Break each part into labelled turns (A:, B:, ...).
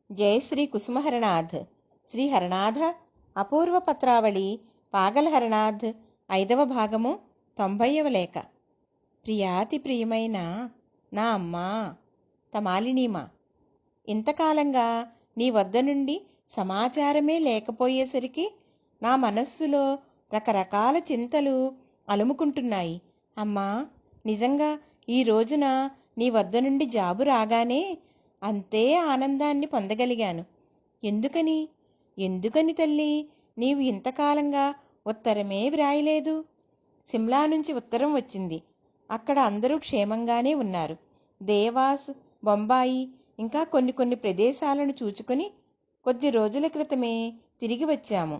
A: జయ శ్రీ కుసుమహరనాథ్. శ్రీ హరనాథ అపూర్వ పత్రావళి పాగల హరనాథ్ 5వ భాగము 90వ లేఖ. ప్రియాతి ప్రియమైన నా అమ్మా తమాలినీమా, ఇంతకాలంగా నీ వద్ద నుండి సమాచారమే లేకపోయేసరికి నా మనస్సులో రకరకాల చింతలు అలుముకుంటున్నాయి. అమ్మా, నిజంగా ఈ రోజున నీ వద్ద నుండి జాబు రాగానే అంతే ఆనందాన్ని పొందగలిగాను. ఎందుకని ఎందుకని తల్లి, నీవు ఇంతకాలంగా ఉత్తరమే వ్రాయలేదు? సిమ్లా నుంచి ఉత్తరం వచ్చింది. అక్కడ అందరూ క్షేమంగానే ఉన్నారు. దేవాస్, బొంబాయి ఇంకా కొన్ని ప్రదేశాలను చూచుకొని కొద్ది రోజుల క్రితమే తిరిగి వచ్చాము.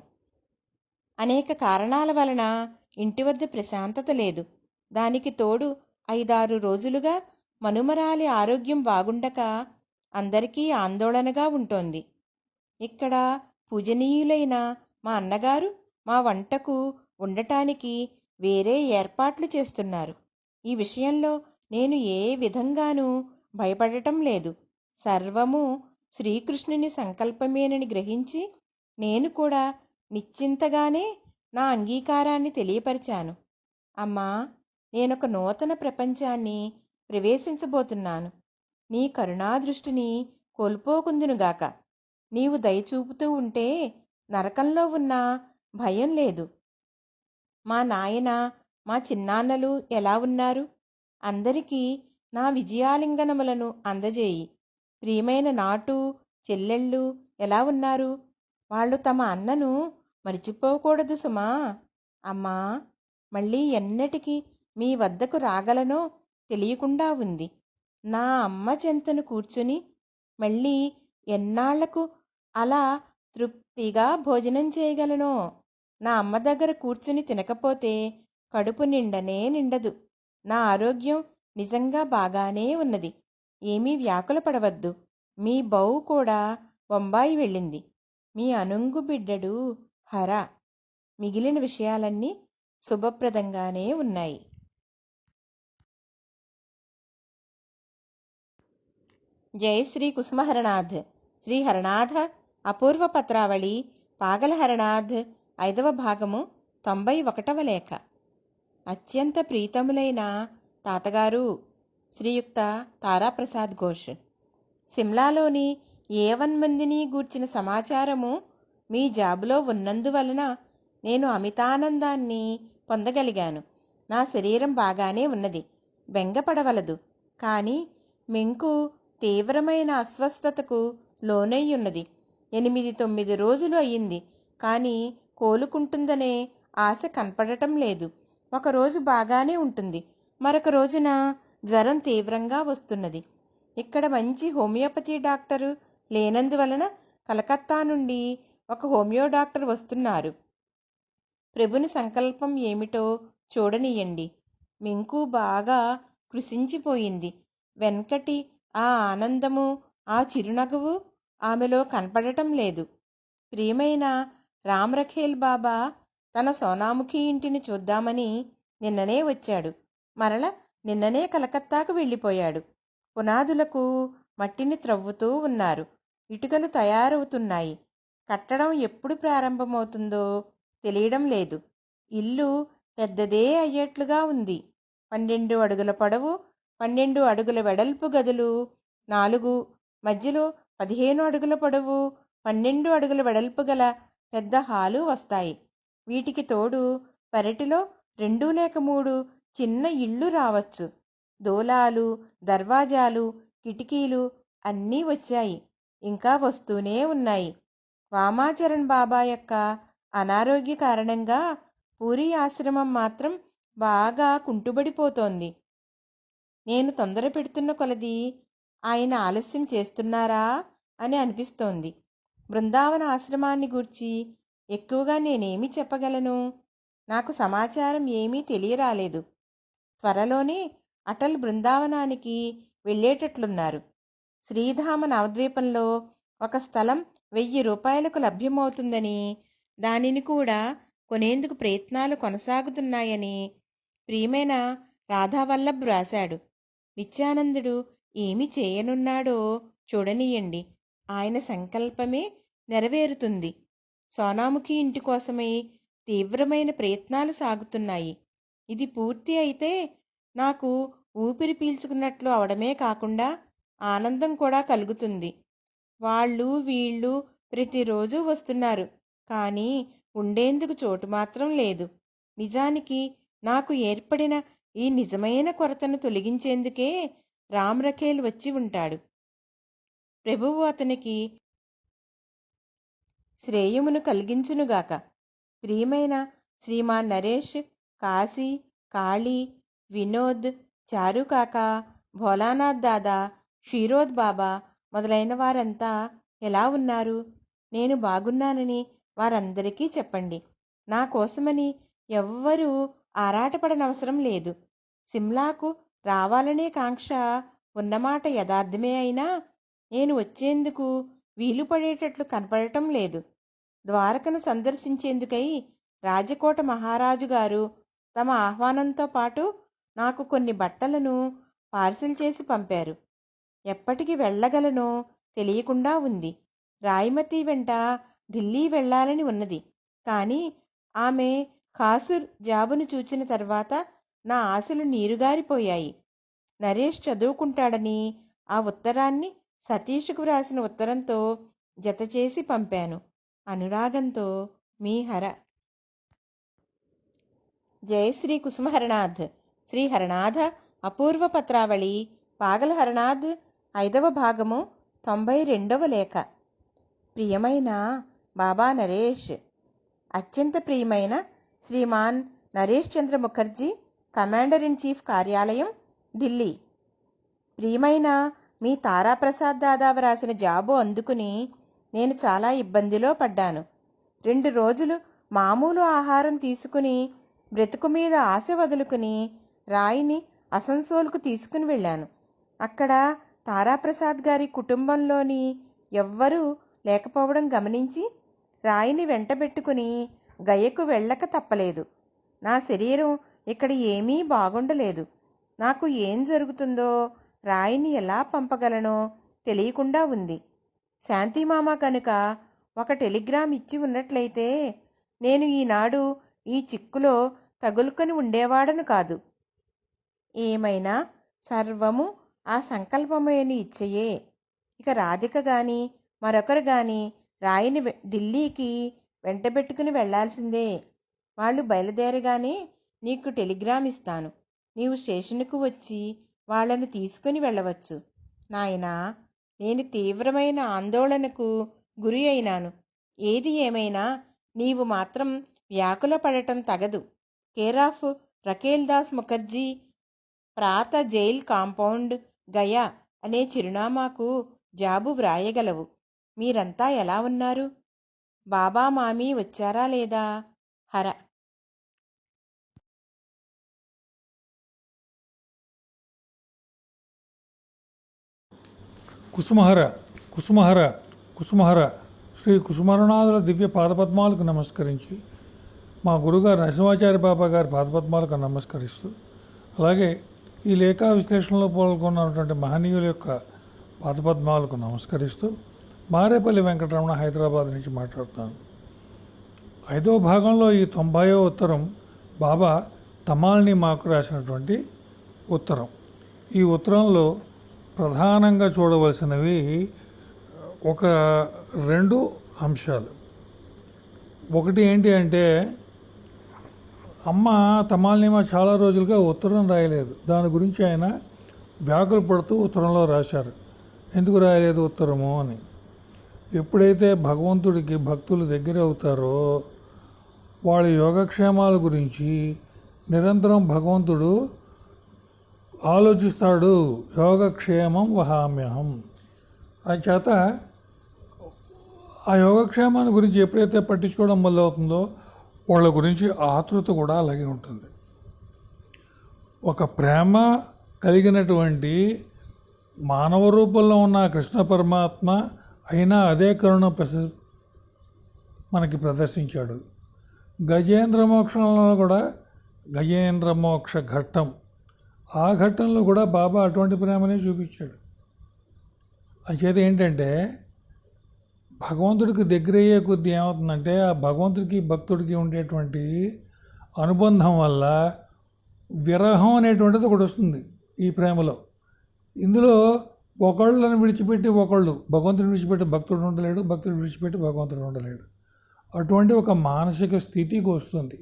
A: అనేక కారణాల వలన ఇంటి వద్ద ప్రశాంతత లేదు. దానికి తోడు 5-6 రోజులుగా మనుమరాలి ఆరోగ్యం బాగుండక అందరికీ ఆందోళనగా ఉంటోంది. ఇక్కడ పూజనీయులైన మా అన్నగారు మా వంటకు ఉండటానికి వేరే ఏర్పాట్లు చేస్తున్నారు. ఈ విషయంలో నేను ఏ విధంగానూ భయపడటం లేదు. సర్వము శ్రీకృష్ణుని సంకల్పమేనని గ్రహించి నేను కూడా నిశ్చింతగానే నా అంగీకారాన్ని తెలియపరిచాను. అమ్మా, నేనొక నూతన ప్రపంచాన్ని ప్రవేశించబోతున్నాను. నీ కరుణాదృష్టిని కోల్పోకుందునుగాక. నీవు దయచూపుతూ ఉంటే నరకంలో ఉన్న భయం లేదు. మా నాయన, మా చిన్నాన్నలు ఎలా ఉన్నారు? అందరికీ నా విజయాలింగనములను అందజేయి. ప్రియమైన నాటు చెల్లెళ్ళు ఎలా ఉన్నారు? వాళ్ళు తమ అన్నను మరిచిపోకూడదు సుమా. అమ్మా, మళ్ళీ ఎన్నటికి మీ వద్దకు రాగలనో తెలియకుండా ఉంది. నా అమ్మ చెంతను కూర్చుని మళ్ళీ ఎన్నాళ్లకు అలా తృప్తిగా భోజనం చేయగలనో? నా అమ్మ దగ్గర కూర్చుని తినకపోతే కడుపు నిండనే నిండదు. నా ఆరోగ్యం నిజంగా బాగానే ఉన్నది. ఏమీ వ్యాకుల పడవద్దు. మీ బౌ కూడా బొంబాయి వెళ్ళింది. మీ అనుంగు బిడ్డడు హర. మిగిలిన విషయాలన్నీ శుభప్రదంగానే ఉన్నాయి. జయ శ్రీ కుసుమహరనాథ్. శ్రీ హరనాథ అపూర్వ పత్రావళి పాగల హరనాథ్ 5వ భాగము 91వ లేఖ. అత్యంత ప్రీతములైన తాతగారు, శ్రీయుక్త తారాప్రసాద్ ఘోష్, సిమ్లాలోని A1 మందిని గూర్చిన సమాచారము మీ జాబులో ఉన్నందువలన నేను అమితానందాన్ని పొందగలిగాను. నా శరీరం బాగానే ఉన్నది, బెంగపడవలదు. కానీ మెంకు తీవ్రమైన అస్వస్థతకు లోనయ్యున్నది. 8-9 రోజులు అయ్యింది, కానీ కోలుకుంటుందనే ఆశ కనపడటం లేదు. ఒకరోజు బాగానే ఉంటుంది, మరొక రోజున జ్వరం తీవ్రంగా వస్తున్నది. ఇక్కడ మంచి హోమియోపతి డాక్టరు లేనందువలన కలకత్తా నుండి ఒక హోమియో డాక్టర్ వస్తున్నారు. ప్రభుని సంకల్పం ఏమిటో చూడనియండి. మెంకు బాగా కృశించిపోయింది. వెంకటి ఆ ఆనందము, ఆ చిరునగవు ఆమెలో కనపడటం లేదు. ప్రియమైన రామ్రఖేల్ బాబా తన సోనాముఖి ఇంటిని చూద్దామని నిన్ననే వచ్చాడు. మరల నిన్ననే కలకత్తాకు వెళ్ళిపోయాడు. పునాదులకు మట్టిని త్రవ్వుతూ ఉన్నారు. ఇటుకలు తయారవుతున్నాయి. కట్టడం ఎప్పుడు ప్రారంభమవుతుందో తెలియడం లేదు. ఇల్లు పెద్దదే అయ్యేట్లుగా ఉంది. 12 అడుగుల పొడవు, 12 అడుగుల వెడల్పు గదులు 4, మధ్యలో 15 అడుగుల పొడవు, 12 అడుగుల వెడల్పు గల పెద్ద హాలు వస్తాయి. వీటికి తోడు పెరటిలో 2 లేక 3 చిన్న ఇళ్ళు రావచ్చు. దూలాలు, దర్వాజాలు, కిటికీలు అన్నీ వచ్చాయి, ఇంకా వస్తూనే ఉన్నాయి. వామాచరణ్ బాబా యొక్క అనారోగ్య కారణంగా పూరి ఆశ్రమం మాత్రం బాగా కుంటుబడిపోతోంది. నేను తొందర పెడుతున్న కొలది ఆయన ఆలస్యం చేస్తున్నారా అని అనిపిస్తోంది. బృందావన ఆశ్రమాన్ని గూర్చి ఎక్కువగా నేనేమి చెప్పగలను? నాకు సమాచారం ఏమీ తెలియరాలేదు. త్వరలోనే అటల్ బృందావనానికి వెళ్ళేటట్లున్నారు. శ్రీధామ నవద్వీపంలో ఒక స్థలం 1000 రూపాయలకు లభ్యమవుతుందని, దానిని కూడా కొనేందుకు ప్రయత్నాలు కొనసాగుతున్నాయని ప్రియమైన రాధావల్లభ్ రాశాడు. నిత్యానందుడు ఏమి చేయనున్నాడో చూడనీయండి. ఆయన సంకల్పమే నెరవేరుతుంది. సోనాముఖి ఇంటి కోసమై తీవ్రమైన ప్రయత్నాలు సాగుతున్నాయి. ఇది పూర్తి అయితే నాకు ఊపిరి పీల్చుకున్నట్లు అవడమే కాకుండా ఆనందం కూడా కలుగుతుంది. వాళ్ళు వీళ్ళు ప్రతిరోజు వస్తున్నారు, కానీ ఉండేందుకు చోటు మాత్రం లేదు. నిజానికి నాకు ఏర్పడిన ఈ నిజమైన కొరతను తొలగించేందుకే రామ్రఖేల్ వచ్చి ఉంటాడు. ప్రభువు అతనికి శ్రేయమును కలిగించునుగాక. ప్రియమైన శ్రీమాన్ నరేష్, కాశీ, కాళీ, వినోద్, చారుకాక, భోలానాథ్ దాదా, క్షీరోద్ బాబా మొదలైన వారంతా ఎలా ఉన్నారు? నేను బాగున్నానని వారందరికీ చెప్పండి. నా కోసమని ఎవ్వరూ ఆరాటపడనవసరం లేదు. సిమ్లాకు రావాలనే కాంక్ష ఉన్నమాట యథార్థమే అయినా నేను వచ్చేందుకు వీలు పడేటట్లు కనపడటం లేదు. ద్వారకను సందర్శించేందుకై రాజకోట మహారాజు గారు తమ ఆహ్వానంతో పాటు నాకు కొన్ని బట్టలను పార్సిల్ చేసి పంపారు. ఎప్పటికి వెళ్ళగలనో తెలియకుండా ఉంది. రాయమతి వెంట ఢిల్లీ వెళ్ళాలని ఉన్నది. కానీ ఆమె ఖాసుర్ జాబును చూచిన తర్వాత నా ఆశలు నీరుగారిపోయాయి. నరేష్ చదువుకుంటాడని ఆ ఉత్తరాన్ని సతీష్కు వ్రాసిన ఉత్తరంతో జతచేసి పంపాను. అనురాగంతో మీ హర. జయశ్రీ కుసుమహరనాథ్. శ్రీ హరనాథ అపూర్వ పత్రావళి పాగల హరనాథ్ 5వ భాగము 92వ లేఖ. ప్రియమైన బాబా నరేష్, అత్యంత ప్రియమైన శ్రీమాన్ నరేష్ చంద్ర ముఖర్జీ, కమాండర్ ఇన్ చీఫ్ కార్యాలయం, ఢిల్లీ. ప్రియమైన మీ తారాప్రసాద్ దాదా వ్రాసిన జాబు అందుకుని నేను చాలా ఇబ్బందిలో పడ్డాను. 2 రోజులు మామూలు ఆహారం తీసుకుని బ్రతుకు మీద ఆశ వదులుకుని రాయిని అసన్సోల్కు తీసుకుని వెళ్ళాను. అక్కడ తారాప్రసాద్ గారి కుటుంబంలోని ఎవ్వరూ లేకపోవడం గమనించి రాయిని వెంటబెట్టుకుని గయకు వెళ్ళక తప్పలేదు. నా శరీరం ఇక్కడ ఏమీ బాగుండలేదు. నాకు ఏం జరుగుతుందో, రాయిని ఎలా పంపగలనో తెలియకుండా ఉంది. శాంతిమామ కనుక ఒక టెలిగ్రామ్ ఇచ్చి ఉన్నట్లయితే నేను ఈనాడు ఈ చిక్కులో తగులుకొని ఉండేవాడను కాదు. ఏమైనా సర్వము ఆ సంకల్పమేని ఇచ్చయే. ఇక రాధిక గాని మరొకరు గాని రాయిని ఢిల్లీకి వెంటబెట్టుకుని వెళ్లాల్సిందే. వాళ్ళు బయలుదేరగానే నీకు టెలిగ్రామ్ ఇస్తాను. నీవు స్టేషన్కు వచ్చి వాళ్లను తీసుకుని వెళ్ళవచ్చు. నాయనా, నేను తీవ్రమైన ఆందోళనకు గురి అయినాను. ఏది ఏమైనా నీవు మాత్రం వ్యాకుల పడటం తగదు. కేర్ ఆఫ్ రకేల్ దాస్ ముఖర్జీ, ప్రాత జైల్ కాంపౌండ్, గయా అనే చిరునామాకు జాబు వ్రాయగలవు. మీరంతా ఎలా ఉన్నారు? బాబా మామీ వచ్చారా లేదా? హర.
B: కుసుమహర కుసుమహర కుసుమహర శ్రీ కుసుమహరనాథుల దివ్య పాదపద్మాలకు నమస్కరించి, మా గురుగారు నరసింహాచార్య బాబా గారి పాదపద్మాలకు నమస్కరిస్తూ, అలాగే ఈ లేఖా విశ్లేషణలో పాల్గొన్నటువంటి మహనీయుల యొక్క పాదపద్మాలకు నమస్కరిస్తూ, మారేపల్లి వెంకటరమణ హైదరాబాద్ నుంచి మాట్లాడుతాను. 5వ భాగంలో ఈ 90వ ఉత్తరం బాబా తమాల్ని మాకు రాసినటువంటి ఉత్తరం. ఈ ఉత్తరంలో ప్రధానంగా చూడవలసినవి ఒక 2 అంశాలు. ఒకటి ఏంటి అంటే, అమ్మ తమాల్నిమా చాలా రోజులుగా ఉత్తరం రాయలేదు. దాని గురించి ఆయన వ్యాకులు పడుతూ ఉత్తరంలో రాశారు. ఎందుకు రాయలేదు ఉత్తరము అని. ఎప్పుడైతే భగవంతుడికి భక్తులు దగ్గర అవుతారో వాళ్ళ యోగక్షేమాల గురించి నిరంతరం భగవంతుడు ఆలోచిస్తాడు. యోగక్షేమం వహామ్యహం. చేత ఆ యోగక్షేమాన్ని గురించి ఎప్పుడైతే పట్టించుకోవడం మొదలవుతుందో వాళ్ళ గురించి ఆతృత కూడా అలాగే ఉంటుంది. ఒక ప్రేమ కలిగినటువంటి మానవ రూపంలో ఉన్న కృష్ణ పరమాత్మ అయినా అదే కరుణ మనకి ప్రదర్శించాడు. గజేంద్ర మోక్షంలో కూడా, గజేంద్ర మోక్ష ఘట్టం, ఆ ఘట్టంలో కూడా బాబా అటువంటి ప్రేమనే చూపించాడు. అంచేత ఏంటంటే, భగవంతుడికి దగ్గరయ్యే కొద్దీ ఏమవుతుందంటే ఆ భగవంతుడికి భక్తుడికి ఉండేటువంటి అనుబంధం వల్ల విరహం అనేటువంటిది ఒకటి వస్తుంది ఈ ప్రేమలో. ఇందులో ఒకళ్ళని విడిచిపెట్టి ఒకళ్ళు, భగవంతుడిని విడిచిపెట్టి భక్తుడు ఉండలేడు, భక్తుడు విడిచిపెట్టి భగవంతుడు ఉండలేడు. అటువంటి ఒక మానసిక స్థితికి వస్తుంది.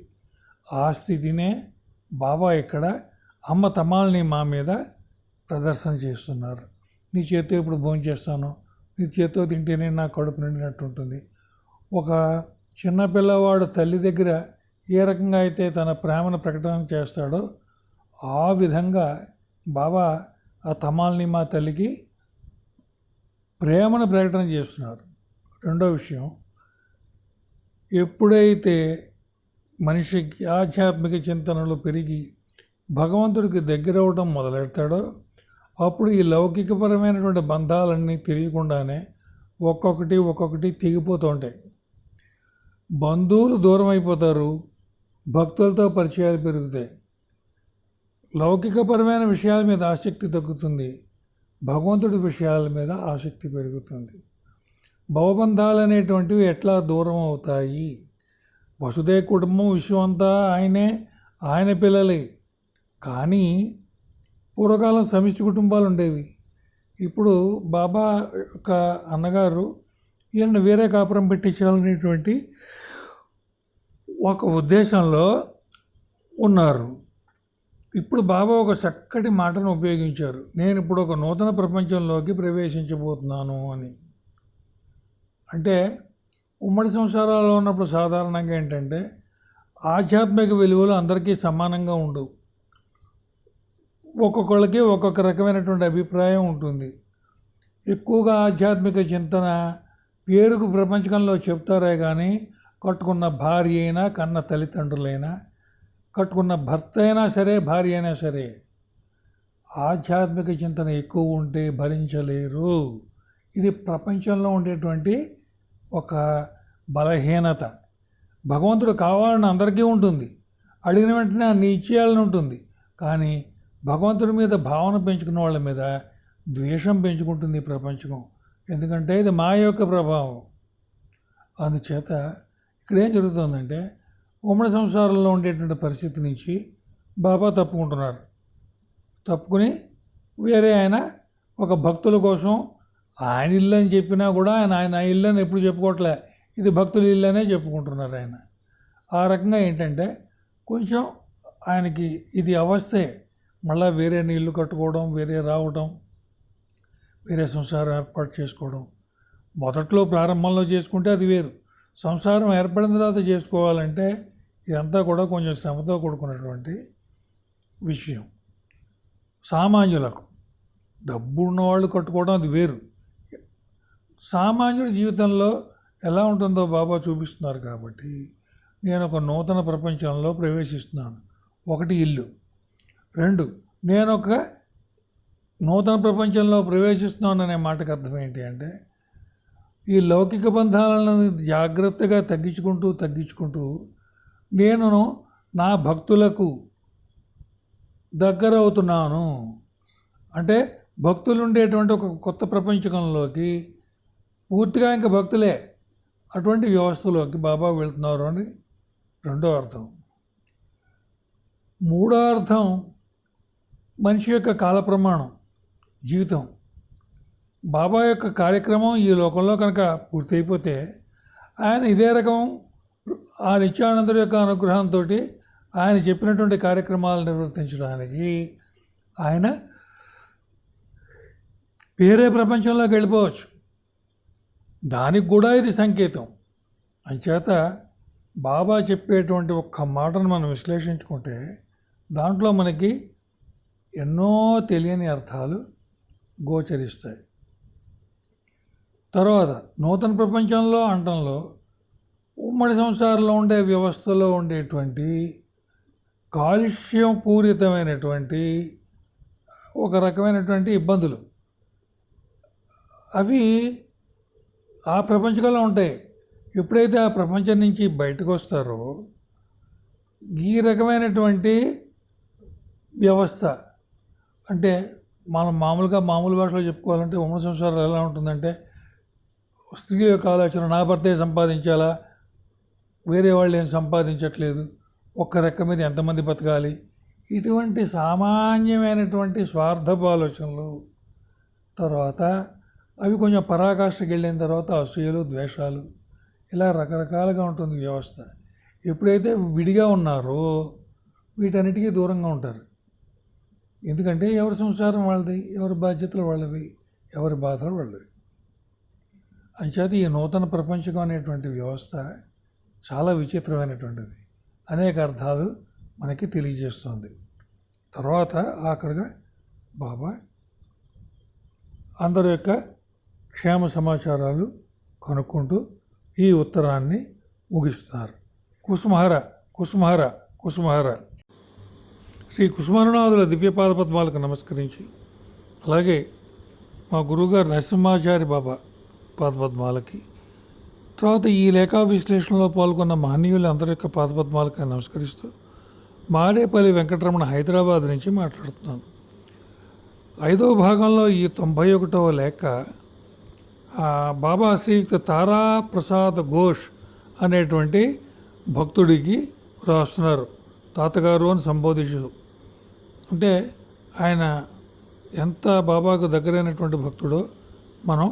B: ఆ స్థితినే బాబా ఇక్కడ అమ్మ తమాల్ని మా మీద ప్రదర్శన చేస్తున్నారు. నీ చేతితో ఇప్పుడు భోంచేస్తాను, నీ చేతితో తింటేనే నా కడుపు నిండినట్టు ఉంటుంది. ఒక చిన్న పిల్లవాడు తల్లి దగ్గర ఏ రకంగా అయితే తన ప్రేమను ప్రకటన చేస్తాడో ఆ విధంగా బాబా ఆ తమాల్ని మా తల్లికి ప్రేమను ప్రకటన చేస్తున్నారు. రెండో విషయం, ఎప్పుడైతే మనిషికి ఆధ్యాత్మిక చింతనలు పెరిగి భగవంతుడికి దగ్గరవడం మొదలెడతాడో అప్పుడు ఈ లౌకికపరమైనటువంటి బంధాలన్నీ తెలియకుండానే ఒక్కొక్కటి తెగిపోతూ ఉంటాయి. బంధువులు దూరం అయిపోతారు, భక్తులతో పరిచయాలు పెరుగుతాయి. లౌకికపరమైన విషయాల మీద ఆసక్తి తగ్గుతుంది, భగవంతుడి విషయాల మీద ఆసక్తి పెరుగుతుంది. భవబంధాలు అనేటువంటివి ఎట్లా దూరం అవుతాయి? వసుదేవ కుటుంబం విశ్వం అంతా ఆయనే, ఆయన పిల్లలే. కానీ పూర్వకాలం సమిష్టి కుటుంబాలు ఉండేవి. ఇప్పుడు బాబా యొక్క అన్నగారు ఈయన వేరే కాపురం పెట్టించాలనేటువంటి ఒక ఉద్దేశంలో ఉన్నారు. ఇప్పుడు బాబా ఒక చక్కటి మాటను ఉపయోగించారు, నేను ఇప్పుడు ఒక నూతన ప్రపంచంలోకి ప్రవేశించబోతున్నాను అని. అంటే ఉమ్మడి సంసారాల్లో ఉన్నప్పుడు సాధారణంగా ఏంటంటే ఆధ్యాత్మిక విలువలు అందరికీ సమానంగా ఉండవు. ఒక్కొక్కళ్ళకి ఒక్కొక్క రకమైనటువంటి అభిప్రాయం ఉంటుంది. ఎక్కువగా ఆధ్యాత్మిక చింతన పేరుకు ప్రపంచంలో చెప్తారే కానీ కట్టుకున్న భార్య అయినా, కన్న తల్లిదండ్రులైనా, కట్టుకున్న భర్త అయినా సరే, భార్య అయినా సరే ఆధ్యాత్మిక చింతన ఎక్కువ ఉంటే భరించలేరు. ఇది ప్రపంచంలో ఉండేటువంటి ఒక బలహీనత. భగవంతుడు కావాలని అందరికీ ఉంటుంది, అడిగిన వెంటనే అన్ని ఇచ్చేయాలని ఉంటుంది. కానీ భగవంతుడి మీద భావన పెంచుకున్న వాళ్ళ మీద ద్వేషం పెంచుకుంటుంది ఈ ప్రపంచం. ఎందుకంటే ఇది మాయ యొక్క ప్రభావం. అందుచేత ఇక్కడ ఏం జరుగుతుందంటే ఉమ్మడి సంసారంలో ఉండేటువంటి పరిస్థితి నుంచి బాబా తప్పుకుంటున్నారు. తప్పుకుని వేరే ఆయన ఒక భక్తుల కోసం ఆయన ఇల్లు అని చెప్పినా కూడా ఆయన ఇల్లు అని ఎప్పుడు చెప్పుకోవట్లే, ఇది భక్తుల ఇల్లు అనే చెప్పుకుంటున్నారు ఆయన. ఆ రకంగా ఏంటంటే కొంచెం ఆయనకి ఇది అవస్థే. మళ్ళీ వేరే ఇల్లు కట్టుకోవడం, వేరే రావడం, వేరే సంసారం ఏర్పాటు చేసుకోవడం. మొదట్లో ప్రారంభంలో చేసుకుంటే అది వేరు, సంసారం ఏర్పడిన తర్వాత చేసుకోవాలంటే ఇదంతా కూడా కొంచెం శ్రమతో కూడుకున్నటువంటి విషయం. సామాన్యులకు, డబ్బు ఉన్నవాళ్ళు కట్టుకోవడం అది వేరు. సామాన్యుడి జీవితంలో ఎలా ఉంటుందో బాబా చూపిస్తున్నారు. కాబట్టి నేను ఒక నూతన ప్రపంచంలో ప్రవేశిస్తున్నాను. ఒకటి ఇల్లు, రెండు నేను ఒక నూతన ప్రపంచంలో ప్రవేశిస్తున్నాను అనే మాటకు అర్థం ఏంటి అంటే ఈ లౌకిక బంధాలను జాగ్రత్తగా తగ్గించుకుంటూ నేను నా భక్తులకు దగ్గర అవుతున్నాను. అంటే భక్తులు ఉండేటువంటి ఒక కొత్త ప్రపంచంలోకి పూర్తిగా ఇంకా భక్తులే అటువంటి వ్యవస్థలోకి బాబా వెళ్తున్నారు అని రెండో అర్థం. మూడో అర్థం మనిషి యొక్క కాల ప్రమాణం, జీవితం. బాబా యొక్క కార్యక్రమం ఈ లోకంలో కనుక పూర్తయిపోతే ఆయన ఇదే రకం ఆ నిత్యానందుడి యొక్క అనుగ్రహంతో ఆయన చెప్పినటువంటి కార్యక్రమాలు నిర్వర్తించడానికి ఆయన వేరే ప్రపంచంలోకి వెళ్ళిపోవచ్చు. దానికి కూడా ఇది సంకేతం. అంచేత బాబా చెప్పేటువంటి ఒక్క మాటను మనం విశ్లేషించుకుంటే దాంట్లో మనకి ఎన్నో తెలియని అర్థాలు గోచరిస్తాయి. తర్వాత నూతన ప్రపంచంలో అంటంలో ఉమ్మడి సంసారంలో ఉండే వ్యవస్థలో ఉండేటువంటి కాలుష్యం పూరితమైనటువంటి ఒక రకమైనటువంటి ఇబ్బందులు అవి ఆ ప్రపంచంలో ఉంటాయి. ఎప్పుడైతే ఆ ప్రపంచం నుంచి బయటకు వస్తారో ఈ రకమైనటువంటి వ్యవస్థ, అంటే మనం మామూలు భాషలో చెప్పుకోవాలంటే ఉమ్మడి సంసారం ఎలా ఉంటుందంటే స్త్రీ యొక్క ఆలోచన నా భర్తే సంపాదించాలా, వేరే వాళ్ళు ఏం సంపాదించట్లేదు, ఒక్క రెక్క మీద ఎంతమంది బతకాలి, ఇటువంటి సామాన్యమైనటువంటి స్వార్థపు ఆలోచనలు. తర్వాత అవి కొంచెం పరాకాష్ఠకి వెళ్ళిన తర్వాత అసూయలు, ద్వేషాలు, ఇలా రకరకాలుగా ఉంటుంది వ్యవస్థ. ఎప్పుడైతే విడిగా ఉన్నారో వీటన్నిటికీ దూరంగా ఉంటారు. ఎందుకంటే ఎవరి సంసారం వాళ్ళది, ఎవరి బాధ్యతలు వాళ్ళవి, ఎవరి బాధలు వాళ్ళవి. అంచేత ఈ నూతన ప్రపంచం అనేటువంటి వ్యవస్థ చాలా విచిత్రమైనటువంటిది, అనేక అర్థాలు మనకి తెలియజేస్తుంది. తర్వాత ఆఖరిగా బాబా అందరి యొక్క క్షేమ సమాచారాలు కనుక్కుంటూ ఈ ఉత్తరాన్ని ముగిస్తున్నారు. కుసుమహర కుసుమహర కుసుమహర. శ్రీ కుసుమహరనాథుల దివ్యపాద పద్మాలకు నమస్కరించి, అలాగే మా గురువుగారు నరసింహాచారి బాబా పాదపద్మాలకి, తర్వాత ఈ లేఖా విశ్లేషణలో పాల్గొన్న మహనీయులు అందరి యొక్క పాదపద్మాలకు నమస్కరిస్తూ మారేపల్లి వెంకటరమణ హైదరాబాద్ నుంచి మాట్లాడుతున్నాను. 5వ భాగంలో ఈ 91వ లేఖ బాబా శ్రీయుక్త తారా ప్రసాద్ ఘోష్ అనేటువంటి భక్తుడికి రాస్తున్నారు. తాతగారు అని సంబోధించు. అంటే ఆయన ఎంత బాబాకు దగ్గరైనటువంటి భక్తుడో మనం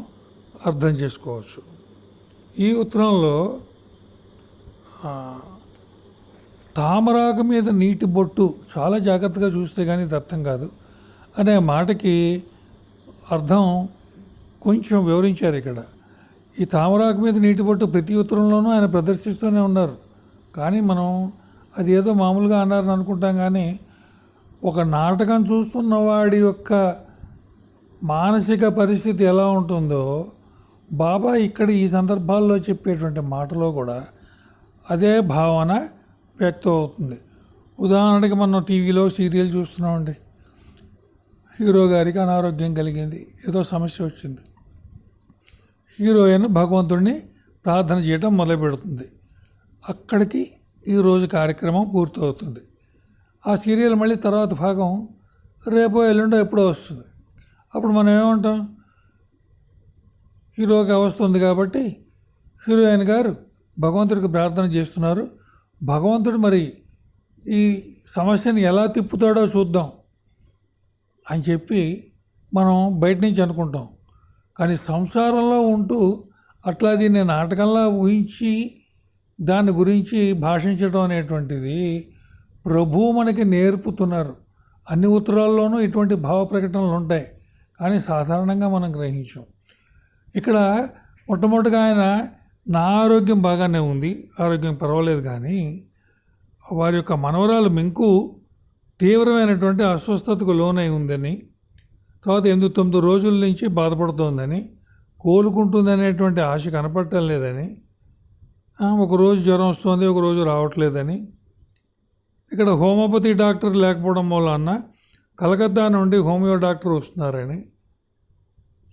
B: అర్థం చేసుకోవచ్చు. ఈ ఉత్తరంలో తామరాకు మీద నీటి బొట్టు చాలా జాగ్రత్తగా చూస్తే కానీ ఇది అర్థం కాదు అనే మాటకి అర్థం కొంచెం వివరించారు ఇక్కడ. ఈ తామరాకు మీద నీటి బొట్టు ప్రతి ఉత్తరంలోనూ ఆయన ప్రదర్శిస్తూనే ఉన్నారు. కానీ మనం అది ఏదో మామూలుగా అన్నారని అనుకుంటాం. కానీ ఒక నాటకం చూస్తున్న వాడి యొక్క మానసిక పరిస్థితి ఎలా ఉంటుందో బాబా ఇక్కడ ఈ సందర్భాల్లో చెప్పేటువంటి మాటలో కూడా అదే భావన వ్యక్తం అవుతుంది. ఉదాహరణకి మనం టీవీలో సీరియల్ చూస్తున్నామండి. హీరో గారికి అనారోగ్యం కలిగింది, ఏదో సమస్య వచ్చింది. హీరోయిన్ భగవంతుడిని ప్రార్థన చేయటం మొదలు పెడుతుంది. అక్కడికి ఈరోజు కార్యక్రమం పూర్తవుతుంది. ఆ సీరియల్ మళ్ళీ తర్వాత భాగం రేపో ఎల్లుండో ఎప్పుడో వస్తుంది. అప్పుడు మనం ఏమంటాం, హీరోకి అవస్థ ఉంది కాబట్టి హీరోయిన్ గారు భగవంతుడికి ప్రార్థన చేస్తున్నారు, భగవంతుడు మరి ఈ సమస్యను ఎలా తిప్పుతాడో చూద్దాం అని చెప్పి మనం బయట నుంచి అనుకుంటాం. కానీ సంసారంలో ఉంటూ అట్లా దీన్ని నాటకంలా ఊహించి దాని గురించి భాషించడం అనేటువంటిది ప్రభువు మనకి నేర్పుతున్నారు. అన్ని ఉత్తరాల్లోనూ ఇటువంటి భావ ప్రకటనలు ఉంటాయి, కానీ సాధారణంగా మనం గ్రహించాం. ఇక్కడ మొట్టమొదటిగా ఆయన నా ఆరోగ్యం బాగానే ఉంది, ఆరోగ్యం పర్వాలేదు, కానీ వారి యొక్క మనవరాలు మింకు తీవ్రమైనటువంటి అస్వస్థతకు లోనై ఉందని, తర్వాత 8-9 రోజుల నుంచి బాధపడుతోందని, కోలుకుంటుందనేటువంటి ఆశ కనపడటం లేదని, ఒకరోజు జ్వరం వస్తుంది, ఒకరోజు రావట్లేదని, ఇక్కడ హోమియోపతి డాక్టర్ లేకపోవడం వలన కలకత్తా నుండి హోమియో డాక్టర్ వస్తున్నారని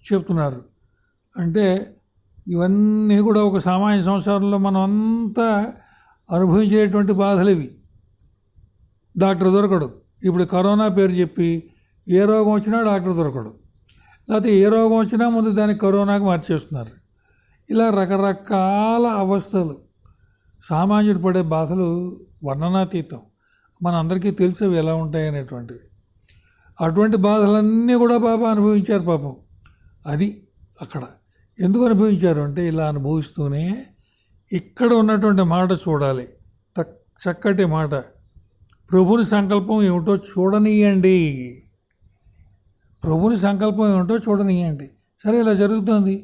B: చెప్తున్నారు. అంటే ఇవన్నీ కూడా ఒక సామాన్య సంసారంలో మనం అంతా అనుభవించేటువంటి బాధలు ఇవి. డాక్టర్ దొరకడు. ఇప్పుడు కరోనా పేరు చెప్పి ఏ రోగం వచ్చినా డాక్టర్ దొరకడు, లేకపోతే ఏ రోగం వచ్చినా ముందు దానికి కరోనాకి మార్చేస్తున్నారు. ఇలా రకరకాల అవస్థలు, సామాన్యుడు పడే బాధలు వర్ణనాతీతం. మన అందరికీ తెలిసేవి ఎలా ఉంటాయి అనేటువంటివి. అటువంటి బాధలన్నీ కూడా బాబా అనుభవించారు పాపం. అది అక్కడ ఎందుకు అనుభవించారు అంటే ఇలా అనుభవిస్తూనే ఇక్కడ ఉన్నటువంటి మాట చూడాలి. చక్కటి మాట, ప్రభుని సంకల్పం ఏమిటో చూడనీయండి, ప్రభుని సంకల్పం ఏమిటో చూడనీయండి. సరే ఇలా జరుగుతుంది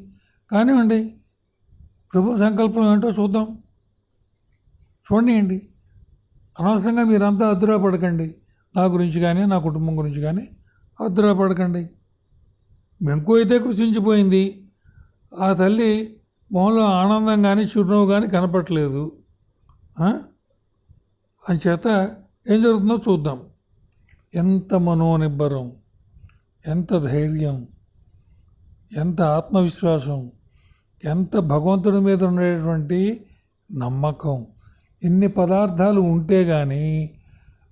B: కానివ్వండి, ప్రభు సంకల్పం ఏమిటో చూద్దాం, చూడనీయండి. అనవసరంగా మీరంతా అద్దురాపడకండి, నా గురించి కానీ నా కుటుంబం గురించి కానీ అద్దురాపడకండి. మెంకు అయితే కృషించిపోయింది, ఆ తల్లి మొహంలో ఆనందం కానీ చిరునవ్వు కానీ కనపట్లేదు. అంచేత ఏం జరుగుతుందో చూద్దాం. ఎంత మనోనిబ్బరం, ఎంత ధైర్యం, ఎంత ఆత్మవిశ్వాసం, ఎంత భగవంతుడి మీద ఉండేటువంటి నమ్మకం, ఇన్ని పదార్థాలు ఉంటే కానీ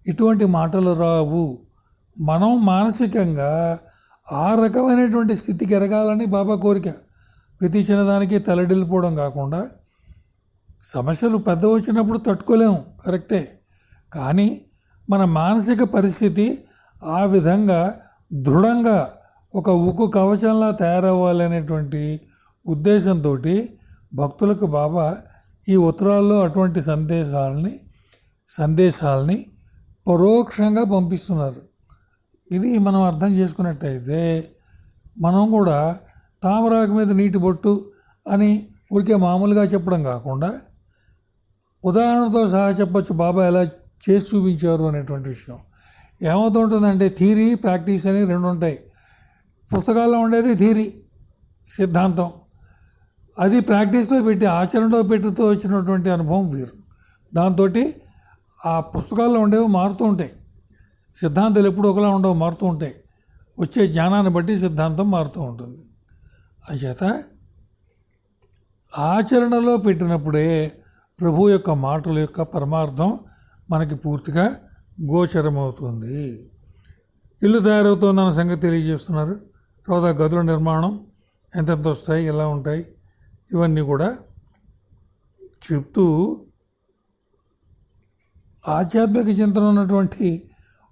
B: ఇటువంటి మాటలు రావు. మనం మానసికంగా ఆ రకమైనటువంటి స్థితికి ఎరగాలని బాబా కోరిక. ప్రతి చిన్నదానికి తలడిల్లిపోవడం కాకుండా సమస్యలు పెద్ద వచ్చినప్పుడు తట్టుకోలేము, కరెక్టే. కానీ మన మానసిక పరిస్థితి ఆ విధంగా దృఢంగా ఒక ఉక్కు కవచంలా తయారవ్వాలనేటువంటి ఉద్దేశంతో భక్తులకు బాబా ఈ ఉత్తరాల్లో అటువంటి సందేశాలని పరోక్షంగా పంపిస్తున్నారు. ఇది మనం అర్థం చేసుకున్నట్టయితే మనం కూడా తామరాకు మీద నీటి బొట్టు అని ఊరికే మామూలుగా చెప్పడం కాకుండా ఉదాహరణతో సహా చెప్పచ్చు బాబా ఎలా చేసి చూపించారు అనేటువంటి విషయం. ఏమవుతుంటుందంటే థీరీ, ప్రాక్టీస్ అని రెండు ఉంటాయి. పుస్తకాల్లో ఉండేది థీరీ, సిద్ధాంతం. అది ప్రాక్టీస్లో పెట్టి ఆచరణలో పెట్టుతూ వచ్చినటువంటి అనుభవం వేరు. దాంతో ఆ పుస్తకాల్లో ఉండేవి మారుతూ ఉంటాయి. సిద్ధాంతాలు ఎప్పుడు ఒకలా ఉండవు, మారుతూ ఉంటాయి. వచ్చే జ్ఞానాన్ని బట్టి సిద్ధాంతం మారుతూ ఉంటుంది. అంచేత ఆచరణలో పెట్టినప్పుడే ప్రభు యొక్క మాటల యొక్క పరమార్థం మనకి పూర్తిగా గోచరమవుతుంది. ఇల్లు తయారవుతుందన్న సంగతి తెలియజేస్తున్నారు. తర్వాత గదుల నిర్మాణం ఎంతెంత వస్తాయి, ఎలా ఉంటాయి, ఇవన్నీ కూడా చెప్తూ ఆధ్యాత్మిక చింతన ఉన్నటువంటి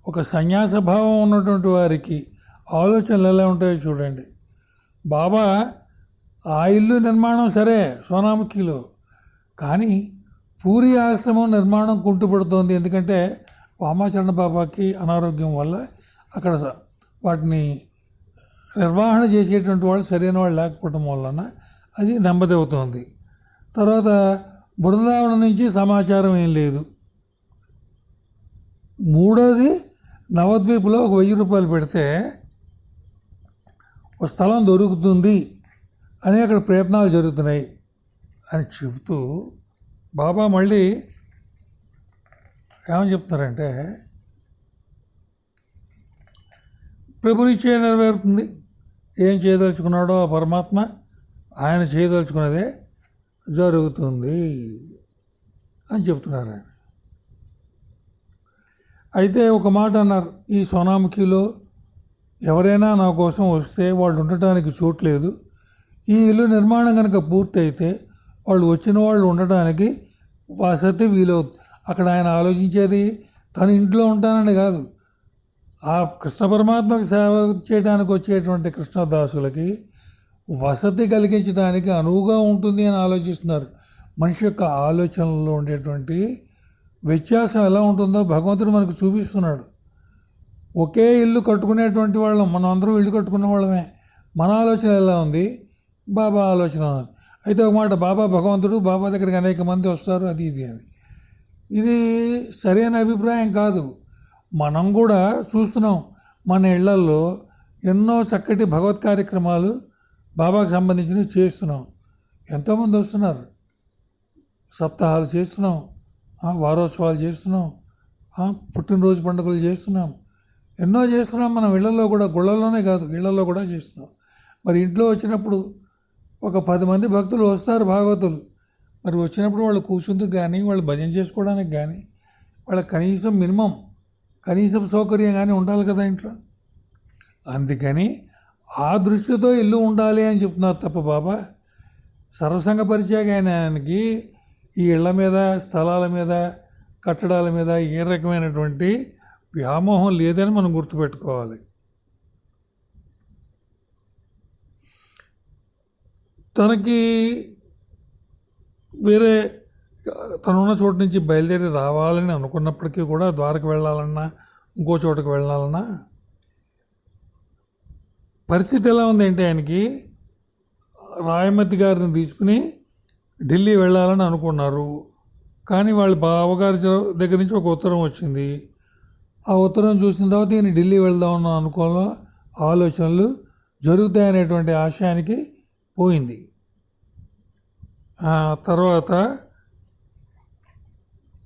B: ఒక సన్యాస భావం ఉన్నటువంటి వారికి ఆలోచనలు ఎలా ఉంటాయో చూడండి. బాబా ఆ ఇల్లు నిర్మాణం సరే సోనాముఖిలో, కానీ పూరి ఆశ్రమం నిర్మాణం కుంటుపడుతోంది. ఎందుకంటే వామాచరణ బాబాకి అనారోగ్యం వల్ల అక్కడ వాటిని నిర్వహణ చేసేటువంటి వాళ్ళు సరైన వాళ్ళు లేకపోవడం వలన అది నెమ్మది అవుతోంది. తర్వాత బృందావనం నుంచి సమాచారం ఏం లేదు. మూడోది నవద్వీప్లో ఒక 1000 రూపాయలు పెడితే ఒక స్థలం దొరుకుతుంది అని అక్కడ ప్రయత్నాలు జరుగుతున్నాయి అని చెబుతూ బాబా మళ్ళీ ఏమని చెప్తున్నారంటే ప్రభునిచ్చే నెరవేరుతుంది. ఏం చేయదలుచుకున్నాడో ఆ పరమాత్మ ఆయన చేయదలుచుకున్నదే జరుగుతుంది అని చెప్తున్నారు ఆయన. అయితే ఒక మాట అన్నారు, ఈ సోనాముఖిలో ఎవరైనా నా కోసం వస్తే వాళ్ళు ఉండటానికి చోటు లేదు. ఈ ఇల్లు నిర్మాణం కనుక పూర్తయితే వాళ్ళు వచ్చిన వాళ్ళు ఉండటానికి వసతి వీలవుతుంది. అక్కడ ఆయన ఆలోచించేది తన ఇంట్లో ఉంటానని కాదు, ఆ కృష్ణ పరమాత్మకు సేవ చేయడానికి వచ్చేటువంటి కృష్ణదాసులకి వసతి కలిగించడానికి అనువుగా ఉంటుంది అని ఆలోచిస్తున్నారు. మనిషి యొక్క ఆలోచనలో ఉండేటువంటి వ్యత్యాసం ఎలా ఉంటుందో భగవంతుడు మనకు చూపిస్తున్నాడు. ఒకే ఇల్లు కట్టుకునేటువంటి వాళ్ళం, మనం అందరం ఇల్లు కట్టుకున్న వాళ్ళమే. మన ఆలోచన ఎలా ఉంది, బాబా ఆలోచన. అయితే ఒక మాట, బాబా భగవంతుడు, బాబా దగ్గరికి అనేక మంది వస్తారు, అది ఇది అని. ఇది సరైన అభిప్రాయం కాదు. మనం కూడా చూస్తున్నాం, మన ఇళ్లల్లో ఎన్నో చక్కటి భగవత్ కార్యక్రమాలు బాబాకు సంబంధించినవి చేస్తున్నాం. ఎంతోమంది వస్తున్నారు, సప్తాహాలు చేస్తున్నాం, వారోత్సవాలు చేస్తున్నాం, పుట్టినరోజు పండుగలు చేస్తున్నాం, ఎన్నో చేస్తున్నాం. మనం ఇళ్లలో కూడా, గుళ్ళల్లోనే కాదు ఇళ్లలో కూడా చేస్తున్నాం. మరి ఇంట్లో వచ్చినప్పుడు ఒక 10 మంది భక్తులు వస్తారు, భాగవతులు. మరి వచ్చినప్పుడు వాళ్ళు కూర్చుందుకు కానీ, వాళ్ళు భజన చేసుకోవడానికి కానీ, వాళ్ళ కనీసం మినిమం కనీసం సౌకర్యం కానీ ఉండాలి కదా ఇంట్లో. అందుకని ఆ దృష్టితో ఇల్లు ఉండాలి అని చెప్తున్నారు తప్ప బాబా సర్వసంగ పరిత్యాగానికి ఈ ఇళ్ల మీద, స్థలాల మీద, కట్టడాల మీద ఏ రకమైనటువంటి వ్యామోహం లేదని మనం గుర్తుపెట్టుకోవాలి. తనకి వేరే తనున్న చోటు నుంచి బయలుదేరి రావాలని అనుకున్నప్పటికీ కూడా ద్వారకు వెళ్ళాలన్నా, ఇంకో చోటుకు వెళ్ళాలన్నా పరిస్థితి ఎలా ఉంది అంటే, ఆయనకి రాయమతి గారిని తీసుకుని ఢిల్లీ వెళ్ళాలని అనుకున్నారు. కానీ వాళ్ళ బావగారి దగ్గర నుంచి ఒక ఉత్తరం వచ్చింది. ఆ ఉత్తరం చూసిన తర్వాత ఈయన ఢిల్లీ వెళ్దామన్న అనుకోవడం, ఆలోచనలు జరుగుతాయనేటువంటి ఆశయానికి పోయింది. ఆ తర్వాత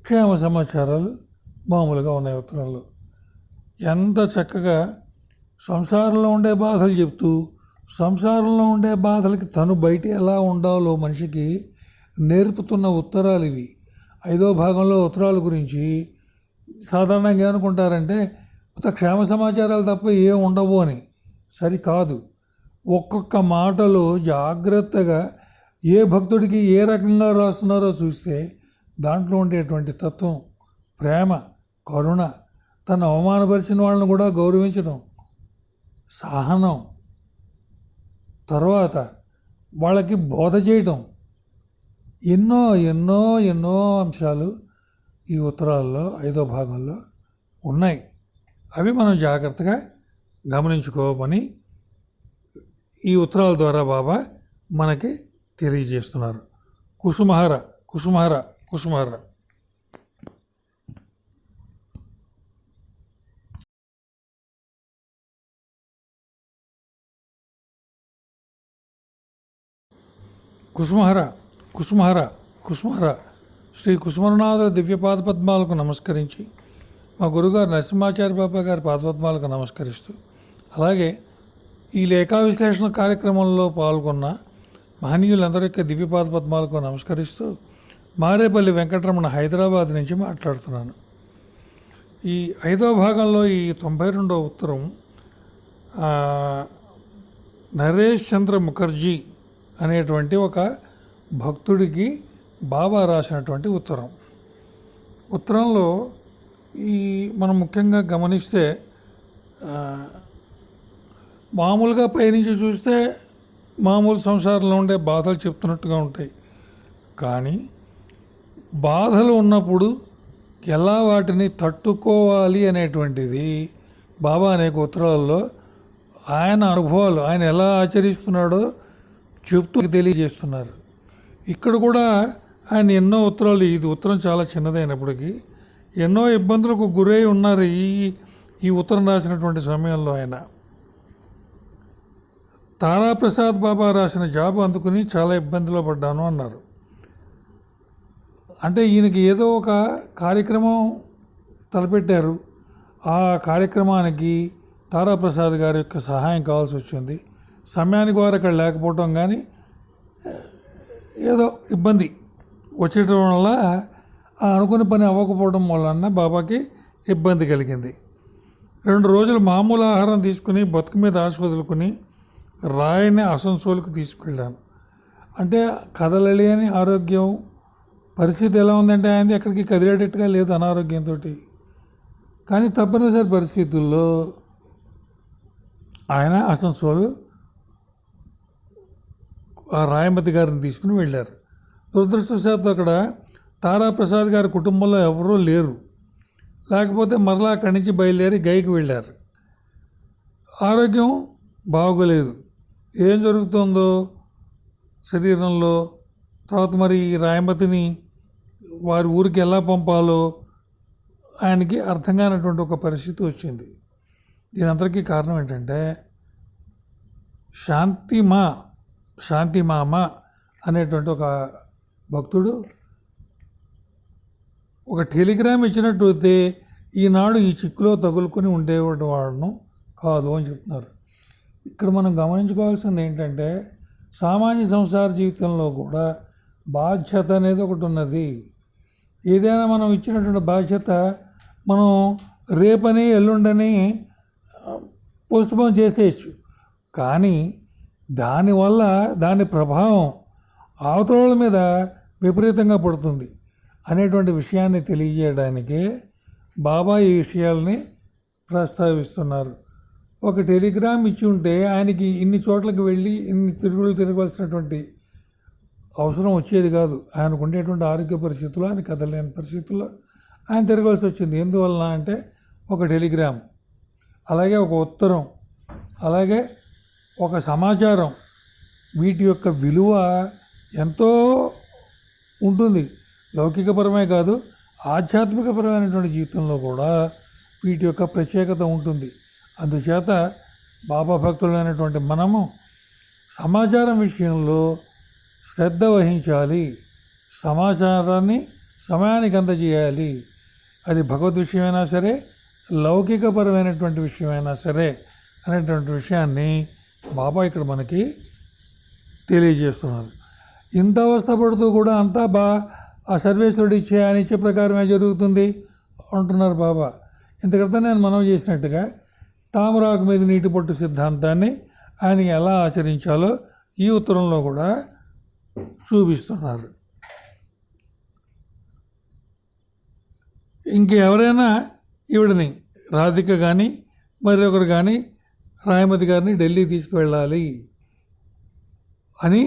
B: క్షేమ సమాచారాలు మామూలుగా ఉన్నాయి ఉత్తరంలో. ఎంత చక్కగా సంసారంలో ఉండే బాధలు చెప్తూ, సంసారంలో ఉండే బాధలకి తను బయట ఎలా ఉండాలో మనిషికి నేర్పుతున్న ఉత్తరాలు ఇవి. 5వ భాగంలో ఉత్తరాల గురించి సాధారణంగా ఏమనుకుంటారంటే క్షేమ సమాచారాలు తప్ప ఏం ఉండవు అని. సరికాదు. ఒక్కొక్క మాటలు జాగ్రత్తగా ఏ భక్తుడికి ఏ రకంగా రాస్తున్నారో చూస్తే దాంట్లో ఉండేటువంటి తత్వం, ప్రేమ, కరుణ, తను అవమానపరిచిన వాళ్ళని కూడా గౌరవించడం, సహనం, తర్వాత వాళ్ళకి బోధ చేయడం, ఎన్నో ఎన్నో ఎన్నో అంశాలు ఈ ఉత్తరాల్లో 5వ భాగంలో ఉన్నాయి. అవి మనం జాగ్రత్తగా గమనించుకోమని ఈ ఉత్తరాల ద్వారా బాబా మనకి తెలియజేస్తున్నారు. కుసుమహర కుసుమహర కుసుమహర. కుసుమహర కుసుమహర కుసుమహర. శ్రీ కుసుమరనాథుల దివ్యపాద పద్మాలకు నమస్కరించి, మా గురుగారు నరసింహాచార్య బాబా గారి పాదపద్మాలకు నమస్కరిస్తూ, అలాగే ఈ లేఖా విశ్లేషణ కార్యక్రమంలో పాల్గొన్న మహనీయులందరి యొక్క దివ్యపాద పద్మాలకు నమస్కరిస్తూ, మారేపల్లి వెంకటరమణ హైదరాబాద్ నుంచి మాట్లాడుతున్నాను. ఈ 5వ భాగంలో ఈ 92వ ఉత్తరం నరేష్ చంద్ర ముఖర్జీ అనేటువంటి ఒక భక్తుడికి బాబా రాసినటువంటి ఉత్తరం. ఉత్తరంలో మనం ముఖ్యంగా గమనిస్తే మామూలుగా పైనుంచి చూస్తే మామూలు సంసారంలో ఉండే బాధలు చెప్తున్నట్టుగా ఉంటాయి. కానీ బాధలు ఉన్నప్పుడు ఎలా వాటిని తట్టుకోవాలి అనేటువంటిది బాబా అనేక ఉత్తరాల్లో ఆయన అనుభవాలు, ఆయన ఎలా ఆచరిస్తున్నాడో చెప్తూ తెలియజేస్తున్నారు. ఇక్కడ కూడా ఆయన ఎన్నో ఉత్తరాలు, ఇది ఉత్తరం చాలా చిన్నదైనప్పటికీ ఎన్నో ఇబ్బందులకు గురై ఉన్నారు ఈ ఉత్తరం రాసినటువంటి సమయంలో. ఆయన తారాప్రసాద్ బాబా రాసిన జాబ్ అందుకుని చాలా ఇబ్బందిలో పడ్డాను అన్నారు. అంటే ఈయనకి ఏదో ఒక కార్యక్రమం తలపెట్టారు. ఆ కార్యక్రమానికి తారాప్రసాద్ గారి యొక్క సహాయం కావాల్సి వచ్చింది. సమయానికి వారు అక్కడ లేకపోవటం కానీ ఏదో ఇబ్బంది వచ్చేయటం వల్ల ఆ అనుకునే పని అవ్వకపోవడం వలన బాబాకి ఇబ్బంది కలిగింది. 2 రోజులు మామూలు ఆహారం తీసుకుని బతుకు మీద ఆశ వదులుకుని రాయని అసన్సోల్కి తీసుకెళ్ళాను. అంటే కదలలేని ఆరోగ్యం పరిస్థితి ఎలా ఉందంటే ఆయనది ఎక్కడికి కదిలేటట్టుగా లేదు అనారోగ్యంతో. కానీ తప్పనిసరి పరిస్థితుల్లో ఆయన అసన్సోల్ ఆ రాయమతి గారిని తీసుకుని వెళ్ళారు. దురదృష్టవశాత్తు అక్కడ తారాప్రసాద్ గారి కుటుంబంలో ఎవరూ లేరు. లేకపోతే మరలా అక్కడి నుంచి బయలుదేరి గైకి వెళ్ళారు. ఆరోగ్యం బాగోలేదు. ఏం జరుగుతుందో శరీరంలో, తర్వాత మరి ఈ రాయమతిని వారి ఊరికి ఎలా పంపాలో ఆయనకి అర్థం కానటువంటి ఒక పరిస్థితి వచ్చింది. దీని అంతటికీ కారణం ఏంటంటే శాంతిమామ అనేటువంటి ఒక భక్తుడు ఒక టెలిగ్రామ్ ఇచ్చినట్టయితే ఈనాడు ఈ చిక్కులో తగులుకొని ఉండేవాడు వాడను కాదు అని చెప్తున్నారు. ఇక్కడ మనం గమనించుకోవాల్సింది ఏంటంటే సామాజిక సంసార జీవితంలో కూడా బాధ్యత అనేది ఒకటి ఉన్నది. ఏదైనా మనం ఇచ్చినటువంటి బాధ్యత మనం రేపని ఎల్లుండని పోస్ట్పోన్ చేసేయచ్చు. కానీ దానివల్ల దాని ప్రభావం అవతల మీద విపరీతంగా పడుతుంది అనేటువంటి విషయాన్ని తెలియజేయడానికే బాబా ఈ విషయాల్ని ప్రస్తావిస్తున్నారు. ఒక టెలిగ్రామ్ ఇచ్చి ఉంటే ఆయనకి ఇన్ని చోట్లకు వెళ్ళి ఇన్ని తిరగవలసినటువంటి అవసరం వచ్చేది కాదు. ఆయనకు ఉండేటువంటి ఆరోగ్య పరిస్థితుల్లో, ఆయన కదలలేని పరిస్థితుల్లో ఆయన తిరగవలసి వచ్చింది. ఎందువలన అంటే ఒక టెలిగ్రామ్, అలాగే ఒక ఉత్తరం, అలాగే ఒక సమాచారం, వీటి యొక్క విలువ ఎంతో ఉంటుంది. లౌకికపరమే కాదు, ఆధ్యాత్మికపరమైనటువంటి జీవితంలో కూడా వీటి యొక్క ప్రత్యేకత ఉంటుంది. అందుచేత బాబా భక్తులైనటువంటి మనము సమాచారం విషయంలో శ్రద్ధ వహించాలి. సమాచారాన్ని సమయానికి అందజేయాలి. అది భగవద్ విషయమైనా సరే, లౌకికపరమైనటువంటి విషయమైనా సరే అనేటువంటి విషయాన్ని బాబా ఇక్కడ మనకి తెలియజేస్తున్నారు. ఇంత అవస్థపడుతూ కూడా అంతా ఆ సర్వేశ్వరుడు ఇచ్చే ఆయన ఇచ్చే ప్రకారమే జరుగుతుంది అంటున్నారు బాబా. ఇంతక్రితం నేను మనవి చేసినట్టుగా తామరాకు మీద నీటి పొట్టు సిద్ధాంతాన్ని ఆయన ఎలా ఆచరించాలో ఈ ఉత్తరంలో కూడా చూపిస్తున్నారు. ఇంకెవరైనా ఈవిడని రాధిక కానీ మరొకరు కానీ రాయమతి గారిని ఢిల్లీ తీసుకువెళ్ళాలి అని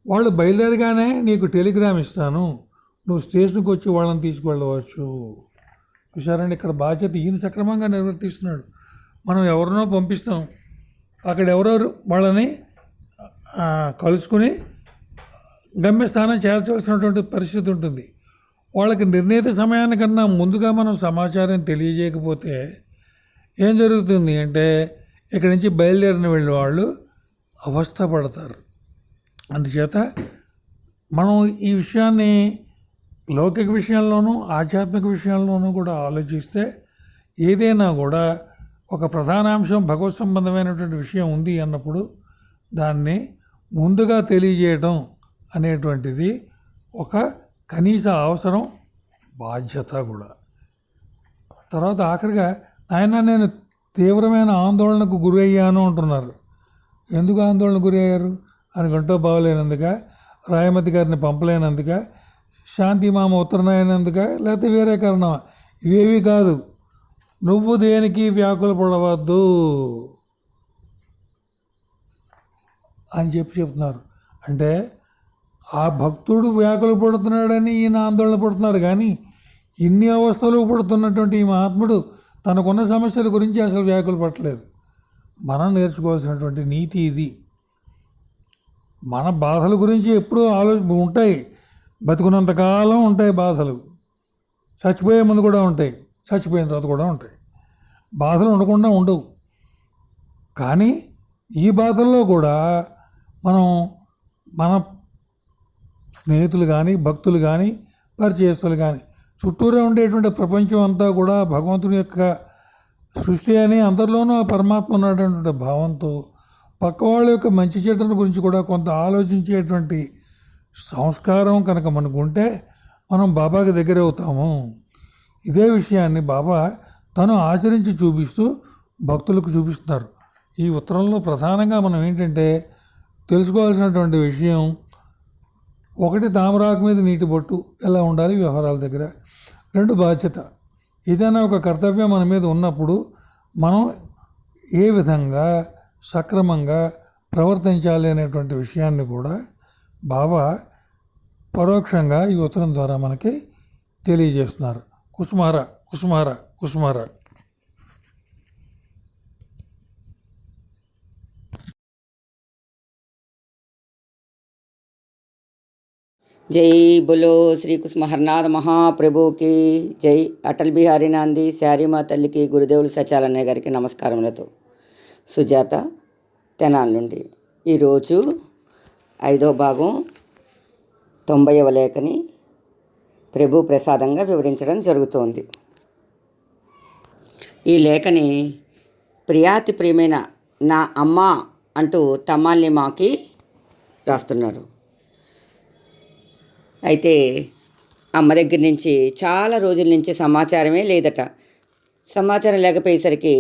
B: వాళ్ళు బయలుదేరగానే నీకు టెలిగ్రామ్ ఇస్తాను, నువ్వు స్టేషన్కి వచ్చి వాళ్ళని తీసుకువెళ్ళవచ్చు. చూసారండి, ఇక్కడ బాధ్యత ఈయన సక్రమంగా నిర్వర్తిస్తున్నాడు. మనం ఎవరినో పంపిస్తాం, అక్కడ ఎవరెవరు వాళ్ళని కలుసుకుని గమ్యస్థానం చేర్చవలసినటువంటి పరిస్థితి ఉంటుంది. వాళ్ళకి నిర్ణీత సమయానికన్నా ముందుగా మనం సమాచారం తెలియజేయకపోతే ఏం జరుగుతుంది అంటే ఇక్కడి నుంచి బయలుదేరిన వెళ్ళే వాళ్ళు అవస్థ పడతారు. అందుచేత మనం ఈ విషయాన్ని లౌకిక విషయాల్లోనూ ఆధ్యాత్మిక విషయాల్లోనూ కూడా ఆలోచిస్తే ఏదైనా కూడా ఒక ప్రధానాంశం భగవత్ సంబంధమైనటువంటి విషయం ఉంది అన్నప్పుడు దాన్ని ముందుగా తెలియజేయడం అనేటువంటిది ఒక కనీస అవసరం, బాధ్యత కూడా. తర్వాత ఆఖరిగా ఆయన నేను తీవ్రమైన ఆందోళనకు గురయ్యాను అంటున్నారు. ఎందుకు ఆందోళన గురయ్యారు? అని గంటో బాగలేనందుక, రాయమతి గారిని పంపలేనందుక, శాంతిమామ ఉత్తరనాయనందుక, లేకపోతే వేరే కారణమా? ఇవేవి కాదు. నువ్వు దేనికి వ్యాకుల పడవద్దు అని చెప్తున్నారు. అంటే ఆ భక్తుడు వ్యాకుల పడుతున్నాడని ఈయన ఆందోళన పడుతున్నారు, కానీ ఇన్ని అవస్థలు పడుతున్నటువంటి ఈ మహాత్ముడు తనకున్న సమస్యల గురించి అసలు వ్యాకులు పట్టలేదు. మనం నేర్చుకోవాల్సినటువంటి నీతి ఇది. మన బాధల గురించి ఎప్పుడూ ఉంటాయి, బతుకున్నంతకాలం ఉంటాయి బాధలు, చచ్చిపోయే ముందు కూడా ఉంటాయి, చచ్చిపోయిన తర్వాత కూడా ఉంటాయి. బాధలు ఉండకుండా ఉండవు. కానీ ఈ బాధల్లో కూడా మనం మన స్నేహితులు కానీ భక్తులు కానీ పరిచయస్తులు కానీ చుట్టూరా ఉండేటువంటి ప్రపంచం అంతా కూడా భగవంతుని యొక్క సృష్టి అని అందరిలోనూ ఆ పరమాత్మ ఉన్నటువంటి భావంతో పక్క వాళ్ళ యొక్క మంచి చెడ్డల గురించి కూడా కొంత ఆలోచించేటువంటి సంస్కారం కనుక మనకు ఉంటే మనం బాబాకి దగ్గర అవుతాము. ఇదే విషయాన్ని బాబా తను ఆచరించి చూపిస్తూ భక్తులకు చూపిస్తున్నారు. ఈ ఉత్తరంలో ప్రధానంగా మనం ఏంటంటే తెలుసుకోవాల్సినటువంటి విషయం, ఒకటి తామరాకు మీద నీటి బొట్టు ఎలా ఉండాలి వ్యవహారాల దగ్గర, రెండు బాధ్యత. ఏదైనా ఒక కర్తవ్యం మన మీద ఉన్నప్పుడు మనం ఏ విధంగా సక్రమంగా ప్రవర్తించాలి అనేటువంటి విషయాన్ని కూడా బాబా పరోక్షంగా ఈ ఉత్తరం ద్వారా మనకి తెలియజేస్తున్నారు. కుసుమార కుసుమార కుసుమార.
C: జై బోలో శ్రీ కుసుమహర్నాథ మహాప్రభుకి జై. అటల్ బిహారీ నాంది శారీమా తల్లికి, గురుదేవులు సచాలన్నయ్య గారికి నమస్కారములతో. సుజాత తెనాల నుండి ఈరోజు 5వ భాగం 90వ లేఖని ప్రభు ప్రసాదంగా వివరించడం జరుగుతోంది. ఈ లేఖని ప్రియాతి ప్రియమైన నా అమ్మ అంటూ తమ్మాల్ని మాకి రాస్తున్నారు. అయితే అమ్మ దగ్గర నుంచి చాలా రోజుల నుంచి సమాచారమే లేదట. సమాచారం లేకపోయేసరికి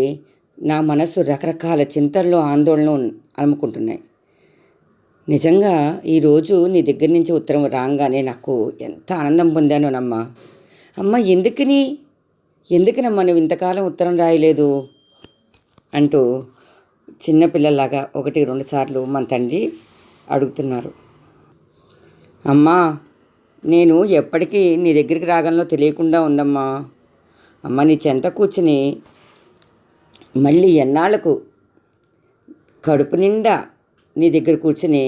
C: నా మనసు రకరకాల చింతనలు, ఆందోళనలు అలుముకుంటున్నాయి. నిజంగా ఈరోజు నీ దగ్గర నుంచి ఉత్తరం రాగానే నాకు ఎంత ఆనందం పొందానోనమ్మా. అమ్మ ఎందుకనమ్మా నువ్వు ఇంతకాలం ఉత్తరం రాయలేదు అంటూ చిన్నపిల్లలాగా 1-2 సార్లు మన తండ్రి అడుగుతున్నారు. అమ్మా, నేను ఎప్పటికీ నీ దగ్గరికి రాగలనో తెలియకుండా ఉందమ్మా. అమ్మ, నీ చెంత కూర్చుని మళ్ళీ ఎన్నాళ్ళకు కడుపు నిండా నీ దగ్గర కూర్చుని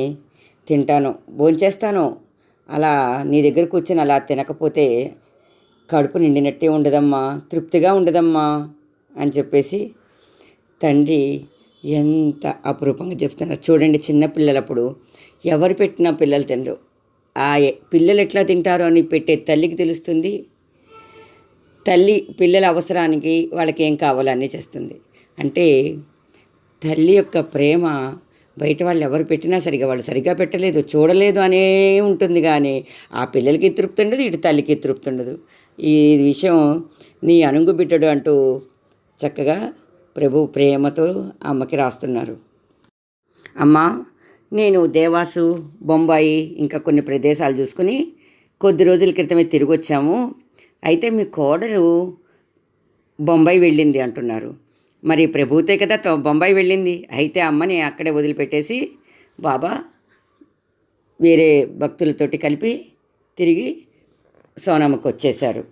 C: తింటాను, భోంచేస్తాను. అలా నీ దగ్గర కూర్చుని అలా తినకపోతే కడుపు నిండినట్టే ఉండదమ్మా, తృప్తిగా ఉండదమ్మా అని చెప్పేసి తండ్రి ఎంత అపురూపంగా చెప్తున్నారు చూడండి. చిన్నపిల్లలప్పుడు ఎవరు పెట్టినా పిల్లలు తినరు. ఆ పిల్లలు ఎట్లా తింటారో అని పెట్టే తల్లికి తెలుస్తుంది. తల్లి పిల్లల అవసరానికి వాళ్ళకి ఏం కావాలో అన్నీ చేస్తుంది. అంటే తల్లి యొక్క ప్రేమ బయట వాళ్ళు ఎవరు పెట్టినా వాళ్ళు సరిగా పెట్టలేదు, చూడలేదు అనే ఉంటుంది. కానీ ఆ పిల్లలకి తృప్తి ఉండదు, ఇటు తల్లికి తృప్తి ఉండదు. ఈ విషయం నీ అనుంగు బిడ్డడు అంటూ చక్కగా ప్రభు ప్రేమతో అమ్మకి రాస్తున్నారు. అమ్మా, నేను దేవాసు, బొంబాయి ఇంకా కొన్ని ప్రదేశాలు చూసుకుని కొద్ది రోజుల క్రితమే తిరిగి వచ్చాము. అయితే మీ కోడలు బొంబాయి వెళ్ళింది అంటున్నారు. మరి ప్రభుతే కదా బొంబాయి వెళ్ళింది. అయితే అమ్మని అక్కడే వదిలిపెట్టేసి బాబా వేరే భక్తులతోటి కలిపి తిరిగి సోనామకు వచ్చేశారు.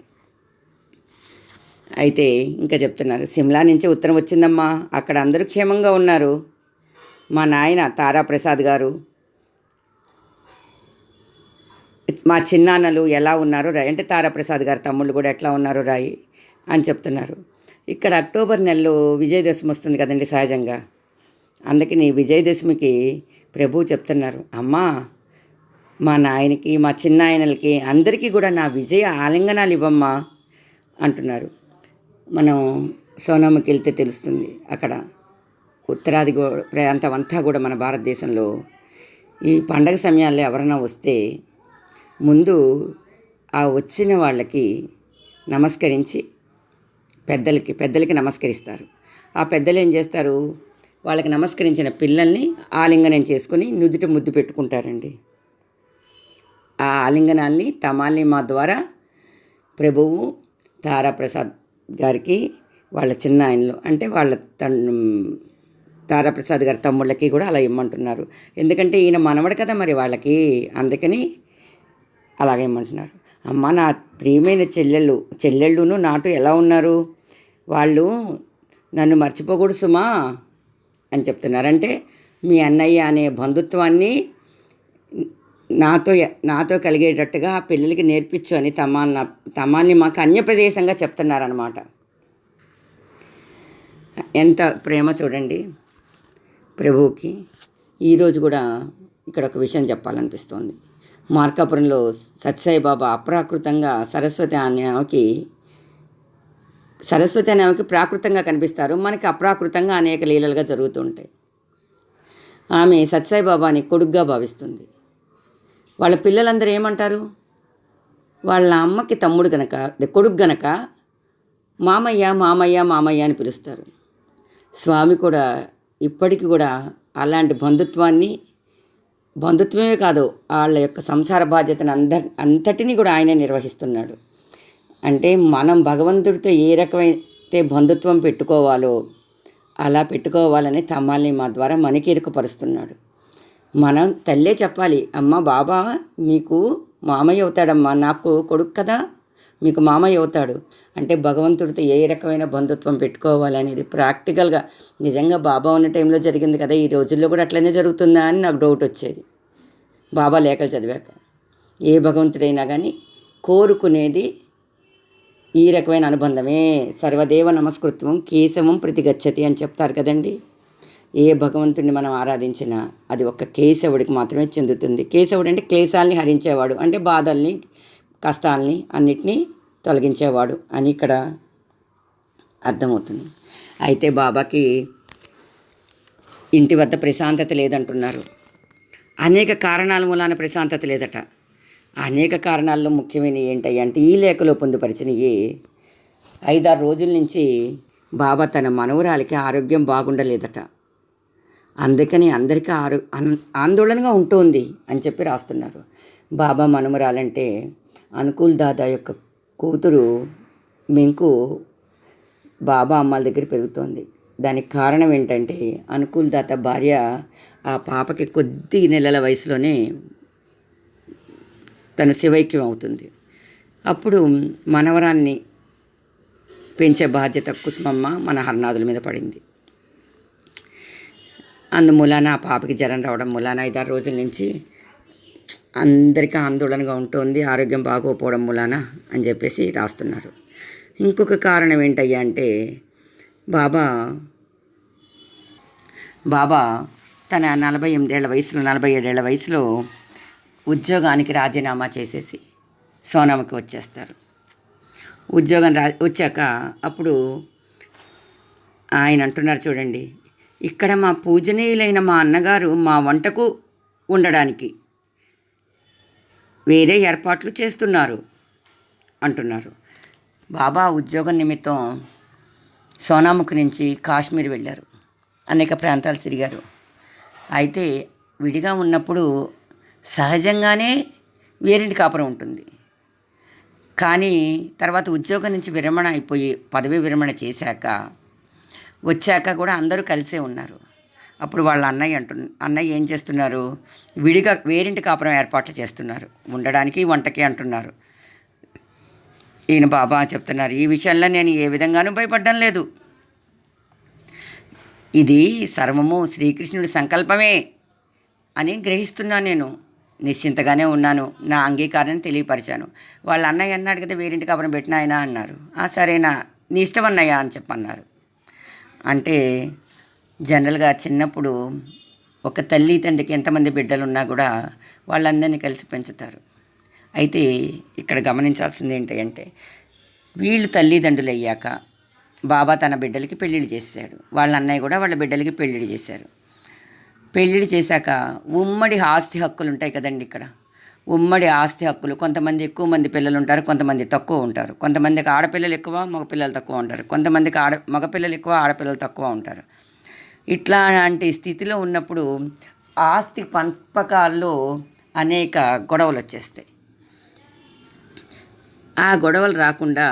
C: అయితే ఇంకా చెప్తున్నారు, సిమ్లా నుంచి ఉత్తరం వచ్చిందమ్మా, అక్కడ అందరూ క్షేమంగా ఉన్నారు. మా నాయన తారాప్రసాద్ గారు, మా చిన్నాన్నలు ఎలా ఉన్నారో రాయి, అంటే తారాప్రసాద్ గారు తమ్ముళ్ళు కూడా ఎట్లా ఉన్నారో రాయి అని చెప్తున్నారు. ఇక్కడ అక్టోబర్ నెలలో విజయదశమి వస్తుంది కదండి సహజంగా. అందుకని విజయదశమికి ప్రభువు చెప్తున్నారు, అమ్మా మా నాయనకి, మా చిన్నాయనలకి అందరికీ కూడా నా విజయ ఆలింగనాలు ఇవ్వమ్మా అంటున్నారు. మనం సోనామకి వెళ్తే తెలుస్తుంది, అక్కడ ఉత్తరాది ప్రాంతం అంతా కూడా మన భారతదేశంలో ఈ పండగ సమయాల్లో ఎవరైనా వస్తే ముందు ఆ వచ్చిన వాళ్ళకి నమస్కరించి పెద్దలకి నమస్కరిస్తారు. ఆ పెద్దలు ఏం చేస్తారు, వాళ్ళకి నమస్కరించిన పిల్లల్ని ఆలింగనం చేసుకుని నుదుట ముద్దు పెట్టుకుంటారండి. ఆ ఆలింగనాల్ని తమాల్ని మా ద్వారా ప్రభువు తారాప్రసాద్ గారికి, వాళ్ళ చిన్న ఆయనలు అంటే వాళ్ళ తారాప్రసాద్ గారి తమ్ముళ్ళకి కూడా అలా ఇమ్మంటున్నారు. ఎందుకంటే ఈయన మనవడు కదా మరి వాళ్ళకి, అందుకని అలాగే ఇమ్మంటున్నారు. అమ్మ, నా ప్రియమైన చెల్లెళ్ళును నాటు ఎలా ఉన్నారు? వాళ్ళు నన్ను మర్చిపోకూడదు సుమా అని చెప్తున్నారు. అంటే మీ అన్నయ్య అనే బంధుత్వాన్ని నాతో కలిగేటట్టుగా ఆ పిల్లలకి నేర్పించు అని తమాల్ని మాకు అన్యప్రదేశంగా చెప్తున్నారనమాట. ఎంత ప్రేమ చూడండి ప్రభువుకి. ఈరోజు కూడా ఇక్కడ ఒక విషయం చెప్పాలనిపిస్తోంది. మార్కాపురంలో సత్యసాయిబాబా అప్రాకృతంగా సరస్వతి అనే ఆమెకి ప్రాకృతంగా కనిపిస్తారు. మనకి అప్రాకృతంగా అనేక లీలలుగా జరుగుతూ ఉంటాయి. ఆమె సత్యసాయిబాబాని కొడుగ్గా భావిస్తుంది. వాళ్ళ పిల్లలందరూ ఏమంటారు, వాళ్ళ అమ్మకి తమ్ముడు గనక, కొడుకు గనక మామయ్య మామయ్య మామయ్య అని పిలుస్తారు. స్వామి కూడా ఇప్పటికి కూడా అలాంటి బంధుత్వమే కాదు, వాళ్ళ యొక్క సంసార బాధ్యతను అంతటినీ కూడా ఆయనే నిర్వహిస్తున్నాడు. అంటే మనం భగవంతుడితో ఏ రకమైతే బంధుత్వం పెట్టుకోవాలో అలా పెట్టుకోవాలని తమాల్ని మా ద్వారా మనకి ఇరుకపరుస్తున్నాడు. మనం తల్లే చెప్పాలి, అమ్మ బాబా మీకు మామయ్య అవుతాడమ్మా, నాకు కొడుకు కదా మీకు మామయ్య అవుతాడు అంటే భగవంతుడితో ఏ రకమైన బంధుత్వం పెట్టుకోవాలనేది ప్రాక్టికల్గా నిజంగా బాబా ఉన్న టైంలో జరిగింది కదా, ఈ రోజుల్లో కూడా అట్లనే జరుగుతుందా అని నాకు డౌట్ వచ్చేది. బాబా లేఖలు చదివాక ఏ భగవంతుడైనా కానీ కోరుకునేది ఈ రకమైన అనుబంధమే. సర్వదేవ నమస్కృత్వం కేశవం ప్రతిగచ్చతి అని చెప్తారు కదండి. ఏ భగవంతుడిని మనం ఆరాధించినా అది ఒక్క కేశవుడికి మాత్రమే చెందుతుంది. కేశవుడు అంటే క్లేశాలని హరించేవాడు, అంటే బాధల్ని కష్టాలని అన్నిటినీ తొలగించేవాడు అని ఇక్కడ అర్థమవుతుంది. అయితే బాబాకి ఇంటి వద్ద ప్రశాంతత లేదంటున్నారు. అనేక కారణాల మూలాన ప్రశాంతత లేదట. అనేక కారణాల్లో ముఖ్యమైనవి ఏంటయ్యి అంటే ఈ లేఖలో పొందుపరిచినవి 5-6 రోజుల నుంచి బాబా తన మనవరాలికి ఆరోగ్యం బాగుండలేదట. అందుకని అందరికీ ఆందోళనగా ఉంటుంది అని చెప్పి రాస్తున్నారు. బాబా మనవరాలంటే అనుకూల్ దాదా యొక్క కూతురు మెంకు బాబా అమ్మాల దగ్గర పెరుగుతోంది. దానికి కారణం ఏంటంటే అనుకూల్ దాత భార్య ఆ పాపకి కొద్ది నెలల వయసులోనే తను శివైక్యం అవుతుంది. అప్పుడు మనవరాన్ని పెంచే బాధ్యత కుసుమమ్మ మన హర్నాథుల మీద పడింది. అందుమూలాన ఆ పాపకి జ్వరం రావడం మూలాన 5-6 రోజుల నుంచి అందరికీ ఆందోళనగా ఉంటుంది, ఆరోగ్యం బాగోపోవడం మూలాన అని చెప్పేసి రాస్తున్నారు. ఇంకొక కారణం ఏంటయ్యా అంటే బాబా తన 47 ఏళ్ల వయసులో ఉద్యోగానికి రాజీనామా చేసేసి సోనామకి వచ్చేస్తారు. ఉద్యోగం వచ్చాక అప్పుడు ఆయన అంటున్నారు చూడండి, ఇక్కడ మా పూజనీయులైన మా అన్నగారు మా వంటకు ఉండడానికి వేరే ఏర్పాట్లు చేస్తున్నారు అంటున్నారు. బాబా ఉద్యోగం నిమిత్తం సోనాముఖి నుంచి కాశ్మీర్ వెళ్ళారు, అనేక ప్రాంతాలు తిరిగారు. అయితే విడిగా ఉన్నప్పుడు సహజంగానే వేరింటి కాపురం ఉంటుంది. కానీ తర్వాత ఉద్యోగం నుంచి విరమణ అయిపోయి పదవీ విరమణ చేశాక వచ్చాక కూడా అందరూ కలిసే ఉన్నారు. అప్పుడు వాళ్ళ అన్నయ్య ఏం చేస్తున్నారు, విడిగా వేరింటి కాపురం ఏర్పాట్లు చేస్తున్నారు, ఉండడానికి వంటకి అంటున్నారు. ఈయన బాబా చెప్తున్నారు, ఈ విషయంలో నేను ఏ విధంగానూ భయపడడం లేదు, ఇది సర్వము శ్రీకృష్ణుడి సంకల్పమే అని గ్రహిస్తున్నాను. నేను నిశ్చింతగానే ఉన్నాను, నా అంగీకారాన్ని తెలియపరిచాను. వాళ్ళ అన్నయ్య అన్నాడు కదా వేరింటి కాపురం పెట్టిన ఆయన అన్నారు. సరేనా, నీ ఇష్టం అన్నయ్య అని చెప్పన్నారు. అంటే జనరల్గా చిన్నప్పుడు ఒక తల్లి తండ్రికి ఎంతమంది బిడ్డలు ఉన్నా కూడా వాళ్ళందరినీ కలిసి పెంచుతారు. అయితే ఇక్కడ గమనించాల్సింది ఏంటి అంటే, వీళ్ళు తల్లిదండ్రులు అయ్యాక బాబా తన బిడ్డలకి పెళ్ళిళ్ళు చేశాడు, వాళ్ళ అన్నయ్య కూడా వాళ్ళ బిడ్డలకి పెళ్ళిళ్ళు చేశారు. పెళ్ళిళ్ళు చేశాక ఉమ్మడి ఆస్తి హక్కులు ఉంటాయి కదండి. ఇక్కడ ఉమ్మడి ఆస్తి హక్కులు, కొంతమంది ఎక్కువ మంది పిల్లలు ఉంటారు, కొంతమంది తక్కువ ఉంటారు. కొంతమందికి ఆడపిల్లలు ఎక్కువ, మగపిల్లలు తక్కువ ఉంటారు. కొంతమందికి మగపిల్లలు ఎక్కువ, ఆడపిల్లలు తక్కువ ఉంటారు. ఇట్లాంటి స్థితిలో ఉన్నప్పుడు ఆస్తి పంపకాల్లో అనేక గొడవలు వచ్చేస్తాయి. ఆ గొడవలు రాకుండా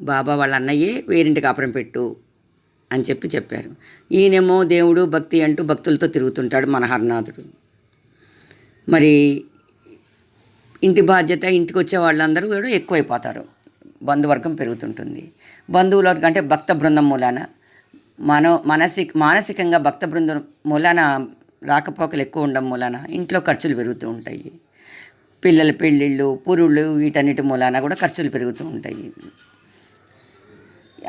C: బాబా వాళ్ళ అన్నయ్యే వేరింటి కాపురం పెట్టు అని చెప్పారు. ఈయనేమో దేవుడు భక్తి అంటూ భక్తులతో తిరుగుతుంటాడు మన హరనాథుడు. మరి ఇంటి బాధ్యత, ఇంటికి వచ్చే వాళ్ళందరూ కూడా ఎక్కువైపోతారు, బంధువర్గం పెరుగుతుంటుంది. బంధువుల అంటే భక్త బృందం మూలాన మానసికంగా భక్త బృందం మూలాన రాకపోకలు ఎక్కువ ఉండడం మూలాన ఇంట్లో ఖర్చులు పెరుగుతూ ఉంటాయి. పిల్లల పెళ్ళిళ్ళు, పురుళ్ళు, వీటన్నిటి మూలాన కూడా ఖర్చులు పెరుగుతూ ఉంటాయి.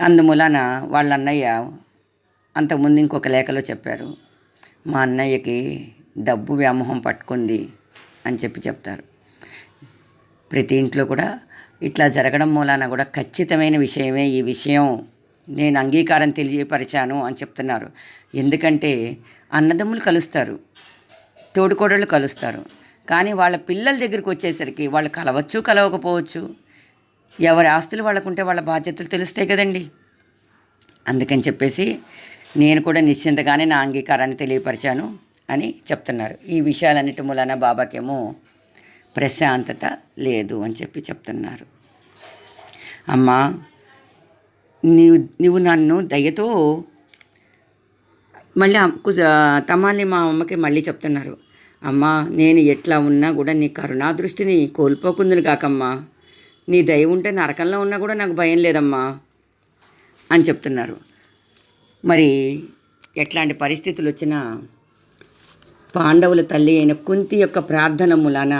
C: అందుమూలాన వాళ్ళ అన్నయ్య అంతకుముందు ఇంకొక లేఖలో చెప్పారు, మా అన్నయ్యకి డబ్బు వ్యామోహం పట్టుకుంది అని చెప్తారు. ప్రతి ఇంట్లో కూడా ఇట్లా జరగడం మూలాన కూడా ఖచ్చితమైన విషయమే ఈ విషయం, నేను అంగీకారం తెలియపరిచాను అని చెప్తున్నారు. ఎందుకంటే అన్నదమ్ములు కలుస్తారు, తోడుకోడళ్ళు కలుస్తారు, కానీ వాళ్ళ పిల్లల దగ్గరికి వచ్చేసరికి వాళ్ళు కలవచ్చు, కలవకపోవచ్చు. ఎవరి ఆస్తులు వాళ్ళకుంటే వాళ్ళ బాధ్యతలు తెలుస్తాయి కదండి. అందుకని చెప్పేసి నేను కూడా నిశ్చింతగానే నా అంగీకారాన్ని తెలియపరిచాను అని చెప్తున్నారు. ఈ విషయాలన్నిటి మూలన బాబాకేమో ప్రశాంతత లేదు అని చెప్తున్నారు. అమ్మా, నువ్వు నన్ను దయతో మళ్ళీ తమాలి మా అమ్మకి మళ్ళీ చెప్తున్నారు, అమ్మా నేను ఎట్లా ఉన్నా కూడా నీ కరుణా దృష్టిని కోల్పోకుందును కాకమ్మా, నీ దయ ఉంటే నరకంలో ఉన్నా కూడా నాకు భయం లేదమ్మా అని చెప్తున్నారు. మరి ఎట్లాంటి పరిస్థితులు వచ్చినా పాండవుల తల్లి అయిన కుంతి యొక్క ప్రార్థన మూలాన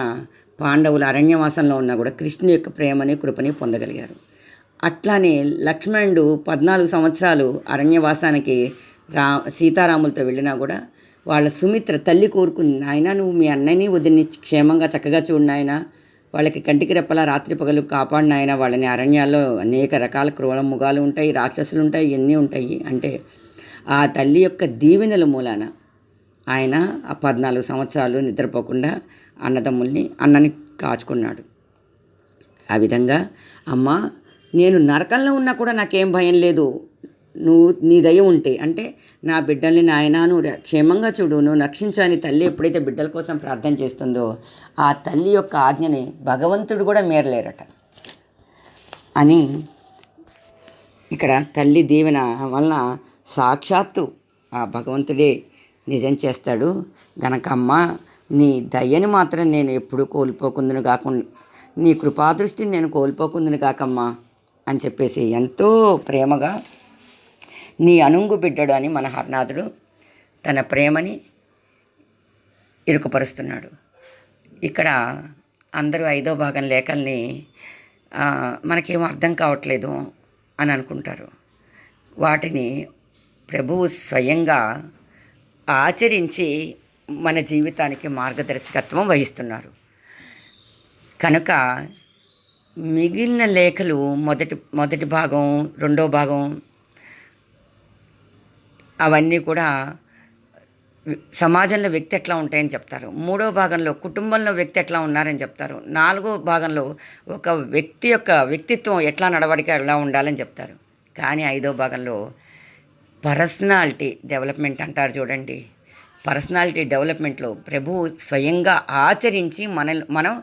C: పాండవుల అరణ్యవాసంలో ఉన్నా కూడా కృష్ణుని యొక్క ప్రేమని, కృపని పొందగలిగారు. అట్లానే లక్ష్మణుడు 14 సంవత్సరాలు అరణ్యవాసానికి సీతారాములతో వెళ్ళినా కూడా వాళ్ళ సుమిత్ర తల్లి కోరుకుంది, నాయన నువ్వు మీ అన్నయ్యని వదిని క్షేమంగా చక్కగా చూడు నాయన, వాళ్ళకి కంటికి రెప్పలా రాత్రి పగలు కాపాడిన ఆయన, వాళ్ళని అరణ్యాల్లో అనేక రకాల క్రూర మృగాలు ఉంటాయి, రాక్షసులు ఉంటాయి, ఎన్ని ఉంటాయి. అంటే ఆ తల్లి యొక్క దీవెనల మూలాన ఆయన ఆ 14 సంవత్సరాలు నిద్రపోకుండా అన్నని కాచుకున్నాడు. ఆ విధంగా అమ్మ నేను నరకంలో ఉన్నా కూడా నాకేం భయం లేదు, నువ్వు నీ దయ ఉంటే, అంటే నా బిడ్డల్ని నాయనా నువ్వు క్షేమంగా చూడు, నువ్వు రక్షించని తల్లి ఎప్పుడైతే బిడ్డల కోసం ప్రార్థన చేస్తుందో ఆ తల్లి యొక్క ఆజ్ఞని భగవంతుడు కూడా మేరలేరట అని ఇక్కడ తల్లి దీవెన వలన సాక్షాత్తు ఆ భగవంతుడే నిజం చేస్తాడు గనక అమ్మ నీ దయ్యని మాత్రం నేను ఎప్పుడూ కోల్పోకుందును కాకుండా, నీ కృపాదృష్టిని నేను కోల్పోకుందును కాకమ్మా అని చెప్పేసి ఎంతో ప్రేమగా నీ అనుంగు బిడ్డడు అని మన హరనాథుడు తన ప్రేమని ఇరుకుపరుస్తున్నాడు. ఇక్కడ అందరూ 5వ భాగం లేఖల్ని మనకేమో అర్థం కావట్లేదు అని అనుకుంటారు. వాటిని ప్రభువు స్వయంగా ఆచరించి మన జీవితానికి మార్గదర్శకత్వం వహిస్తున్నారు. కనుక మిగిలిన లేఖలు మొదటి భాగం, 2వ భాగం అవన్నీ కూడా సమాజంలో వ్యక్తి ఎట్లా ఉంటాయని చెప్తారు. 3వ భాగంలో కుటుంబంలో వ్యక్తి ఎట్లా ఉన్నారని చెప్తారు. 4వ భాగంలో ఒక వ్యక్తి యొక్క వ్యక్తిత్వం ఎట్లా, నడవడిక ఎలా ఉండాలని చెప్తారు. కానీ 5వ భాగంలో పర్సనాలిటీ డెవలప్మెంట్ అంటారు చూడండి, పర్సనాలిటీ డెవలప్మెంట్లో ప్రభువు స్వయంగా ఆచరించి మనం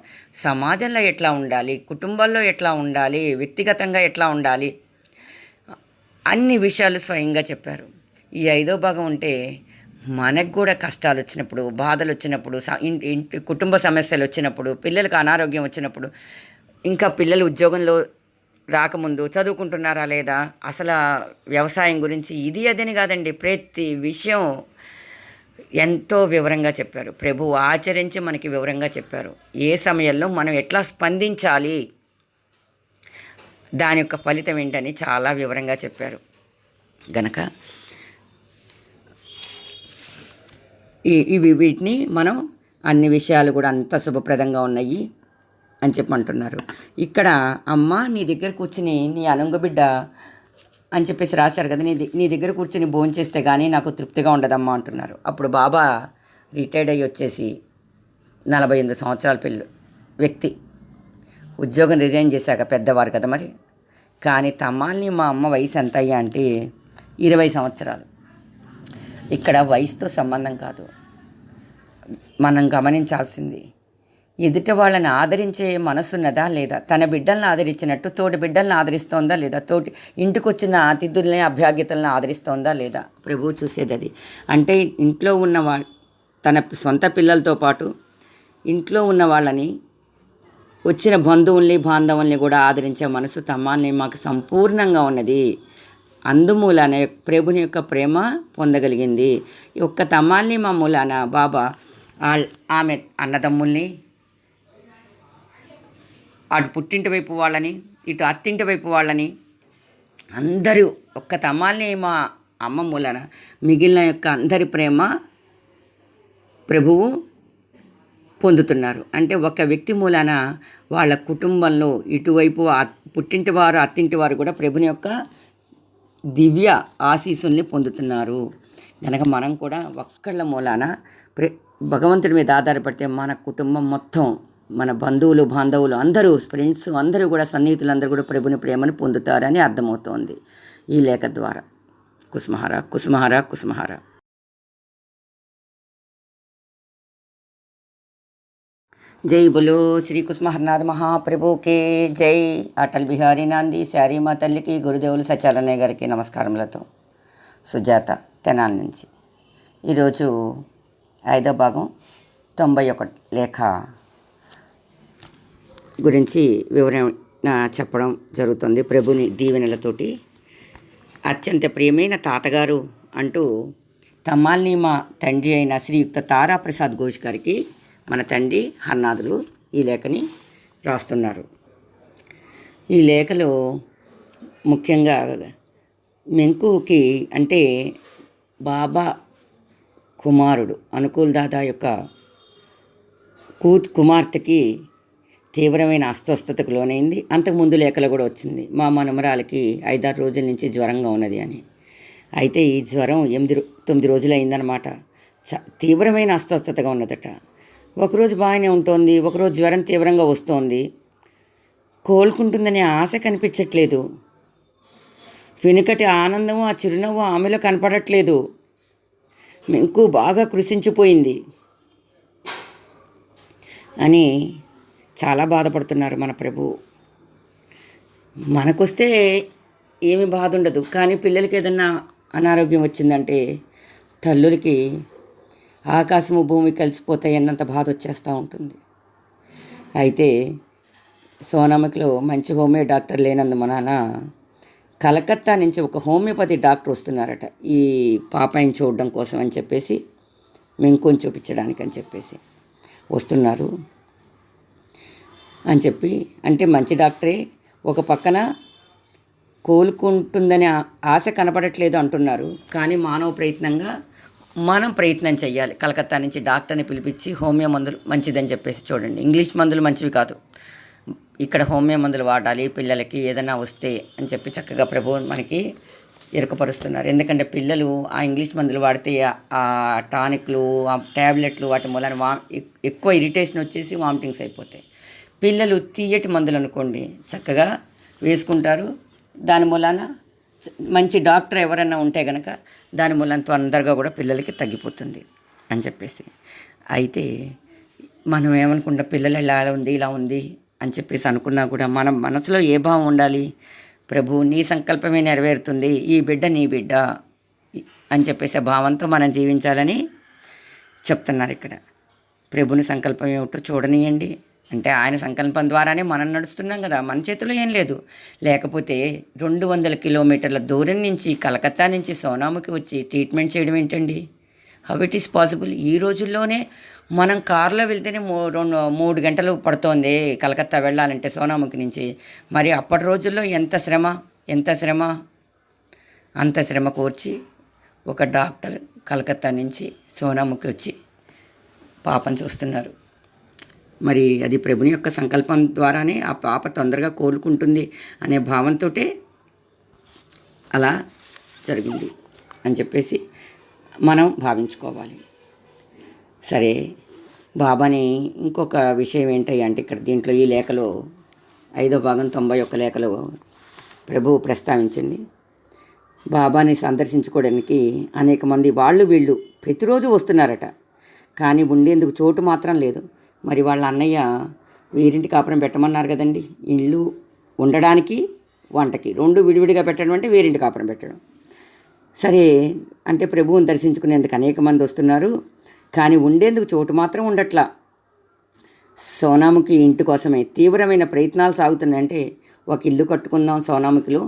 C: సమాజంలో ఎట్లా ఉండాలి, కుటుంబాల్లో ఎట్లా ఉండాలి, వ్యక్తిగతంగా ఎట్లా ఉండాలి, అన్ని విషయాలు స్వయంగా చెప్పారు. ఈ 5వ భాగం ఉంటే మనకు కూడా కష్టాలు వచ్చినప్పుడు, బాధలు వచ్చినప్పుడు, ఇంటి కుటుంబ సమస్యలు వచ్చినప్పుడు, పిల్లలకు అనారోగ్యం వచ్చినప్పుడు, ఇంకా పిల్లలు ఉద్యోగంలో రాకముందు చదువుకుంటున్నారా లేదా, అసలు వ్యవసాయం గురించి ఇది అదని కాదండి, ప్రతి విషయం ఎంతో వివరంగా చెప్పారు. ప్రభువు ఆచరించి మనకి వివరంగా చెప్పారు. ఏ సమయంలో మనం ఎట్లా స్పందించాలి, దాని యొక్క ఫలితం ఏంటని చాలా వివరంగా చెప్పారు. గనక వీటిని మనం అన్ని విషయాలు కూడా అంత శుభప్రదంగా ఉన్నాయి అని చెప్పంటున్నారు. ఇక్కడ అమ్మ నీ దగ్గర కూర్చుని నీ అనుంగ బిడ్డ అని చెప్పేసి రాశారు కదా, నీ దగ్గర కూర్చుని భోంచేస్తే కానీ నాకు తృప్తిగా ఉండదమ్మా అంటున్నారు. అప్పుడు బాబా రిటైర్డ్ అయ్యి వచ్చేసి 48 సంవత్సరాల వ్యక్తి, ఉద్యోగం రిజైన్ చేశాక పెద్దవారు కదా మరి. కానీ తమ్మాల్ని మా అమ్మ వయసు ఎంత అయ్యా అంటే 20 సంవత్సరాలు. ఇక్కడ వయసుతో సంబంధం కాదు, మనం గమనించాల్సింది ఎదుట వాళ్ళని ఆదరించే మనసున్నదా లేదా, తన బిడ్డలను ఆదరించినట్టు తోటి బిడ్డలను ఆదరిస్తోందా లేదా, తోటి ఇంటికి వచ్చిన అతిథుల్ని అభ్యాగ్యతలను ఆదరిస్తోందా లేదా, ప్రభువు చూసేది అది. అంటే ఇంట్లో ఉన్న తన సొంత పిల్లలతో పాటు ఇంట్లో ఉన్న వాళ్ళని, వచ్చిన బంధువుల్ని బాంధవుల్ని కూడా ఆదరించే మనసు తమ్మాల్ని మాకు సంపూర్ణంగా ఉన్నది. అందుమూలాన ప్రభుని యొక్క ప్రేమ పొందగలిగింది. ఒక్క తమ్మాల్ని మా మూలాన బాబా ఆమె అన్నదమ్ముల్ని, అటు పుట్టింటి వైపు వాళ్ళని, ఇటు అత్తింటి వైపు వాళ్ళని, అందరూ ఒక్క తమ్మాల్ని మా అమ్మ మూలాన మిగిలిన యొక్క అందరి ప్రేమ ప్రభువు పొందుతున్నారు. అంటే ఒక వ్యక్తి మూలాన వాళ్ళ కుటుంబంలో ఇటువైపు పుట్టింటి వారు అత్తింటి వారు కూడా ప్రభుని యొక్క దివ్య ఆశీస్సుల్ని పొందుతున్నారు. కనుక మనం కూడా ఒక్కళ్ళ మూలాన భగవంతుడి మీద ఆధారపడితే మన కుటుంబం మొత్తం, మన బంధువులు బాంధవులు అందరూ, ఫ్రెండ్స్ అందరూ కూడా, సన్నిహితులందరూ కూడా ప్రభుని ప్రేమను పొందుతారని అర్థమవుతోంది ఈ లేఖ ద్వారా. కుసుమహార కుసుమహార కుసుమహార. जय बोलो श्री कुसुमहरनाथ महाप्रभु के जय. అటల్ బిహారీ నాంది శారీమా తల్లికి, గురుదేవులు సత్యాలన్నయ్య గారికి నమస్కారములతో సుజాత తెనాలి నుంచి. ఈరోజు 5వ భాగం 91 లేఖ గురించి వివరణ చెప్పడం జరుగుతుంది ప్రభుని దీవెనలతోటి. అత్యంత ప్రియమైన తాతగారు అంటూ తమ్మాల్ని మా తండ్రి అయిన శ్రీయుక్త తారాప్రసాద్ ఘోష్ గారికి మన తండ్రి హర్నాథులు ఈ లేఖని రాస్తున్నారు. ఈ లేఖలో ముఖ్యంగా మెంకుకి అంటే బాబా కుమారుడు అనుకూల్ దాదా యొక్క కుమార్తెకి తీవ్రమైన అస్వస్థతకు లోనైంది. అంతకుముందు లేఖలో కూడా వచ్చింది, మా మనమరాలకి 5-6 రోజుల నుంచి జ్వరంగా ఉన్నది అని. అయితే ఈ జ్వరం 8-9 రోజులు అయిందనమాట. తీవ్రమైన అస్వస్థతగా ఉన్నదట. ఒకరోజు బాగానే ఉంటుంది, ఒకరోజు జ్వరం తీవ్రంగా వస్తోంది. కోలుకుంటుందనే ఆశ కనిపించట్లేదు. వెనుకటి ఆనందం, ఆ చిరునవ్వు ఆమెలో కనపడట్లేదు. మెంకు బాగా కృషించిపోయింది అని చాలా బాధపడుతున్నారు మన ప్రభువు. మనకొస్తే ఏమి బాధ ఉండదు, కానీ పిల్లలకి ఏదన్నా అనారోగ్యం వచ్చిందంటే తల్లులకి ఆకాశము భూమి కలిసిపోతాయి అన్నంత బాధ వచ్చేస్తూ ఉంటుంది. అయితే సోనామకిలో మంచి హోమియో డాక్టర్ లేనందు మన కలకత్తా నుంచి ఒక హోమియోపతి డాక్టర్ వస్తున్నారట ఈ పాపాయిని చూడడం కోసం అని చెప్పేసి, మెంకుని చూపించడానికి అని చెప్పేసి వస్తున్నారు అని చెప్పి, అంటే మంచి డాక్టరే, ఒక పక్కన కోలుకుంటుందనే ఆశ కనపడట్లేదు అంటున్నారు. కానీ మానవ ప్రయత్నంగా మనం ప్రయత్నం చేయాలి. కలకత్తా నుంచి డాక్టర్ని పిలిపించి హోమియో మందులు మంచిదని చెప్పేసి చూడండి, ఇంగ్లీష్ మందులు మంచివి కాదు, ఇక్కడ హోమియో మందులు వాడాలి పిల్లలకి ఏదైనా వస్తే అని చెప్పి చక్కగా ప్రభువు మనకి ఇరకపరుస్తున్నారు. ఎందుకంటే పిల్లలు ఆ ఇంగ్లీష్ మందులు వాడితే ఆ టానిక్లు, ఆ ట్యాబ్లెట్లు వాటి మూలన ఎక్కువ ఇరిటేషన్ వచ్చేసి వామిటింగ్స్ అయిపోతాయి. పిల్లలు తీయటి మందులు అనుకోండి చక్కగా వేసుకుంటారు. దాని మూలాన మంచి డాక్టర్ ఎవరైనా ఉంటే కనుక దాని మూలాన తొందరగా కూడా పిల్లలకి తగ్గిపోతుంది. అని చెప్పేసి. అయితే మనం ఏమనుకుంటాం, పిల్లలు ఇలా ఉంది అని చెప్పేసి అనుకున్నా కూడా మనం మనసులో ఏ భావం ఉండాలి? ప్రభు నీ సంకల్పమే నెరవేరుతుంది, ఈ బిడ్డ నీ బిడ్డ అని చెప్పేసి భావంతో మనం జీవించాలని చెప్తున్నారు ఇక్కడ. ప్రభుని సంకల్పం ఏమిటో చూడనియండి అంటే ఆయన సంకల్పం ద్వారానే మనం నడుస్తున్నాం కదా, మన చేతిలో ఏం లేదు. లేకపోతే 200 కిలోమీటర్ల దూరం నుంచి కలకత్తా నుంచి సోనాముకి వచ్చి ట్రీట్మెంట్ చేయడం ఏంటండి? How it is possible? ఈ రోజుల్లోనే మనం కారులో వెళ్తేనే 3 గంటలు పడుతోంది కలకత్తా వెళ్ళాలంటే సోనాముఖి నుంచి. మరి అప్పటి రోజుల్లో ఎంత శ్రమ అంత శ్రమ కోర్చి ఒక డాక్టర్ కలకత్తా నుంచి సోనాముఖి వచ్చి పాపం చూస్తున్నారు. మరి అది ప్రభుని యొక్క సంకల్పం ద్వారానే ఆ పాప తొందరగా కోలుకుంటుంది అనే భావంతో అలా జరిగింది అని చెప్పేసి మనం భావించుకోవాలి. సరే, బాబాని ఇంకొక విషయం ఏంటంటే ఇక్కడ దీంట్లో ఈ లేఖలో 5వ భాగం 91 లేఖలో ప్రభువు ప్రస్తావించింది. బాబాని సందర్శించుకోవడానికి అనేక మంది వీళ్ళు ప్రతిరోజు వస్తున్నారట, కానీ ఉండేందుకు చోటు మాత్రం లేదు. మరి వాళ్ళ అన్నయ్య వీరింటి కాపురం పెట్టమన్నారు కదండి. ఇల్లు ఉండడానికి వంటకి 2 విడివిడిగా పెట్టడం అంటే వీరింటి కాపురం పెట్టడం. సరే అంటే ప్రభువుని దర్శించుకునేందుకు అనేక మంది వస్తున్నారు, కానీ ఉండేందుకు చోటు మాత్రం ఉండట్లా. సోనాముఖి ఇంటి కోసమే తీవ్రమైన ప్రయత్నాలు సాగుతున్నాయంటే ఒక ఇల్లు కట్టుకుందాం సోనాముఖిలో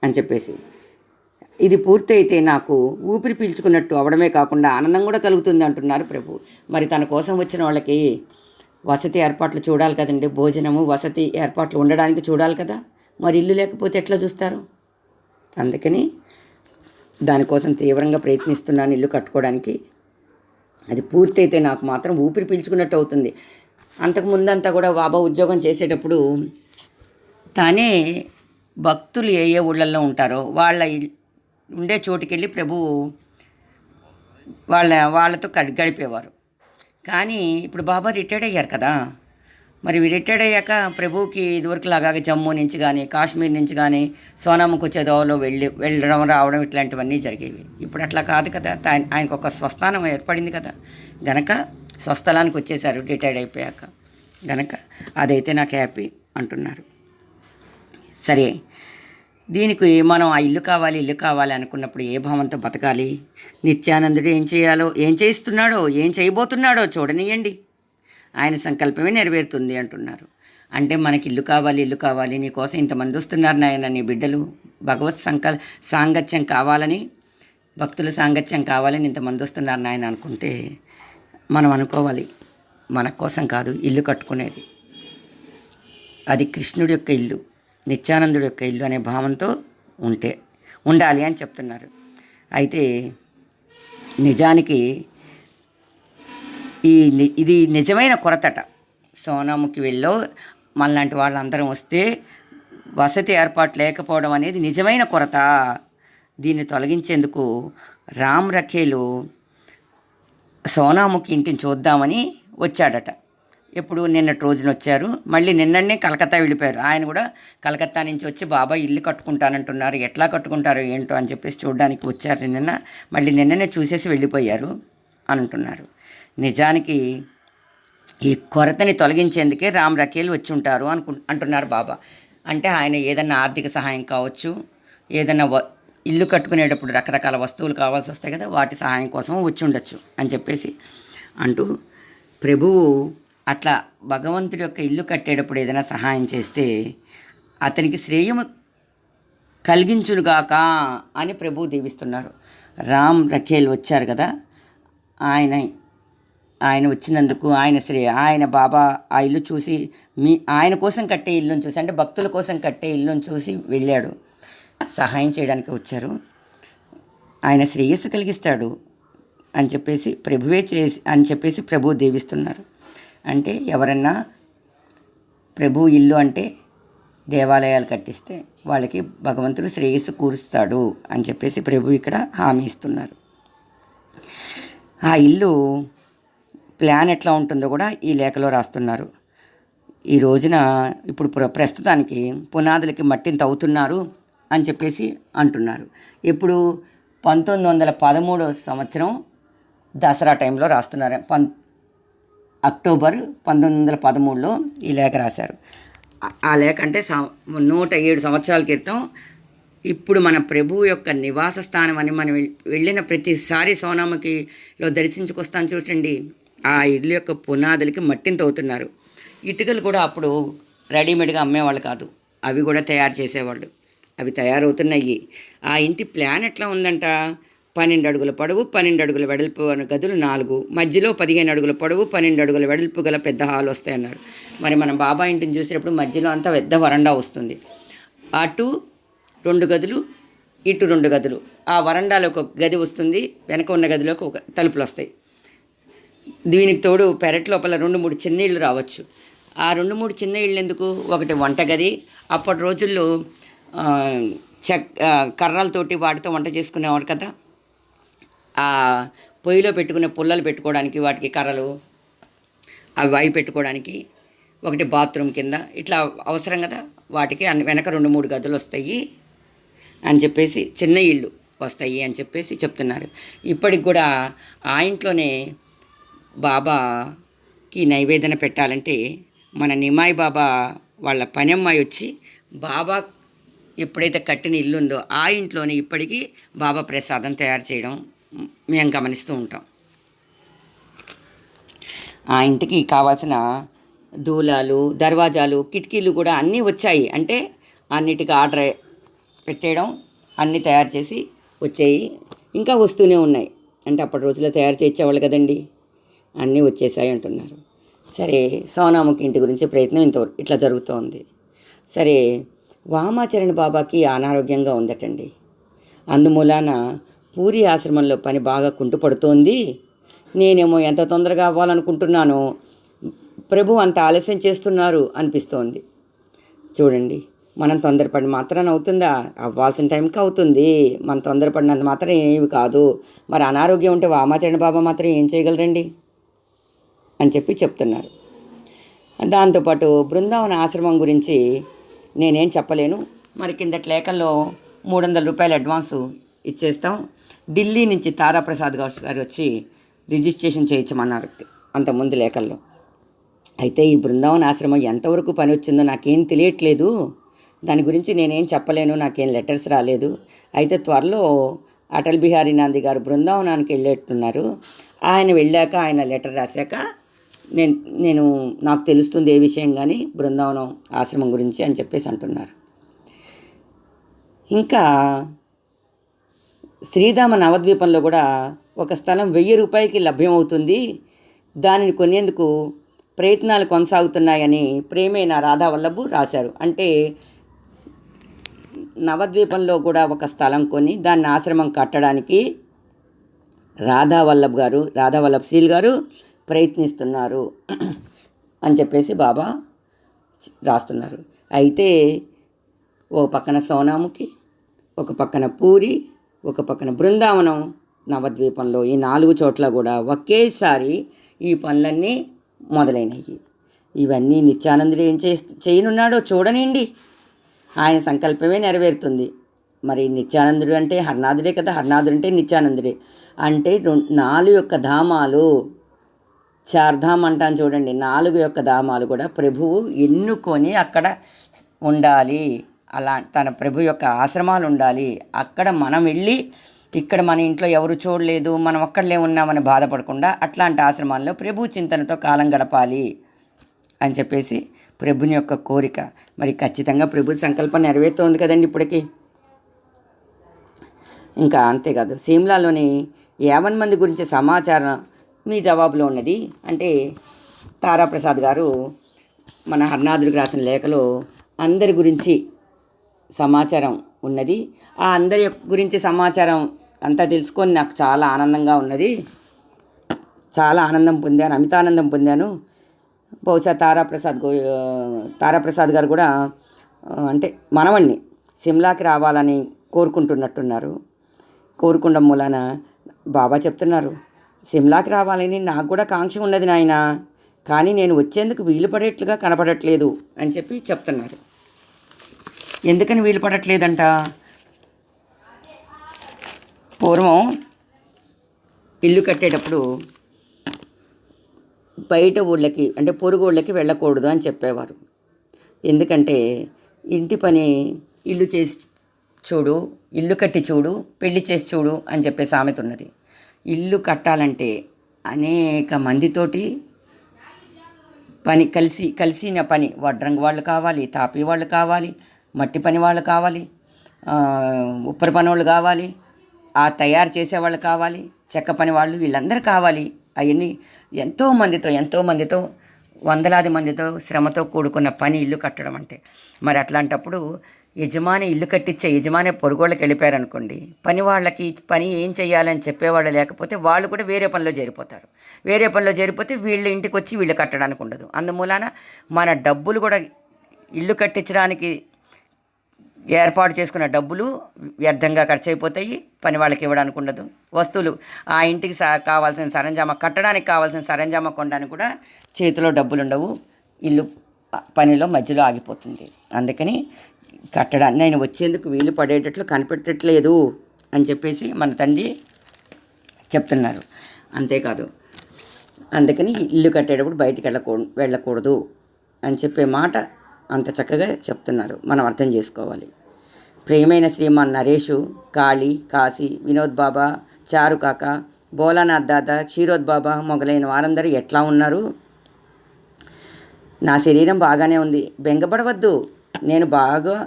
C: అని చెప్పేసి. ఇది పూర్తయితే నాకు ఊపిరి పీల్చుకున్నట్టు అవడమే కాకుండా ఆనందం కూడా కలుగుతుంది అంటున్నారు ప్రభు. మరి తన కోసం వచ్చిన వాళ్ళకి వసతి ఏర్పాట్లు చూడాలి కదండి, భోజనము వసతి ఏర్పాట్లు ఉండడానికి చూడాలి కదా. మరి ఇల్లు లేకపోతే ఎట్లా చూస్తారు? అందుకని దానికోసం తీవ్రంగా ప్రయత్నిస్తున్నాను ఇల్లు కట్టుకోవడానికి. అది పూర్తయితే నాకు మాత్రం ఊపిరి పీల్చుకున్నట్టు అవుతుంది. అంతకుముందంతా కూడా బాబా ఉద్యోగం చేసేటప్పుడు తానే భక్తులు ఏ ఊళ్ళల్లో ఉంటారో వాళ్ళ ఉండే చోటుకి వెళ్ళి ప్రభు వాళ్ళతో గడిపేవారు. కానీ ఇప్పుడు బాబా రిటైర్డ్ అయ్యారు కదా. మరి రిటైర్డ్ అయ్యాక ప్రభువుకి ఇదివరకు లాగా జమ్మూ నుంచి కానీ కాశ్మీర్ నుంచి కానీ సోనాముఖి వచ్చే దోవలో వెళ్ళడం రావడం ఇట్లాంటివన్నీ జరిగేవి. ఇప్పుడు అట్లా కాదు కదా. ఆయనకు ఒక స్వస్థానం ఏర్పడింది కదా, గనక స్వస్థలానికి వచ్చేసారు రిటైర్డ్ అయిపోయాక. గనక అదైతే నాకు హ్యాపీ అంటున్నారు. సరే, దీనికి మనం ఆ ఇల్లు కావాలి అనుకున్నప్పుడు ఏ భావంతో బతకాలి? నిత్యానందుడు ఏం చేయిస్తున్నాడో ఏం చేయబోతున్నాడో చూడనియండి, ఆయన సంకల్పమే నెరవేరుతుంది అంటున్నారు. అంటే మనకి ఇల్లు కావాలి, నీకోసం ఇంతమంది వస్తున్నారు నాయన, నీ బిడ్డలు భగవత్ సాంగత్యం కావాలని, భక్తుల సాంగత్యం కావాలని ఇంతమంది వస్తున్నారు నాయన అనుకుంటే మనం అనుకోవాలి, మన కోసం కాదు ఇల్లు కట్టుకునేది, అది కృష్ణుడి యొక్క ఇల్లు, నిత్యానందుడి యొక్క ఇల్లు అనే భావంతో ఉండాలి అని చెప్తున్నారు. అయితే నిజానికి ఇది నిజమైన కొరతట. సోనాముఖి వెళ్ళో మనలాంటి వాళ్ళందరం వస్తే వసతి ఏర్పాటు లేకపోవడం అనేది నిజమైన కొరత. దీన్ని తొలగించేందుకు రామ్ రఖేలు సోనాముఖి ఇంటిని చూద్దామని వచ్చాడట. ఎప్పుడు నిన్నటి రోజున వచ్చారు, మళ్ళీ నిన్ననే కలకత్తా వెళ్ళిపోయారు. ఆయన కూడా కలకత్తా నుంచి వచ్చి బాబా ఇల్లు కట్టుకుంటానంటున్నారు, ఎట్లా కట్టుకుంటారో ఏంటో అని చెప్పేసి చూడడానికి వచ్చారు నిన్న. మళ్ళీ నిన్ననే చూసేసి వెళ్ళిపోయారు అని అంటున్నారు. నిజానికి ఈ కొరతని తొలగించేందుకే రామ్ రఖేల్ వచ్చి ఉంటారు అంటున్నారు బాబా. అంటే ఆయన ఏదన్నా ఆర్థిక సహాయం కావచ్చు, ఏదన్నా ఇల్లు కట్టుకునేటప్పుడు రకరకాల వస్తువులు కావాల్సి వస్తాయి కదా, వాటి సహాయం కోసం వచ్చి ఉండొచ్చు అని చెప్పేసి అంటూ, ప్రభువు అట్లా భగవంతుడి యొక్క ఇల్లు కట్టేటప్పుడు ఏదైనా సహాయం చేస్తే అతనికి శ్రేయము కలిగించునుగాక అని ప్రభువు దీవిస్తున్నారు. రామ్ రఖేల్ వచ్చారు కదా, ఆయన వచ్చినందుకు ఆయన బాబా ఆ ఇల్లు చూసి ఆయన కోసం కట్టే ఇల్లును చూసి, అంటే భక్తుల కోసం కట్టే ఇల్లును చూసి వెళ్ళాడు, సహాయం చేయడానికి వచ్చారు, ఆయన శ్రేయస్సు కలిగిస్తాడు అని చెప్పేసి ప్రభువు దీవిస్తున్నారు. అంటే ఎవరన్నా ప్రభు ఇల్లు అంటే దేవాలయాలు కట్టిస్తే వాళ్ళకి భగవంతుడు శ్రేయస్సు కూరుస్తాడు అని చెప్పేసి ప్రభు ఇక్కడ హామీ ఇస్తున్నారు. ఆ ఇల్లు ప్లాన్ ఎట్లా ఉంటుందో కూడా ఈ లేఖలో రాస్తున్నారు. ఈ రోజున ఇప్పుడు ప్రస్తుతానికి పునాదులకి మట్టిని తవ్వుతున్నారు అని చెప్పేసి అంటున్నారు. ఇప్పుడు 1913 సంవత్సరం దసరా టైంలో రాస్తున్నారు. అక్టోబర్ 1913లో ఈ లేఖ రాశారు. ఆ లేఖ అంటే 107 సంవత్సరాల క్రితం. ఇప్పుడు మన ప్రభువు యొక్క నివాస స్థానం అని మనం వెళ్ళిన ప్రతిసారి సోనాముఖిలో దర్శించుకొస్తాను చూడండి, ఆ ఇల్లు యొక్క పునాదులకి మట్టిని తవ్వుతున్నారు. ఇటుకలు కూడా అప్పుడు రెడీమేడ్గా అమ్మేవాళ్ళు కాదు, అవి కూడా తయారు చేసేవాళ్ళు. అవి తయారవుతున్నాయి. ఆ ఇంటి ప్లాన్ ఎట్లా ఉందంట, 12 అడుగుల పొడవు, 12 అడుగుల వెడల్పు అన్న గదులు 4, మధ్యలో 15 అడుగుల పొడవు, 12 అడుగుల వెడల్పు గల పెద్ద హాల్ వస్తాయన్నారు. మరి మనం బాబా ఇంటిని చూసినప్పుడు మధ్యలో అంతా పెద్ద వరండా వస్తుంది. అటు 2 గదులు, ఇటు 2 గదులు. ఆ వరండాలో ఒక గది వస్తుంది, వెనక ఉన్న గదిలోకి ఒక తలుపులు వస్తాయి. దీనికి తోడు పెరట్ లోపల 2-3 చిన్న ఇళ్ళు రావచ్చు. ఆ 2-3 చిన్న ఇళ్ళు ఎందుకు? ఒకటి వంటగది. అప్పటి రోజుల్లో కర్రలతోటి వాటితో వంట చేసుకునేవారు కదా. ఆ పొయ్యిలో పెట్టుకునే పుల్లలు పెట్టుకోవడానికి వాటికి కర్రలు, అవి పెట్టుకోవడానికి. ఒకటి బాత్రూమ్ కింద ఇట్లా అవసరం కదా. వాటికి వెనక 2-3 గదులు వస్తాయి అని చెప్పేసి, చిన్న ఇళ్ళు వస్తాయి అని చెప్పేసి చెప్తున్నారు. ఇప్పటికి కూడా ఆ ఇంట్లోనే బాబాకి నైవేద్యం పెట్టాలంటే మన నిమాయి బాబా వాళ్ళ పని అమ్మాయి వచ్చి బాబా ఎప్పుడైతే కట్టిన ఇల్లు ఉందో ఆ ఇంట్లోనే ఇప్పటికీ బాబా ప్రసాదం తయారు చేయడం మేము గమనిస్తూ ఉంటాం. ఆ ఇంటికి కావాల్సిన దూలాలు, దర్వాజాలు, కిటికీలు కూడా అన్నీ వచ్చాయి. అంటే అన్నిటికీ ఆర్డర్ పెట్టేయడం, అన్నీ తయారు చేసి వచ్చాయి. ఇంకా వస్తూనే ఉన్నాయి. అంటే అప్పటి రోజుల్లో తయారు చేయించేవాళ్ళు కదండి, అన్నీ వచ్చేసాయి అంటున్నారు. సరే, సోనాముఖి ఇంటి గురించి ప్రయత్నం ఇట్లా జరుగుతోంది. సరే, వామాచరణ బాబాకి అనారోగ్యంగా ఉందటండి. అందుమూలాన పూరి ఆశ్రమంలో పని బాగా కుంటుపడుతోంది. నేనేమో ఎంత తొందరగా అవ్వాలనుకుంటున్నానో ప్రభు అంత ఆలస్యం చేస్తున్నారు అనిపిస్తోంది. చూడండి, మనం తొందరపడి మాత్రాన అవుతుందా? అవ్వాల్సిన టైంకి అవుతుంది. మనం తొందరపడినంత మాత్రం ఏమి కాదు. మరి అనారోగ్యం ఉంటే వామాచరణ బాబా మాత్రం ఏం చేయగలరండి అని చెప్పి చెప్తున్నారు. దాంతోపాటు బృందావన ఆశ్రమం గురించి నేనేం చెప్పలేను. మరి కిందటి లేఖల్లో 300 రూపాయలు అడ్వాన్సు ఇచ్చేస్తాం. ఢిల్లీ నుంచి తారాప్రసాద్ గారు వచ్చి రిజిస్ట్రేషన్ చేయించమన్నారు అంతకుముందు లేఖల్లో. అయితే ఈ బృందావన ఆశ్రమం ఎంతవరకు పని వచ్చిందో నాకేం తెలియట్లేదు. దాని గురించి నేనేం చెప్పలేను, నాకేం లెటర్స్ రాలేదు. అయితే త్వరలో అటల్ బిహారీ నాంది గారు బృందావనానికి వెళ్ళేట్టున్నారు. ఆయన వెళ్ళాక, ఆయన లెటర్ రాశాక నేను నాకు తెలుస్తుంది ఏ విషయం కానీ బృందావనం ఆశ్రమం గురించి అని చెప్పేసి అంటున్నారు. ఇంకా శ్రీధామ నవద్వీపంలో కూడా ఒక స్థలం 1000 రూపాయలకి లభ్యమవుతుంది. దానిని కొనేందుకు ప్రయత్నాలు కొనసాగుతున్నాయని ప్రేమైన రాధావల్లభు రాశారు. అంటే నవద్వీపంలో కూడా ఒక స్థలం కొని దాన్ని ఆశ్రమం కట్టడానికి రాధావల్లభ్ సీల్ గారు ప్రయత్నిస్తున్నారు అని చెప్పేసి బాబా రాస్తున్నారు. అయితే ఓ పక్కన సోనాముఖి, ఒక పక్కన పూరి, ఒక పక్కన బృందావనం, నవద్వీపంలో ఈ 4 చోట్ల కూడా ఒకేసారి ఈ పనులన్నీ మొదలైనవి. ఇవన్నీ నిత్యానందుడు ఏం చేయనున్నాడో చూడనండి. ఆయన సంకల్పమే నెరవేరుతుంది. మరి నిత్యానందుడు అంటే హర్నాథుడే కదా, హర్నాథుడు అంటే నిత్యానందుడే. అంటే 4 యొక్క ధామాలు, చార్ధామ్ అంటాను చూడండి, 4 యొక్క ధామాలు కూడా ప్రభువు ఎన్నుకొని అక్కడ ఉండాలి. అలా తన ప్రభు యొక్క ఆశ్రమాలు ఉండాలి. అక్కడ మనం వెళ్ళి, ఇక్కడ మన ఇంట్లో ఎవరు చూడలేదు, మనం ఒక్కడలే ఉన్నామని బాధపడకుండా అట్లాంటి ఆశ్రమాల్లో ప్రభు చింతనతో కాలం గడపాలి అని చెప్పేసి ప్రభుని యొక్క కోరిక. మరి ఖచ్చితంగా ప్రభు సంకల్పం నెరవేరుతోంది కదండి ఇప్పటికీ. ఇంకా అంతేకాదు, సిమ్లాలోని 50 మంది గురించి సమాచారం మీ జవాబులో ఉన్నది. అంటే తారాప్రసాద్ గారు మన హర్నాథుడికి రాసిన లేఖలో అందరి గురించి సమాచారం ఉన్నది. ఆ అందరి గురించి సమాచారం అంతా తెలుసుకొని నాకు చాలా ఆనందంగా ఉన్నది. చాలా ఆనందం పొందాను, అమితానందం పొందాను. బహుశా తారాప్రసాద్ గారు కూడా అంటే మనవణ్ణి సిమ్లాకి రావాలని కోరుకుంటున్నట్టున్నారు. కోరుకుండం మూలాన బాబా చెప్తున్నారు, సిమ్లాకి రావాలని నాకు కూడా కాంక్ష ఉన్నది నాయన, కానీ నేను వచ్చేందుకు వీలు పడేట్లుగా కనపడట్లేదు అని చెప్పి చెప్తున్నారు. ఎందుకని వీలు పడట్లేదంట? పూర్వం ఇల్లు కట్టేటప్పుడు బయట ఊళ్ళకి అంటే పొరుగు ఊళ్ళకి వెళ్ళకూడదు అని చెప్పేవారు. ఎందుకంటే ఇంటి పని ఇల్లు చేసి చూడు, ఇల్లు కట్టి చూడు, పెళ్లి చేసి చూడు అని చెప్పే సామెత ఉన్నది. ఇల్లు కట్టాలంటే అనేక మందితోటి పని కలిసిన పని, వడ్రంగి వాళ్ళు కావాలి, తాపీ వాళ్ళు కావాలి, మట్టి పని వాళ్ళు కావాలి, ఉప్పరి పని వాళ్ళు కావాలి, ఆ తయారు చేసేవాళ్ళు కావాలి, చెక్క పని వాళ్ళు, వీళ్ళందరూ కావాలి. అవన్నీ ఎంతోమందితో వందలాది మందితో శ్రమతో కూడుకున్న పని ఇల్లు కట్టడం అంటే. మరి అట్లాంటప్పుడు యజమాని ఇల్లు కట్టించే యజమాని పొరుగోళ్ళకి వెళ్ళిపోయారనుకోండి, పని వాళ్ళకి పని ఏం చేయాలని చెప్పేవాళ్ళు లేకపోతే వాళ్ళు కూడా వేరే పనిలో చేరిపోతారు. వేరే పనిలో చేరిపోతే వీళ్ళ ఇంటికి వచ్చి వీళ్ళు కట్టడానికి ఉండదు. అందుమూలాన మన డబ్బులు కూడా ఇల్లు కట్టించడానికి ఏర్పాటు చేసుకున్న డబ్బులు వ్యర్థంగా ఖర్చు అయిపోతాయి, పని వాళ్ళకి ఇవ్వడానికి ఉండదు. వస్తువులు ఆ ఇంటికి కావాల్సిన సరంజామా, కట్టడానికి కావాల్సిన సరంజామా కొనడానికి కూడా చేతిలో డబ్బులు ఉండవు. ఇల్లు పనిలో మధ్యలో ఆగిపోతుంది. అందుకని కట్టడానికి నేను వచ్చేందుకు వీలు పడేటట్లు కనిపెట్టట్లేదు అని చెప్పేసి మన తండ్రి చెప్తున్నారు. అంతేకాదు, అందుకని ఇల్లు కట్టేటప్పుడు బయటికి వెళ్ళకూడదు అని చెప్పే మాట అంత చక్కగా చెప్తున్నారు. మనం అర్థం చేసుకోవాలి. ప్రియమైన శ్రీమాన్ నరేషు, కాళీ, కాశీ, వినోద్ బాబా, చారు కాక, భోలానాథ్ దాదా, క్షీరోద్ బాబా మొదలైన వారందరూ ఎట్లా ఉన్నారు? నా శరీరం బాగానే ఉంది, బెంగపడవద్దు, నేను బాగా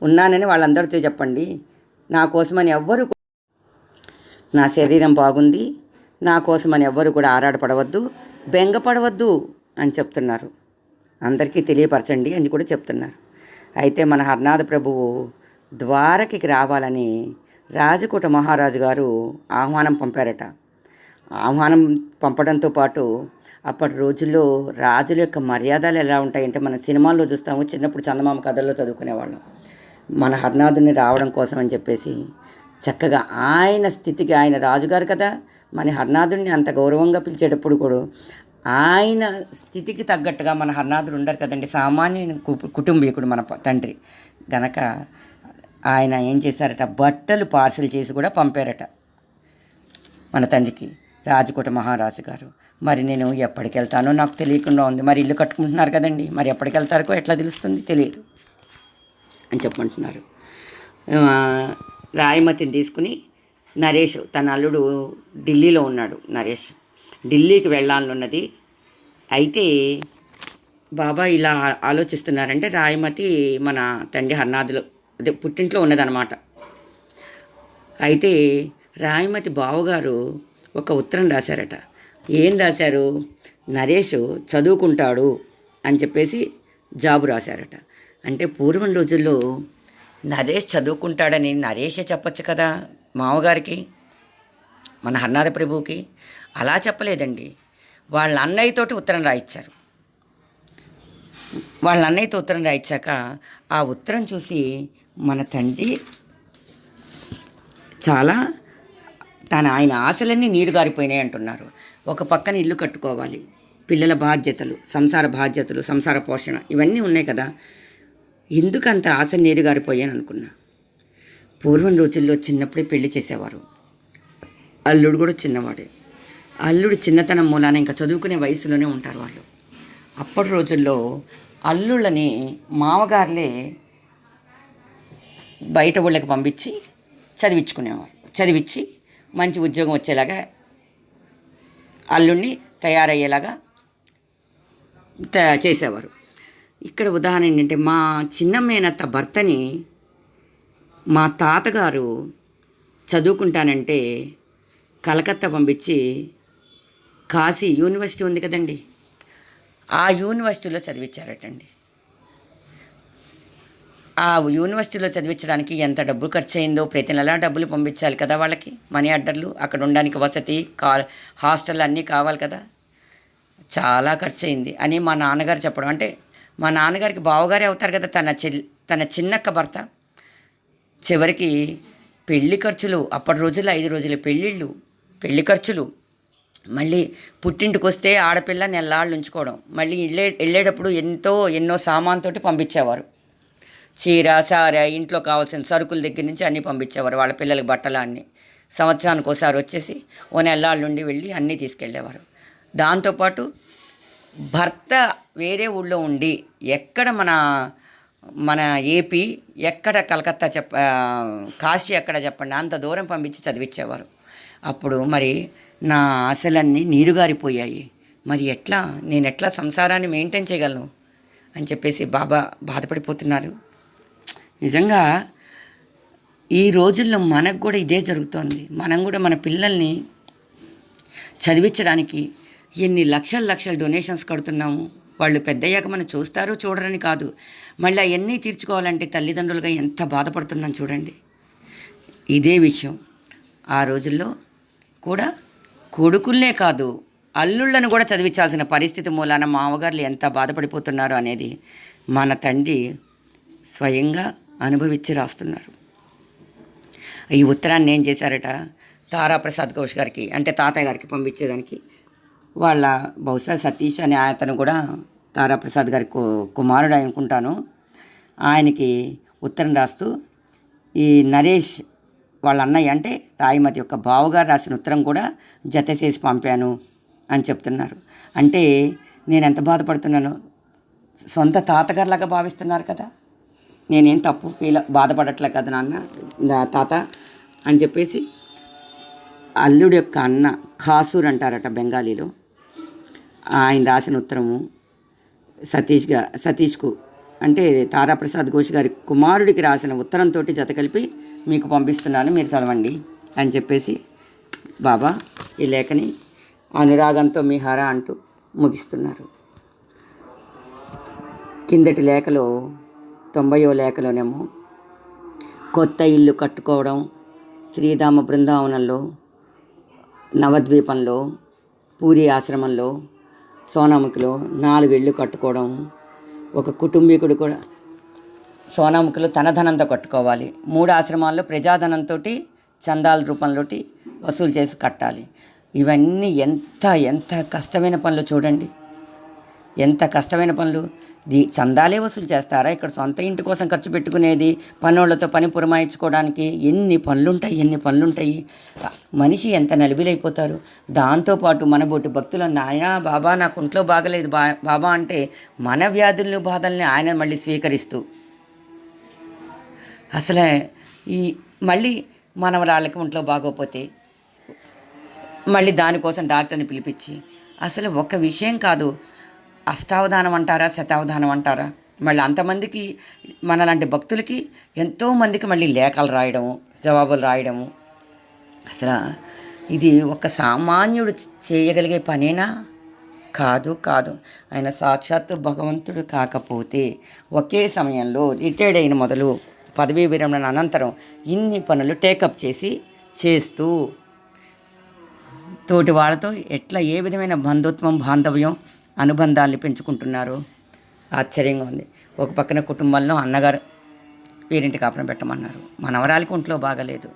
C: ఉన్నానని వాళ్ళందరితో చెప్పండి. నా కోసమని నా శరీరం బాగుంది, నా కోసమని ఎవ్వరు కూడా ఆరాటపడవద్దు, బెంగపడవద్దు అని చెప్తున్నారు. అందరికీ తెలియపరచండి అని కూడా చెప్తున్నారు. అయితే మన హర్నాథ ప్రభువు ద్వారకి రావాలని రాజకోట మహారాజు గారు ఆహ్వానం పంపారట. ఆహ్వానం పంపడంతో పాటు అప్పటి రోజుల్లో రాజుల యొక్క మర్యాదలు ఎలా ఉంటాయంటే మనం సినిమాల్లో చూస్తాము. చిన్నప్పుడు చందమామ కథల్లో చదువుకునేవాళ్ళం. మన హర్నాథుని రావడం కోసం అని చెప్పేసి చక్కగా ఆయన స్థితికి, ఆయన రాజుగారు కదా, మన హర్నాథుడిని అంత గౌరవంగా పిలిచేటప్పుడు కూడా ఆయన స్థితికి తగ్గట్టుగా మన హర్నాథుడు ఉండరు కదండి, సామాన్య కుటుంబీకుడు మన తండ్రి గనక ఆయన ఏం చేశారట, బట్టలు పార్సల్ చేసి కూడా పంపారట మన తండ్రికి రాజకోట మహారాజు గారు. మరి నేను ఎప్పటికి వెళ్తానో నాకు తెలియకుండా ఉంది. మరి ఇల్లు కట్టుకుంటున్నారు కదండి, మరి ఎప్పటికి వెళ్తారో ఎట్లా తెలుస్తుంది, తెలియదు అని చెప్పమంటున్నారు. రాయమతిని తీసుకుని నరేష్, తన అల్లుడు ఢిల్లీలో ఉన్నాడు. నరేష్ ఢిల్లీకి వెళ్ళాలన్నది. అయితే బాబా ఇలా ఆలోచిస్తున్నారంటే రాయమతి మన తండ్రి హర్నాథులు అదే పుట్టింట్లో ఉన్నదన్నమాట. అయితే రాయమతి బావగారు ఒక ఉత్తరం రాశారట. ఏం రాశారు? నరేష్ చదువుకుంటాడు అని చెప్పేసి జాబు రాశారట. అంటే పూర్వం రోజుల్లో నరేష్ చదువుకుంటాడని నరేషే చెప్పచ్చు కదా మామగారికి, మన హర్నాథ ప్రభువుకి. అలా చెప్పలేదండి, వాళ్ళ అన్నయ్యతోటి ఉత్తరం రాయించారు. వాళ్ళ అన్నయ్యతో ఉత్తరం రాయించాక ఆ ఉత్తరం చూసి మన తండ్రి చాలా ఆయన ఆశలన్నీ నీరుగారిపోయినాయి అంటున్నారు. ఒక పక్కన ఇల్లు కట్టుకోవాలి, పిల్లల బాధ్యతలు, సంసార బాధ్యతలు, సంసార పోషణ ఇవన్నీ ఉన్నాయి కదా, ఎందుకంత ఆశ నీరుగారిపోయాను అనుకున్నా. పూర్వం రోజుల్లో చిన్నప్పుడే పెళ్లి చేసేవారు. అల్లుడు కూడా చిన్నవాడే. అల్లుడు చిన్నతనం మూలాన ఇంకా చదువుకునే వయసులోనే ఉంటారు వాళ్ళు. అప్పటి రోజుల్లో అల్లుళ్ళని మామగారులే బయట ఊళ్ళకి పంపించి చదివించుకునేవారు. చదివించి మంచి ఉద్యోగం వచ్చేలాగా అల్లుడిని తయారయ్యేలాగా చేసేవారు. ఇక్కడ ఉదాహరణ ఏంటంటే, మా చిన్న మేనత్త భర్తని మా తాతగారు చదువుకుంటానంటే కలకత్తా పంపించి కాశీ యూనివర్సిటీ ఉంది కదండి, ఆ యూనివర్సిటీలో చదివించారటండి. ఆ యూనివర్సిటీలో చదివించడానికి ఎంత డబ్బు ఖర్చు అయిందో, ప్రతి నెల డబ్బులు పంపించాలి కదా వాళ్ళకి, మనీ ఆర్డర్లు, అక్కడ ఉండడానికి వసతి, హాస్టల్ అన్నీ కావాలి కదా, చాలా ఖర్చు అయింది అని మా నాన్నగారు చెప్పడం. అంటే మా నాన్నగారికి బావగారే అవుతారు కదా, తన చిన్నక్క భర్త. చివరికి పెళ్లి ఖర్చులు, అప్పటి రోజుల్లో 5 రోజుల పెళ్ళిళ్ళు, పెళ్లి ఖర్చులు, మళ్ళీ పుట్టింటికి వస్తే ఆడపిల్ల నెల్లాళ్ళు ఉంచుకోవడం, మళ్ళీ వెళ్ళేటప్పుడు ఎన్నో సామాన్తోటి పంపించేవారు. చీర, సార, ఇంట్లో కావాల్సిన సరుకుల దగ్గర నుంచి అన్నీ పంపించేవారు. వాళ్ళ పిల్లలకి బట్టలు అన్నీ. సంవత్సరానికి ఒకసారి వచ్చేసి ఓ నెల్లాళ్ళ నుండి వెళ్ళి అన్నీ తీసుకెళ్ళేవారు. దాంతోపాటు భర్త వేరే ఊళ్ళో ఉండి ఎక్కడ మన మన ఏపీ ఎక్కడ కలకత్తా కాశీ ఎక్కడ చెప్పండి, అంత దూరం పంపించి చదివించేవారు. అప్పుడు మరి నా ఆశలన్నీ నీరుగారిపోయాయి. మరి నేను ఎట్లా సంసారాన్ని మెయింటైన్ చేయగలను అని చెప్పేసి బాబా బాధపడిపోతున్నారు. నిజంగా ఈ రోజుల్లో మనకు కూడా ఇదే జరుగుతోంది. మనం కూడా మన పిల్లల్ని చదివించడానికి ఎన్ని లక్షల డొనేషన్స్ కడుతున్నాము. వాళ్ళు పెద్దయ్యాక మనం చూస్తారు చూడరని కాదు, మళ్ళీ అవన్నీ తీర్చుకోవాలంటే తల్లిదండ్రులుగా ఎంత బాధపడుతున్నాం చూడండి. ఇదే విషయం ఆ రోజుల్లో కూడా కొడుకుల్నే కాదు అల్లుళ్ళను కూడా చదివించాల్సిన పరిస్థితి మూలాన మామగారులు ఎంత బాధపడిపోతున్నారో అనేది మన తండ్రి స్వయంగా అనుభవించి రాస్తున్నారు. ఈ ఉత్తరాన్ని ఏం చేశారట, తారాప్రసాద్ ఘోష్ గారికి అంటే తాతయ్య గారికి పంపించేదానికి వాళ్ళ బహుశా సతీష్ అనే అతను కూడా తారాప్రసాద్ గారి కుమారుడు అనుకుంటాను. ఆయనకి ఉత్తరం రాస్తూ ఈ నరేష్ వాళ్ళ అన్నయ్య అంటే రాయిమతి యొక్క బావగారు రాసిన ఉత్తరం కూడా జత చేసి పంపాను అని చెప్తున్నారు. అంటే నేను ఎంత బాధపడుతున్నానో, సొంత తాతగారిలాగా భావిస్తున్నారు కదా. నేనేం తప్పు బాధపడట్లే కదా నాన్న తాత అని చెప్పేసి అల్లుడి యొక్క అన్న ఖాసూర్ అంటారట బెంగాలీలో. ఆయన రాసిన ఉత్తరము సతీష్కు అంటే తారాప్రసాద్ ఘోష్ గారి కుమారుడికి రాసిన ఉత్తరంతో జత కలిపి మీకు పంపిస్తున్నాను, మీరు చదవండి అని చెప్పేసి బాబా ఈ లేఖని అనురాగంతో మీ హర అంటూ ముగిస్తున్నారు. కిందటి లేఖలో 90వ లేఖలోనేమో కొత్త ఇల్లు కట్టుకోవడం, శ్రీధామ బృందావనంలో, నవద్వీపంలో, పూరి ఆశ్రమంలో, సోనాముఖిలో 4 ఇళ్ళు కట్టుకోవడం. ఒక కుటుంబీకుడు కూడా సోనాముఖిలో తన ధనంతో కట్టుకోవాలి. 3 ఆశ్రమాల్లో ప్రజాధనంతో చందాల రూపంలో వసూలు చేసి కట్టాలి. ఇవన్నీ ఎంత కష్టమైన పనులు చూడండి, ఎంత కష్టమైన పనులు. చందాలే వసూలు చేస్తారా? ఇక్కడ సొంత ఇంటి కోసం ఖర్చు పెట్టుకునేది, పనులతో పని పురమాయించుకోవడానికి ఎన్ని పనులుంటాయి. మనిషి ఎంత నలిబిలైపోతారు. దాంతోపాటు మన బోటి భక్తులు నాయనా బాబా నాకు ఒంట్లో బాగలేదు బాబా అంటే మన వ్యాధులను బాధల్ని ఆయన మళ్ళీ స్వీకరిస్తూ అసలే ఈ మళ్ళీ మనవరాళ్ళకి ఒంట్లో బాగోపోతే మళ్ళీ దానికోసం డాక్టర్ని పిలిపించి అసలు ఒక విషయం కాదు, అష్టావధానం అంటారా శతావధానం అంటారా, మళ్ళీ అంతమందికి మనలాంటి భక్తులకి ఎంతోమందికి మళ్ళీ లేఖలు రాయడము, జవాబులు రాయడము. అసలు ఇది ఒక సామాన్యుడు చేయగలిగే పనేనా? కాదు. ఆయన సాక్షాత్తు భగవంతుడు కాకపోతే ఒకే సమయంలో రిటైర్డ్ అయిన మొదలు పదవీ విరమణ అనంతరం ఇన్ని పనులు టేకప్ చేస్తూ తోటి వాళ్ళతో ఏ విధమైన బంధుత్వం బాంధవ్యం అనుబంధాన్ని పెంచుకుంటున్నారు. ఆశ్చర్యంగా ఉంది. ఒక పక్కన కుటుంబంలో అన్నగారు వీరింటి కాపురం పెట్టమన్నారు. మనవరాలికి ఒంట్లో బాగలేదు.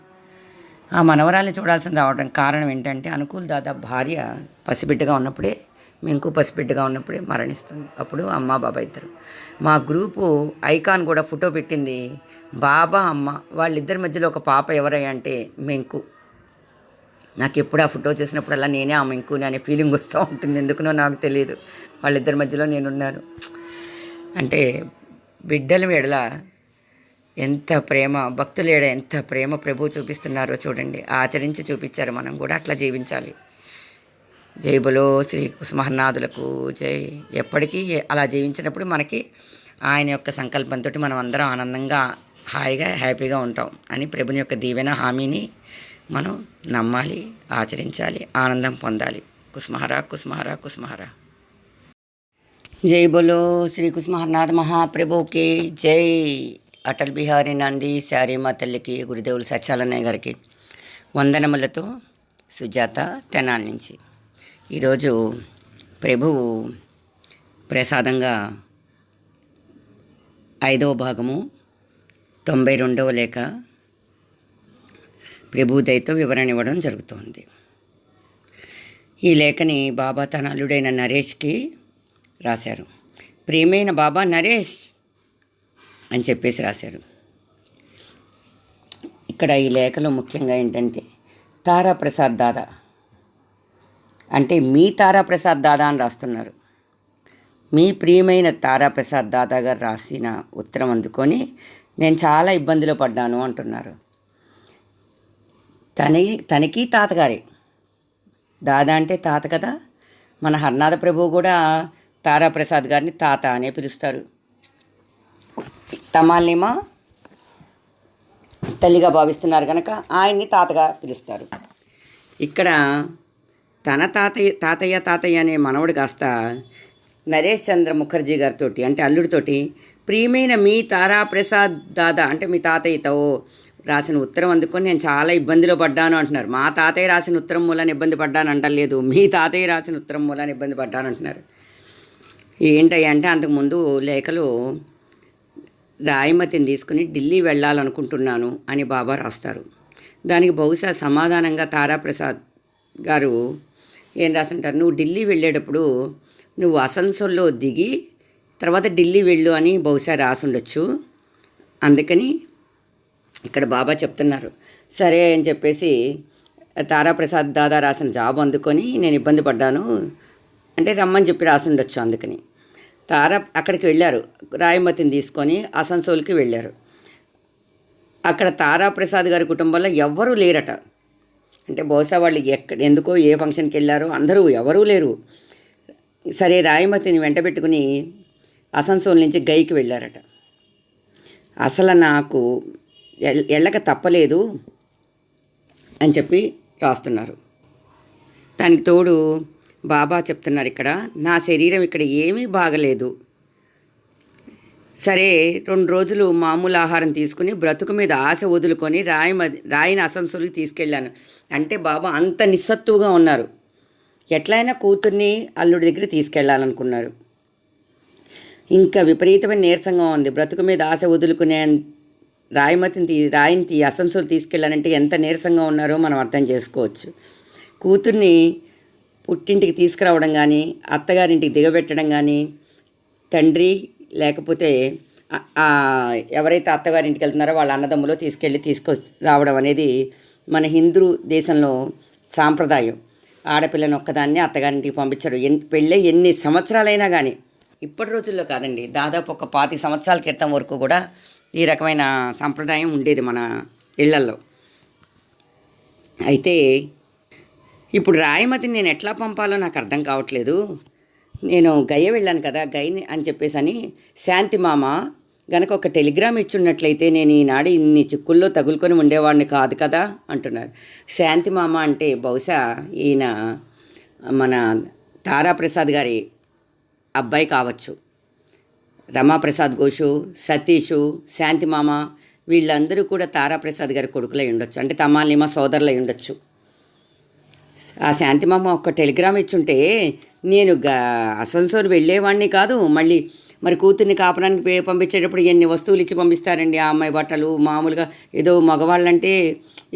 C: ఆ మనవరాల్ని చూడాల్సిన రావడం కారణం ఏంటంటే అనుకూల్ దాదా భార్య పసిబిడ్డగా ఉన్నప్పుడే, మెంకు పసిబిడ్డగా ఉన్నప్పుడే మరణిస్తుంది. అప్పుడు అమ్మ బాబా ఇద్దరు. మా గ్రూపు ఐకాన్ కూడా ఫోటో పెట్టింది బాబా అమ్మ, వాళ్ళిద్దరి మధ్యలో ఒక పాప ఎవరయ్యా అంటే మెంకు. నాకు ఎప్పుడు ఆ ఫోటో చేసినప్పుడల్లా నేనే ఆ మెంకుని అనే ఫీలింగ్ వస్తూ ఉంటుంది. ఎందుకునో నాకు తెలియదు. వాళ్ళిద్దరి మధ్యలో నేనున్నాను. అంటే బిడ్డల ఎడల ఎంత ప్రేమ, భక్తుల ఎడ ఎంత ప్రేమ ప్రభువు చూపిస్తున్నారో చూడండి. ఆచరించి చూపించారు. మనం కూడా అట్లా జీవించాలి. జై బలో శ్రీ కుసుమహర్నాథులకు జై. ఎప్పటికీ అలా జీవించినప్పుడు మనకి ఆయన యొక్క సంకల్పంతో మనం అందరం ఆనందంగా హాయిగా హ్యాపీగా ఉంటాం అని ప్రభుని యొక్క దీవెన హామీని మనం నమ్మాలి, ఆచరించాలి, ఆనందం పొందాలి. కుసుమహర. జై బోలో శ్రీ కుసుమహర్నాథ్ మహాప్రభుకి జై. అటల్ బిహారీ నంది శారీమా తల్లికి, గురుదేవులు సత్యాలన్నయ్య గారికి వందనములతో సుజాత తెనాలి నుంచి. ఈరోజు ప్రభువు ప్రసాదంగా 5వ భాగము 92వ లేఖ ప్రభు దయతో వివరణ ఇవ్వడం జరుగుతోంది. ఈ లేఖని బాబా తన అల్లుడైన నరేష్కి రాశారు. ప్రియమైన బాబా నరేష్ అని చెప్పేసి రాశారు. ఇక్కడ ఈ లేఖలో ముఖ్యంగా ఏంటంటే తారాప్రసాద్ దాదా అంటే మీ తారాప్రసాద్ దాదా అని రాస్తున్నారు. మీ ప్రియమైన తారాప్రసాద్ దాదా గారు రాసిన ఉత్తరం అందుకొని నేను చాలా ఇబ్బందిలో పడ్డాను అంటున్నారు. తనకి తాతగారే, దాదా అంటే తాత కదా. మన హర్నాథ ప్రభువు కూడా తారాప్రసాద్ గారిని తాత అనే పిలుస్తారు. తమాల్నేమో తల్లిగా భావిస్తున్నారు కనుక ఆయన్ని తాతగా పిలుస్తారు. ఇక్కడ తన తాతయ్య అనే మనవడు కాస్త నరేష్ చంద్ర ముఖర్జీ గారితో అంటే అల్లుడితోటి ప్రియమైన మీ తారాప్రసాద్ దాదా అంటే మీ తాతయ్యతో రాసిన ఉత్తరం అందుకొని నేను చాలా ఇబ్బందిలో పడ్డాను అంటున్నారు. మా తాతయ్య రాసిన ఉత్తరం మూలాన్ని ఇబ్బంది పడ్డాను అంటలేదు, మీ తాతయ్య రాసిన ఉత్తరం మూలాన్ని ఇబ్బంది పడ్డాను అంటున్నారు. ఏంటయ్యా అంటే అంతకుముందు లేఖలు రాయమతిని తీసుకుని ఢిల్లీ వెళ్ళాలనుకుంటున్నాను అని బాబా రాస్తారు. దానికి బహుశా సమాధానంగా తారాప్రసాద్ గారు ఏం రాసుంటారు, నువ్వు ఢిల్లీ వెళ్ళేటప్పుడు నువ్వు అసన్సోల్లో దిగి తర్వాత ఢిల్లీ వెళ్ళు అని బహుశా రాసుండొచ్చు. అందుకని ఇక్కడ బాబా చెప్తున్నారు. సరే అని చెప్పేసి తారాప్రసాద్ దాదా రాసిన జాబ్ అందుకొని నేను ఇబ్బంది పడ్డాను అంటే రమ్మని చెప్పి రాసుండొచ్చు. అందుకని అక్కడికి వెళ్ళారు, రాయమతిని తీసుకొని అసన్సోల్కి వెళ్ళారు. అక్కడ తారాప్రసాద్ గారి కుటుంబంలో ఎవ్వరూ లేరట. అంటే బహుశా వాళ్ళు ఎందుకో ఏ ఫంక్షన్కి వెళ్ళారో అందరూ ఎవరూ లేరు. సరే రాయమతిని వెంట పెట్టుకుని అసన్సోల్ నుంచి గైకి వెళ్ళారట. అసలు నాకు వెళ్ళక తప్పలేదు అని చెప్పి రాస్తున్నారు. దానికి తోడు బాబా చెప్తున్నారు ఇక్కడ, నా శరీరం ఇక్కడ ఏమీ బాగలేదు, సరే 2 రోజులు మామూలు ఆహారం తీసుకుని బ్రతుకు మీద ఆశ వదులుకొని రాయిని అసన్సోల్కి తీసుకెళ్ళాను అంటే బాబా అంత నిస్సత్తువుగా ఉన్నారు. ఎట్లయినా కూతుర్ని అల్లుడి దగ్గర తీసుకెళ్ళాలనుకున్నారు. ఇంకా విపరీతమైన నీరసంగా ఉంది. బ్రతుకు మీద ఆశ వదులుకునే రాయిని అసన్సోల్ తీసుకెళ్ళానంటే ఎంత నీరసంగా ఉన్నారో మనం అర్థం చేసుకోవచ్చు. కూతుర్ని పుట్టింటికి తీసుకురావడం కానీ, అత్తగారింటికి దిగబెట్టడం కానీ, తండ్రి లేకపోతే ఎవరైతే అత్తగారింటికి వెళ్తున్నారో వాళ్ళ అన్నదమ్ములో తీసుకురావడం అనేది మన హిందూ దేశంలో సాంప్రదాయం. ఆడపిల్లని ఒక్కదాన్ని అత్తగారింటికి పంపించరు. పెళ్ళై ఎన్ని సంవత్సరాలైనా కానీ. ఇప్పటి రోజుల్లో కాదండి, దాదాపు ఒక 25 సంవత్సరాల క్రితం వరకు కూడా ఈ రకమైన సాంప్రదాయం ఉండేది మన ఇళ్లల్లో. అయితే ఇప్పుడు రాయమతిని నేను ఎట్లా పంపాలో నాకు అర్థం కావట్లేదు. నేను గయ వెళ్ళాను కదా, గయని అని చెప్పేసి శాంతి మామ గనక ఒక టెలిగ్రామ్ ఇచ్చున్నట్లయితే నేను ఈనాడు ఇన్ని చిక్కుల్లో తగులుకొని ఉండేవాడిని కాదు కదా అంటున్నారు. శాంతి మామ అంటే బహుశా ఈయన మన తారాప్రసాద్ గారి అబ్బాయి కావచ్చు. రమాప్రసాద్ ఘోషు, సతీషు, శాంతి మామ వీళ్ళందరూ కూడా తారాప్రసాద్ గారి కొడుకులై ఉండొచ్చు, అంటే తమాలిమ సోదరులై ఉండొచ్చు. ఆ శాంతిమామ ఒక్క టెలిగ్రామ్ ఇచ్చుంటే నేను అసన్సోల్ వెళ్ళేవాడిని కాదు. మళ్ళీ మరి కూతుర్ని కాపురానికి పంపించేటప్పుడు ఎన్ని వస్తువులు ఇచ్చి పంపిస్తారండి. ఆ అమ్మాయి బట్టలు మామూలుగా ఏదో మగవాళ్ళంటే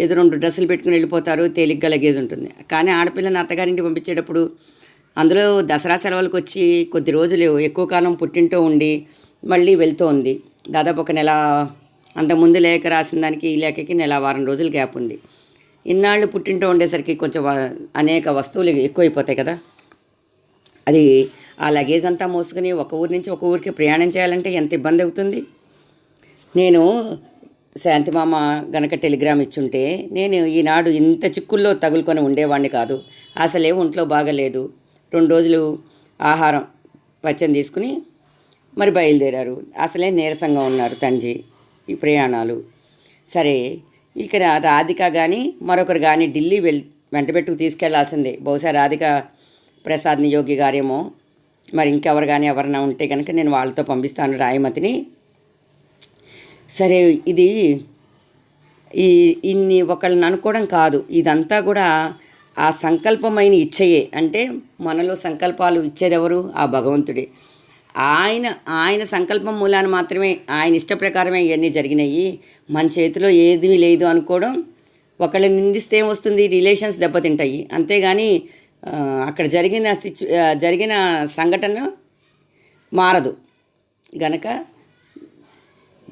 C: ఏదో 2 డ్రెస్సులు పెట్టుకుని వెళ్ళిపోతారు, తేలిగ్గా లగేజ్ ఉంటుంది. కానీ ఆడపిల్లని అత్తగారింటికి పంపించేటప్పుడు అందులో దసరా సెలవులకు వచ్చి కొద్ది రోజులు ఎక్కువ కాలం పుట్టింటూ ఉండి మళ్ళీ వెళ్తూ ఉంది. దాదాపు ఒక నెల, అంతకుముందు లేఖ రాసిన దానికి ఈ లేఖకి నెల వారం రోజులు గ్యాప్ ఉంది. ఇన్నాళ్ళు పుట్టింటూ ఉండేసరికి కొంచెం అనేక వస్తువులు ఎక్కువైపోతాయి కదా. అది ఆ లగేజ్ అంతా మోసుకుని ఒక ఊరి నుంచి ఒక ఊరికి ప్రయాణం చేయాలంటే ఎంత ఇబ్బంది అవుతుంది. నేను శాంతిమామ గనక టెలిగ్రామ్ ఇచ్చుంటే నేను ఈనాడు ఇంత చిక్కుల్లో తగులుకొని ఉండేవాడిని కాదు. అసలే ఒంట్లో బాగలేదు. 2 రోజులు ఆహారం పచ్చని తీసుకుని మరి బయలుదేరారు. అసలే నీరసంగా ఉన్నారు తండ్రి. ఈ ప్రయాణాలు సరే. ఇక రాధిక కానీ మరొకరు కానీ ఢిల్లీ వెంటబెట్టుకు తీసుకెళ్లాల్సిందే. బహుశా రాధిక ప్రసాద్ నియోగి గారేమో, మరి ఇంకెవరు కానీ ఎవరైనా ఉంటే కనుక నేను వాళ్ళతో పంపిస్తాను రాయమతిని. సరే, ఇది ఇన్ని ఒకళ్ళని అనుకోవడం కాదు, ఇదంతా కూడా ఆ సంకల్పమైన ఇచ్చయే. అంటే మనలో సంకల్పాలు ఇచ్చేది ఎవరు? ఆ భగవంతుడే. ఆయన సంకల్పం మూలాన మాత్రమే, ఆయన ఇష్ట ప్రకారమే ఇవన్నీ జరిగినాయి. మన చేతిలో ఏది లేదు అనుకోవడం, ఒకళ్ళని నిందిస్తే ఏమొస్తుంది? రిలేషన్స్ దెబ్బతింటాయి. అంతేగాని అక్కడ జరిగిన సంఘటన మారదు. గనక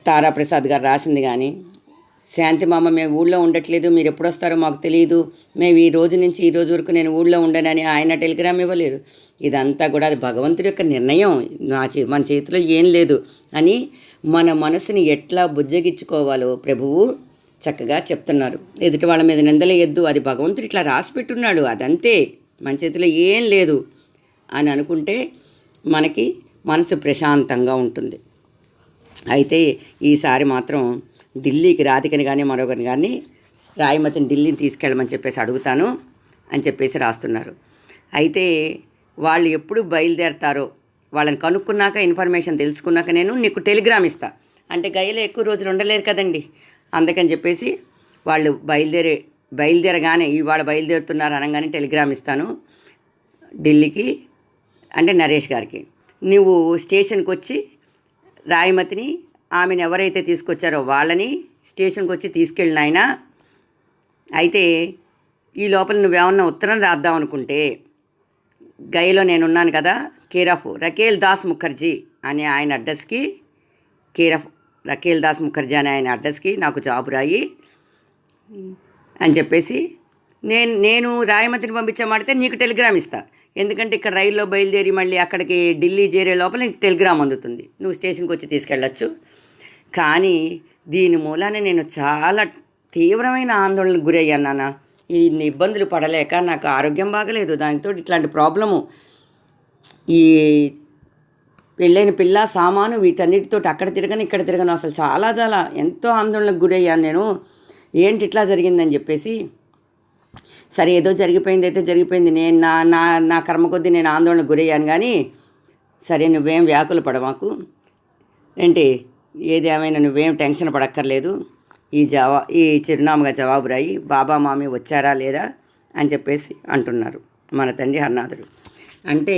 C: తారాప్రసాద్ గారు రాసింది కానీ, శాంతి మామ మేము ఊళ్ళో ఉండట్లేదు, మీరు ఎప్పుడు వస్తారో మాకు తెలియదు, మేము ఈ రోజు నుంచి ఈ రోజు వరకు నేను ఊళ్ళో ఉండనని ఆయన టెలిగ్రామ్ ఇవ్వలేదు. ఇదంతా కూడా అది భగవంతుడి యొక్క నిర్ణయం, మన చేతిలో ఏం లేదు అని మన మనసుని ఎట్లా బుజ్జగించుకోవాలో ప్రభువు చక్కగా చెప్తున్నారు. ఎదుటి వాళ్ళ మీద నిందలేయద్దు, అది భగవంతుడు ఇట్లా రాసి పెట్టున్నాడు, అదంతే, మన చేతిలో ఏం లేదు అని అనుకుంటే మనకి మనసు ప్రశాంతంగా ఉంటుంది. అయితే ఈసారి మాత్రం ఢిల్లీకి రాధికని కానీ మరొకరిని కానీ రాయమతిని ఢిల్లీని తీసుకెళ్ళమని చెప్పేసి అడుగుతాను అని చెప్పేసి రాస్తున్నారు. అయితే వాళ్ళు ఎప్పుడు బయలుదేరతారో వాళ్ళని కనుక్కున్నాక, ఇన్ఫర్మేషన్ తెలుసుకున్నాక నేను నీకు టెలిగ్రామ్ ఇస్తా. అంటే గైలో ఎక్కువ రోజులు ఉండలేరు కదండి, అందుకని చెప్పేసి వాళ్ళు బయలుదేరగానే ఇవాళ బయలుదేరుతున్నారు అనగానే టెలిగ్రామ్ ఇస్తాను ఢిల్లీకి, అంటే నరేష్ గారికి. నువ్వు స్టేషన్కి వచ్చి రాయమతిని, ఆమెను ఎవరైతే తీసుకొచ్చారో వాళ్ళని స్టేషన్కి వచ్చి తీసుకెళ్ళిన ఆయన. అయితే ఈ లోపల నువ్వేమన్నా ఉత్తరం రాద్దాం అనుకుంటే గైలో నేనున్నాను కదా, కేర్ ఆఫ్ రకేల్ దాస్ ముఖర్జీ అనే ఆయన అడ్రస్కి, కేర్ ఆఫ్ రకేల్ దాస్ ముఖర్జీ అనే ఆయన అడ్రస్కి నాకు జాబు రాయి అని చెప్పేసి నేను రాయమతిని పంపించామంటే నీకు టెలిగ్రామ్ ఇస్తా. ఎందుకంటే ఇక్కడ రైల్లో బయలుదేరి మళ్ళీ అక్కడికి ఢిల్లీ చేరే లోపల నీకు టెలిగ్రామ్ అందుతుంది, నువ్వు స్టేషన్కి వచ్చి తీసుకెళ్ళచ్చు. కానీ దీని మూలానే నేను చాలా తీవ్రమైన ఆందోళనకు గురయ్యాను నాన్న. ఇన్ని ఇబ్బందులు పడలేక నాకు ఆరోగ్యం బాగలేదు, దానితో ఇట్లాంటి ప్రాబ్లము, ఈ పెళ్ళైన పిల్ల సామాను వీటన్నిటితో అక్కడ తిరగను ఇక్కడ తిరగను, అసలు చాలా ఎంతో ఆందోళనకు గురయ్యాను నేను. ఏంటి ఇట్లా జరిగిందని చెప్పేసి, సరే ఏదో జరిగిపోయింది అయితే జరిగిపోయింది, నేను నా కర్మ కొద్దీ నేను ఆందోళనకు గురయ్యాను. కానీ సరే నువ్వేం వ్యాకులు పడమాకు, ఏంటి ఏదేమైనా నువ్వేం టెన్షన్ పడక్కర్లేదు, ఈ చిరునామాగా జవాబు రాయి, బాబా మామి వచ్చారా లేదా అని చెప్పేసి అంటున్నారు మన తండ్రి హరినాథుడు. అంటే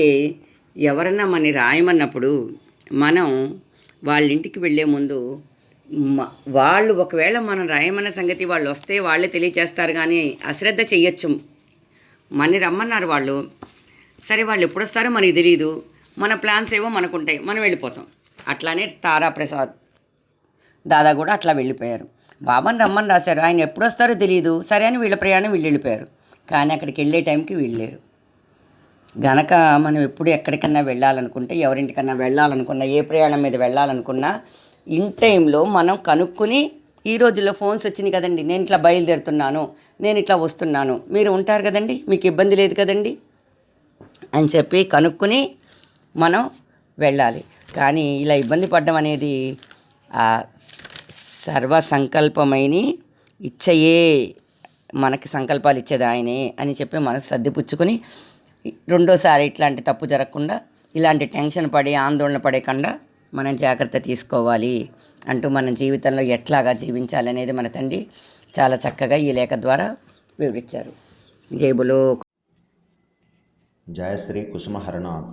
C: ఎవరన్నా మనని రాయమన్నప్పుడు మనం వాళ్ళ ఇంటికి వెళ్ళే ముందు వాళ్ళు ఒకవేళ మనం రాయమన్న సంగతి వాళ్ళు వస్తే వాళ్ళే తెలియచేస్తారు, కానీ అశ్రద్ధ చెయ్యొచ్చు. మనని రమ్మన్నారు వాళ్ళు, సరే వాళ్ళు ఎప్పుడు వస్తారో మనకి తెలియదు, మన ప్లాన్స్ ఏవో మనకుంటాయి, మనం వెళ్ళిపోతాం. అట్లానే తారాప్రసాద్ దాదా కూడా అట్లా వెళ్ళిపోయారు. బాబాని రమ్మని రాశారు, ఆయన ఎప్పుడు వస్తారో తెలియదు, సరే అని వీళ్ళ ప్రయాణం వీళ్ళు వెళ్ళిపోయారు. కానీ అక్కడికి వెళ్ళే టైంకి వీళ్ళు లేరు. గనక మనం ఎప్పుడు ఎక్కడికన్నా వెళ్ళాలనుకుంటే, ఎవరింటికన్నా వెళ్ళాలనుకున్నా, ఏ ప్రయాణం మీద వెళ్ళాలనుకున్నా ఇన్ టైంలో మనం కనుక్కొని, ఈ రోజుల్లో ఫోన్స్ వచ్చినాయి కదండి, నేను ఇట్లా బయలుదేరుతున్నాను, నేను ఇట్లా వస్తున్నాను, మీరు ఉంటారు కదండి, మీకు ఇబ్బంది లేదు కదండి అని చెప్పి కనుక్కొని మనం వెళ్ళాలి. కానీ ఇలా ఇబ్బంది పడడం అనేది సర్వ సంకల్పమైన ఇచ్చయే, మనకి సంకల్పాలు ఇచ్చేది ఆయనే అని చెప్పి మనసు సర్దిపుచ్చుకొని రెండోసారి ఇట్లాంటి తప్పు జరగకుండా, ఇలాంటి టెన్షన్ పడి ఆందోళన పడకుండా మనం జాగ్రత్త తీసుకోవాలి అంటూ మన జీవితంలో ఎట్లాగా జీవించాలనేది మన తండ్రి చాలా చక్కగా ఈ లేఖ ద్వారా వివరించారు. జేబులో
D: జయశ్రీ కుసుమహరనాథ్.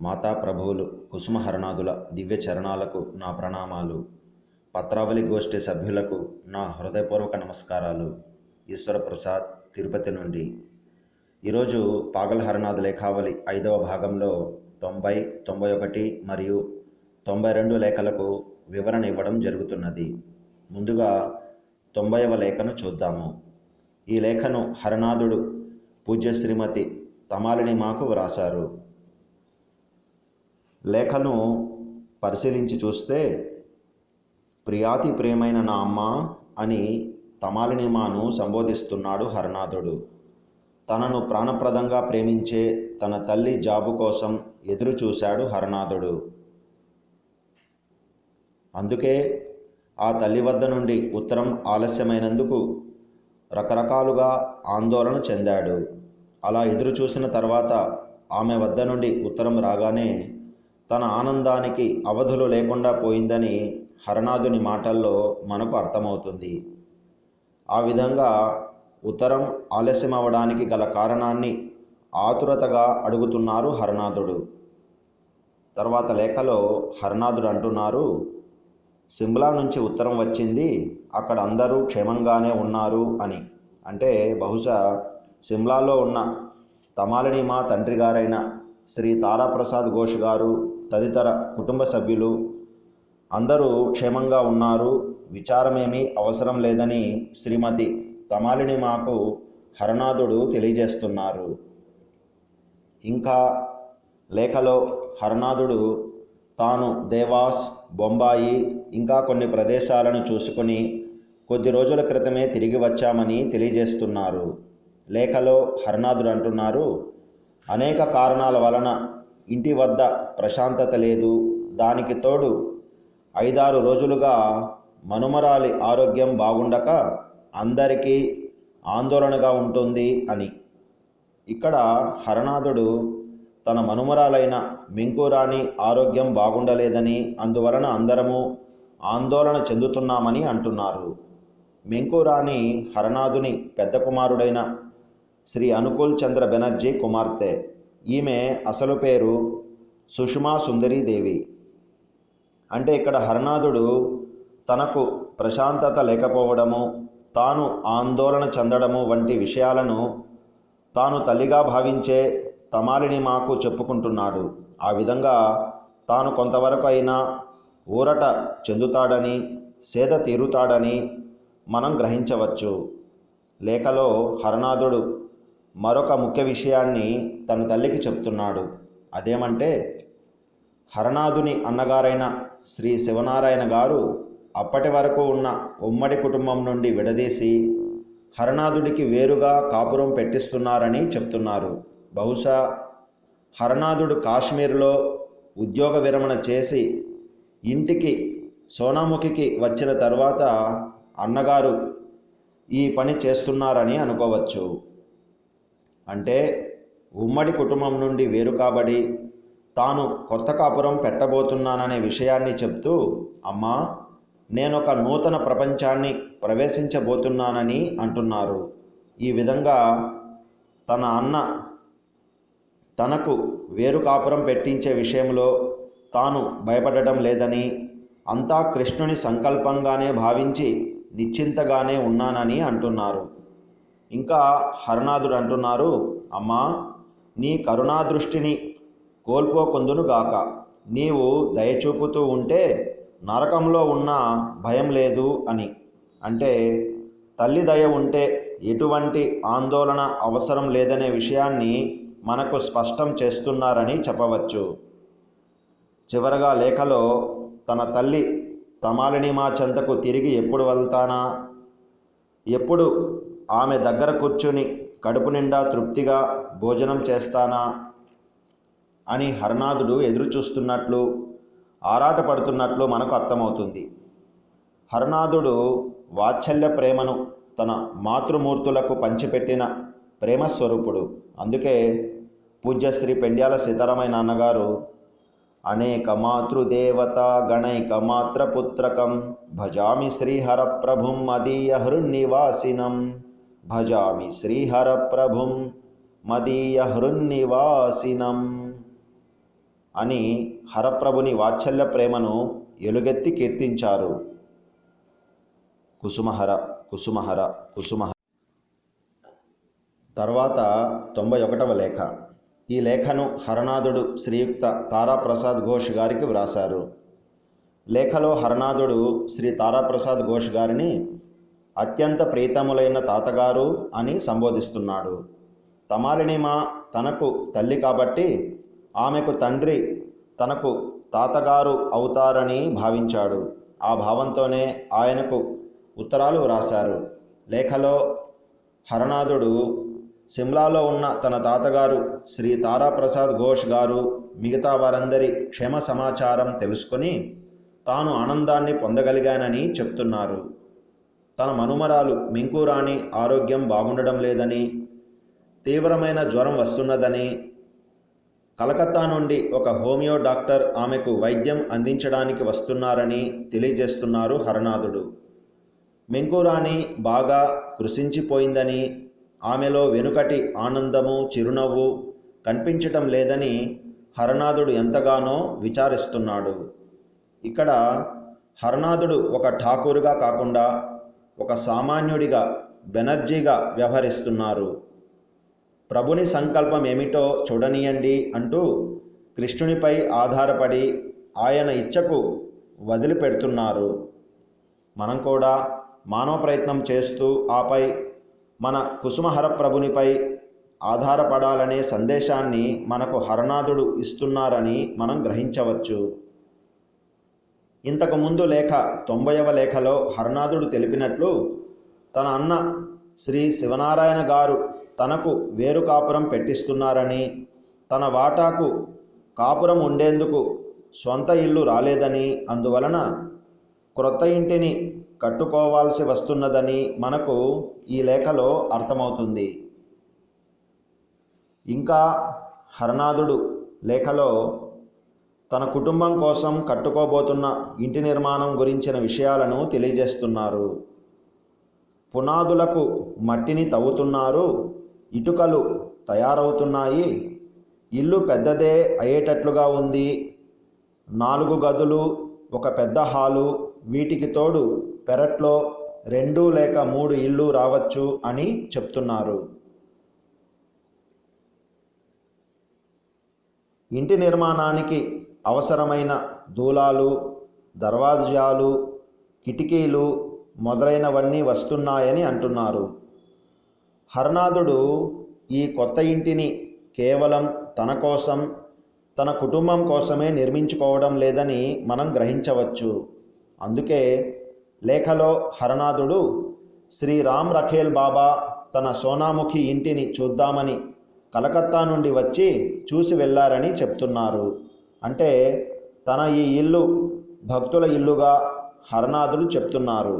D: మాతా ప్రభువులు కుసుమహరనాథుల దివ్య చరణాలకు నా ప్రణామాలు. పత్రావళి గోష్ఠి సభ్యులకు నా హృదయపూర్వక నమస్కారాలు. ఈశ్వర ప్రసాద్, తిరుపతి నుండి. ఈరోజు పాగల్ హరనాథ్ లేఖావళి 5వ భాగంలో 90, 91 మరియు 92 లేఖలకు వివరణ ఇవ్వడం జరుగుతున్నది. ముందుగా 90వ లేఖను చూద్దాము. ఈ లేఖను హరనాథుడు పూజ్య శ్రీమతి తమాలిని మాకు వ్రాసారు. లేఖను పరిశీలించి చూస్తే, ప్రియాతి ప్రియమైన నా అమ్మ అని తమాలిని మాను సంబోధిస్తున్నాడు హరనాథుడు. తనను ప్రాణప్రదంగా ప్రేమించే తన తల్లి జాబు కోసం ఎదురు చూశాడు హరనాథుడు. అందుకే ఆ తల్లి వద్ద నుండి ఉత్తరం ఆలస్యమైనందుకు రకరకాలుగా ఆందోళన చెందాడు. అలా ఎదురు చూసిన తర్వాత ఆమె వద్ద నుండి ఉత్తరం రాగానే తన ఆనందానికి అవధులు లేకుండా పోయిందని హరనాథుని మాటల్లో మనకు అర్థమవుతుంది. ఆ విధంగా ఉత్తరం ఆలస్యం అవ్వడానికి గల కారణాన్ని ఆతురతగా అడుగుతున్నారు హరనాథుడు. తర్వాత లేఖలో హరనాథుడు అంటున్నారు, సిమ్లా నుంచి ఉత్తరం వచ్చింది, అక్కడ అందరూ క్షేమంగానే ఉన్నారు అని. అంటే బహుశా సిమ్లాలో ఉన్న తమాలిని మా తండ్రి గారైన శ్రీ తారాప్రసాద్ ఘోష్ గారు తదితర కుటుంబ సభ్యులు అందరూ క్షేమంగా ఉన్నారు, విచారమేమీ అవసరం లేదని శ్రీమతి తమాలిని మాకు హరనాథుడు తెలియజేస్తున్నారు. ఇంకా లేఖలో హరనాథుడు తాను దేవాస్, బొంబాయి ఇంకా కొన్ని ప్రదేశాలను చూసుకుని కొద్ది రోజుల క్రితమే తిరిగి వచ్చామని తెలియజేస్తున్నారు. లేఖలో హరనాథుడు అంటున్నారు, అనేక కారణాల వలన ఇంటి వద్ద ప్రశాంతత లేదు. దానికి తోడు 5-6 రోజులుగా మనుమరాలి ఆరోగ్యం బాగుండక అందరికీ ఆందోళనగా ఉంటుంది అని. ఇక్కడ హరనాథుడు తన మనుమరాలైన మెంకురాణి ఆరోగ్యం బాగుండలేదని, అందువలన అందరము ఆందోళన చెందుతున్నామని అంటున్నారు. మెంకురాణి హరనాథుని పెద్ద కుమారుడైన శ్రీ అనుకూల్ చంద్ర బెనర్జీ కుమార్తె. ఈమె అసలు పేరు సుష్మా సుందరీదేవి. అంటే ఇక్కడ హరనాథుడు తనకు ప్రశాంతత లేకపోవడము, తాను ఆందోళన చెందడము వంటి విషయాలను తాను తల్లిగా భావించే తమాలిని మాకు చెప్పుకుంటున్నాడు. ఆ విధంగా తాను కొంతవరకు అయినా ఊరట చెందుతాడని, సేద తీరుతాడని మనం గ్రహించవచ్చు. లేఖలో హరనాథుడు మరొక ముఖ్య విషయాన్ని తన తల్లికి చెప్తున్నాడు. అదేమంటే, హరనాథుని అన్నగారైన శ్రీ శివనారాయణ గారు అప్పటి వరకు ఉన్న ఉమ్మడి కుటుంబం నుండి విడదీసి హరనాథుడికి వేరుగా కాపురం పెట్టిస్తున్నారని చెప్తున్నారు. బహుశా హరనాథుడు కాశ్మీర్లో ఉద్యోగ విరమణ చేసి ఇంటికి సోనాముఖికి వచ్చిన తర్వాత అన్నగారు ఈ పని చేస్తున్నారని అనుకోవచ్చు. అంటే ఉమ్మడి కుటుంబం నుండి వేరు కాబడి తాను కొత్త కాపురం పెట్టబోతున్నాననే విషయాన్ని చెప్తూ, అమ్మా, నేనొక నూతన ప్రపంచాన్ని ప్రవేశించబోతున్నానని అంటున్నారు. ఈ విధంగా తన అన్న తనకు వేరు కాపురం పెట్టించే విషయంలో తాను భయపడటం లేదని, అంతా కృష్ణుని సంకల్పంగానే భావించి నిశ్చింతగానే ఉన్నానని అంటున్నారు. ఇంకా హరనాథుడు అంటున్నారు, అమ్మా, నీ కరుణాదృష్టిని కోల్పోకుందునుగాక. నీవు దయచూపుతూ ఉంటే నరకంలో ఉన్న భయం లేదు అని. అంటే తల్లి దయ ఉంటే ఎటువంటి ఆందోళన అవసరం లేదనే విషయాన్ని మనకు స్పష్టం చేస్తున్నారని చెప్పవచ్చు. చివరగా లేఖలో తన తల్లి తమాలిని మా చెంతకు తిరిగి ఎప్పుడు వెళ్తానా, ఎప్పుడు ఆమె దగ్గర కూర్చుని కడుపు నిండా తృప్తిగా భోజనం చేస్తానా అని హరనాథుడు ఎదురు చూస్తున్నట్లు, ఆరాటపడుతున్నట్లు మనకు అర్థమవుతుంది. హరనాథుడు వాత్సల్య ప్రేమను తన మాతృమూర్తులకు పంచిపెట్టిన ప్రేమస్వరూపుడు. అందుకే పూజ్యశ్రీ పెండ్యాల సీతారామయ్య నాన్నగారు అనేక మాతృదేవత గణైక మాత్రపుత్రకం భజామి శ్రీహర ప్రభుం మదీయ హృన్నివాసినం, భజామి శ్రీహర ప్రభుం మదీయ హృన్నివాసినం అని హరప్రభుని వాత్సల్య ప్రేమను ఎలుగెత్తి కీర్తించారు. కుసుమహర కుసుమహర కుసుమహర. తర్వాత 91వ లేఖ. ఈ లేఖను హరనాథుడు శ్రీయుక్త తారాప్రసాద్ ఘోష్ గారికి వ్రాసారు. లేఖలో హరనాథుడు శ్రీ తారాప్రసాద్ ఘోష్ గారిని అత్యంత ప్రీతములైన తాతగారు అని సంబోధిస్తున్నాడు. తమాలినిమా తనకు తల్లి కాబట్టి ఆమెకు తండ్రి తనకు తాతగారు అవుతారని భావించాడు. ఆ భావంతోనే ఆయనకు ఉత్తరాలు వ్రాశారు. లేఖలో హరనాథుడు సిమ్లాలో ఉన్న తన తాతగారు శ్రీ తారాప్రసాద్ ఘోష్ గారు మిగతా వారందరి క్షేమ సమాచారం తెలుసుకొని తాను ఆనందాన్ని పొందగలిగానని చెప్తున్నారు. తన మనుమరాలు మెంకురాణి ఆరోగ్యం బాగుండడం లేదని, తీవ్రమైన జ్వరం వస్తున్నదని, కలకత్తా నుండి ఒక హోమియో డాక్టర్ ఆమెకు వైద్యం అందించడానికి వస్తున్నారని తెలియజేస్తున్నారు హరనాథుడు. మెంకురాణి బాగా కృశించిపోయిందని, ఆమెలో వెనుకటి ఆనందము చిరునవ్వు కనిపించటం లేదని హరనాథుడు ఎంతగానో విచారిస్తున్నాడు. ఇక్కడ హరనాథుడు ఒక ఠాకూరుగా కాకుండా ఒక సామాన్యుడిగా బెనర్జీగా వ్యవహరిస్తున్నారు. ప్రభుని సంకల్పం ఏమిటో చూడనీయండి అంటూ కృష్ణునిపై ఆధారపడి ఆయన ఇచ్చకు వదిలిపెడుతున్నారు. మనం కూడా మానవ ప్రయత్నం చేస్తూ ఆపై మన కుసుమహర ప్రభునిపై ఆధారపడాలనే సందేశాన్ని మనకు హరనాథుడు ఇస్తున్నారని మనం గ్రహించవచ్చు. ఇంతకుముందు లేఖ 90వ లేఖలో హరనాథుడు తెలిపినట్లు తన అన్న శ్రీ శివనారాయణ గారు తనకు వేరు కాపురం పెట్టిస్తున్నారని, తన వాటాకు కాపురం ఉండేందుకు స్వంత ఇల్లు రాలేదని, అందువలన క్రొత్త ఇంటిని కట్టుకోవాల్సి వస్తున్నదని మనకు ఈ లేఖలో అర్థమవుతుంది. ఇంకా హరనాథుడు లేఖలో తన కుటుంబం కోసం కట్టుకోబోతున్న ఇంటి నిర్మాణం గురించిన విషయాలను తెలియజేస్తున్నారు. పునాదులకు మట్టిని తవ్వుతున్నారు, ఇటుకలు తయారవుతున్నాయి, ఇల్లు పెద్దదే అయ్యేటట్లుగా ఉంది, 4 గదులు, ఒక పెద్ద హాలు, వీటికి తోడు పెరట్లో 2 లేక 3 ఇళ్ళు రావచ్చు అని చెప్తున్నారు. ఇంటి నిర్మాణానికి అవసరమైన దూలాలు, దర్వాజాలు, కిటికీలు మొదలైనవన్నీ వస్తున్నాయని అంటున్నారు. హరనాథుడు ఈ కొత్త ఇంటిని కేవలం తన కోసం, తన కుటుంబం కోసమే నిర్మించుకోవడం లేదని మనం గ్రహించవచ్చు. అందుకే లేఖలో హరనాథుడు శ్రీ రామ్ రఖేల్ బాబా తన సోనాముఖి ఇంటిని చూద్దామని కలకత్తా నుండి వచ్చి చూసి వెళ్ళారని చెప్తున్నారు. అంటే తన ఈ ఇల్లు భక్తుల ఇల్లుగా హరనాథుడు చెప్తున్నారు.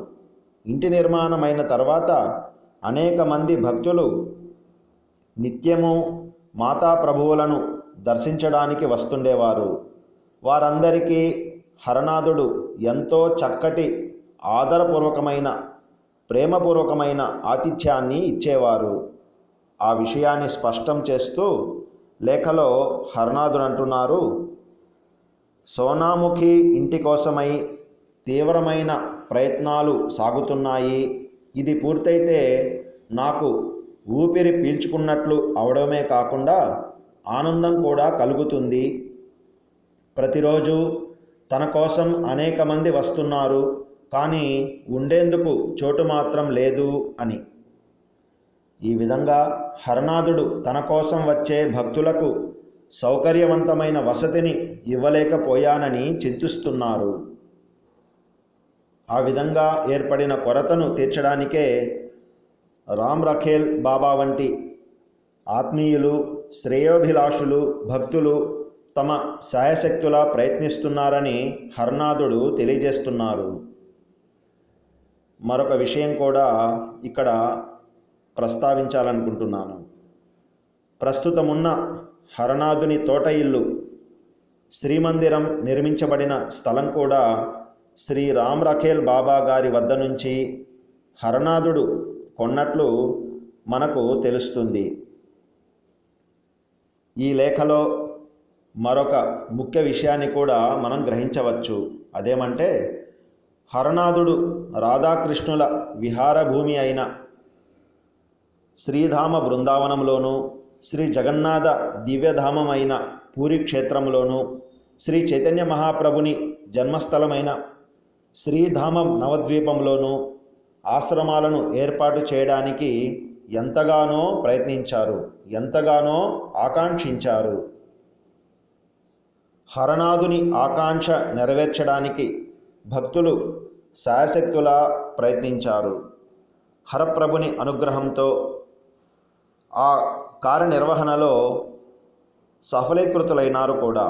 D: ఇంటి నిర్మాణమైన తర్వాత అనేక మంది భక్తులు నిత్యము మాతా ప్రభువులను దర్శించడానికి వస్తుండేవారు. వారందరికీ హరనాథుడు ఎంతో చక్కటి ఆదరపూర్వకమైన ప్రేమపూర్వకమైన ఆతిథ్యాన్ని ఇచ్చేవారు. ఆ విషయాన్ని స్పష్టం చేస్తూ లేఖలో హరనాథుడు అంటున్నారు, సోనాముఖి ఇంటి కోసమై తీవ్రమైన ప్రయత్నాలు సాగుతున్నాయి. ఇది పూర్తయితే నాకు ఊపిరి పీల్చుకున్నట్లు అవడమే కాకుండా ఆనందం కూడా కలుగుతుంది. ప్రతిరోజు తన కోసం అనేక మంది వస్తున్నారు, కానీ ఉండేందుకు చోటు మాత్రం లేదు అని. ఈ విధంగా హరనాథుడు తన కోసం వచ్చే భక్తులకు సౌకర్యవంతమైన వసతిని ఇవ్వలేకపోయానని చింతిస్తున్నారు. ఆ విధంగా ఏర్పడిన కొరతను తీర్చడానికే రామ్ రఖేల్ బాబా వంటి ఆత్మీయులు, శ్రేయోభిలాషులు, భక్తులు తమ శాయశక్తులా ప్రయత్నిస్తున్నారని హరనాథుడు తెలియజేస్తున్నారు. మరొక విషయం కూడా ఇక్కడ ప్రస్తావించాలనుకుంటున్నాను. ప్రస్తుతమున్న హరనాథుని తోట ఇల్లు, శ్రీమందిరం నిర్మించబడిన స్థలం కూడా శ్రీ రామ్ రఖేల్ బాబా గారి వద్ద నుంచి హరనాథుడు కొన్నట్లు మనకు తెలుస్తుంది. ఈ లేఖలో మరొక ముఖ్య విషయాన్ని కూడా మనం గ్రహించవచ్చు. అదేమంటే హరనాథుడు రాధాకృష్ణుల విహారభూమి అయిన శ్రీధామ బృందావనంలోను, శ్రీ జగన్నాథ దివ్యధామమైన పూరి క్షేత్రంలోను, శ్రీ చైతన్య మహాప్రభుని జన్మస్థలమైన శ్రీధామం నవద్వీపంలోను ఆశ్రమాలను ఏర్పాటు చేయడానికి ఎంతగానో ప్రయత్నించారు, ఎంతగానో ఆకాంక్షించారు. హరనాథుని ఆకాంక్ష నెరవేర్చడానికి భక్తులు శాయశక్తులా ప్రయత్నించారు. హరప్రభుని అనుగ్రహంతో ఆ కార్యనిర్వహణలో సఫలీకృతులైనారు కూడా.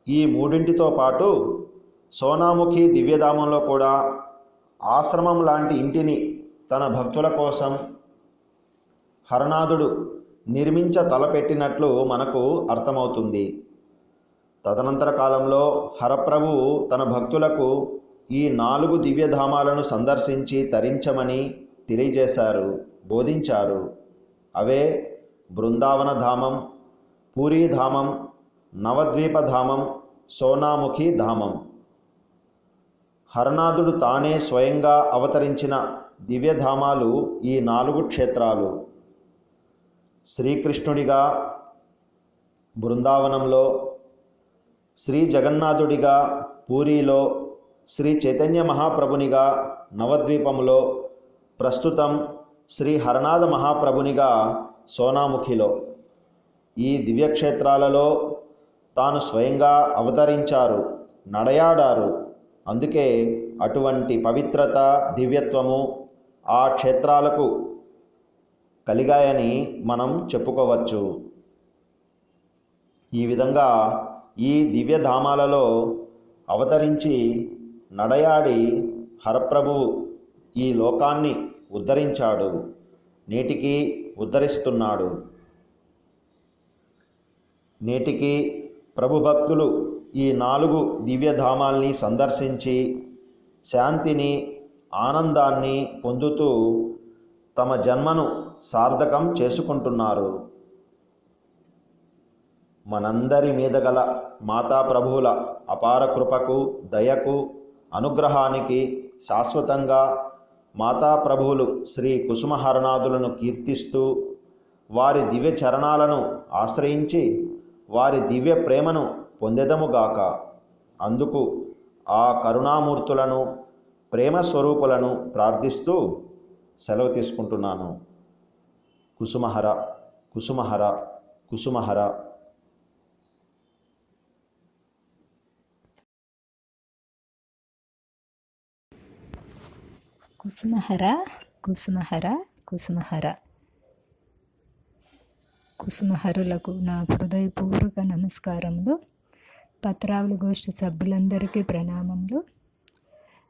D: ఈ మూడింటితో పాటు సోనాముఖి దివ్యధామంలో కూడా ఆశ్రమం లాంటి ఇంటిని తన భక్తుల కోసం హరనాథుడు నిర్మించ తలపెట్టినట్లు మనకు అర్థమవుతుంది. తదనంతర కాలంలో హరప్రభు తన భక్తులకు ఈ 4 దివ్యధామాలను సందర్శించి తరించమని తెలియజేశారు, బోధించారు. అవే బృందావన ధామం, పూరీధామం, నవద్వీపధామం, సోనాముఖి ధామం. హరనాథుడు తానే స్వయంగా అవతరించిన దివ్యధామాలు ఈ 4 క్షేత్రాలు. శ్రీకృష్ణుడిగా బృందావనంలో, శ్రీ జగన్నాథుడిగా పూరీలో, శ్రీ చైతన్య మహాప్రభునిగా నవద్వీపములో, ప్రస్తుతం శ్రీ హరనాథ మహాప్రభునిగా సోనాముఖిలో. ఈ దివ్యక్షేత్రాలలో తాను స్వయంగా అవతరించారు, నడయాడారు. అందుకే అటువంటి పవిత్రత, దివ్యత్వము ఆ క్షేత్రాలకు కలిగాయని మనం చెప్పుకోవచ్చు. ఈ విధంగా ఈ దివ్యధామాలలో అవతరించి నడయాడి హరప్రభువు ఈ లోకాన్ని ఉద్ధరించాడు, నేటికి ఉద్ధరిస్తున్నాడు. నేటికి ప్రభుభక్తులు ఈ 4 దివ్యధామాల్ని సందర్శించి శాంతిని, ఆనందాన్ని పొందుతూ తమ జన్మను సార్థకం చేసుకుంటున్నారు. మనందరి మీద గల మాతా ప్రభువుల అపార కృపకు, దయకు, అనుగ్రహానికి శాశ్వతంగా మాతా ప్రభువులు శ్రీ కుసుమహరనాథులను కీర్తిస్తూ వారి దివ్య చరణాలను ఆశ్రయించి వారి దివ్య ప్రేమను పొందెదముగాక. అందుకు ఆ కరుణామూర్తులను, ప్రేమ స్వరూపులను ప్రార్థిస్తూ సెలవు తీసుకుంటున్నాను. కుసుమహర, కుసుమహర, కుసుమహర.
E: కుసుమహర, కుసుమహర, కుసుమహర. కుసుమహరులకు నా హృదయపూర్వక నమస్కారములు. పత్రావళి గోష్ఠి సభ్యులందరికీ ప్రణామములు.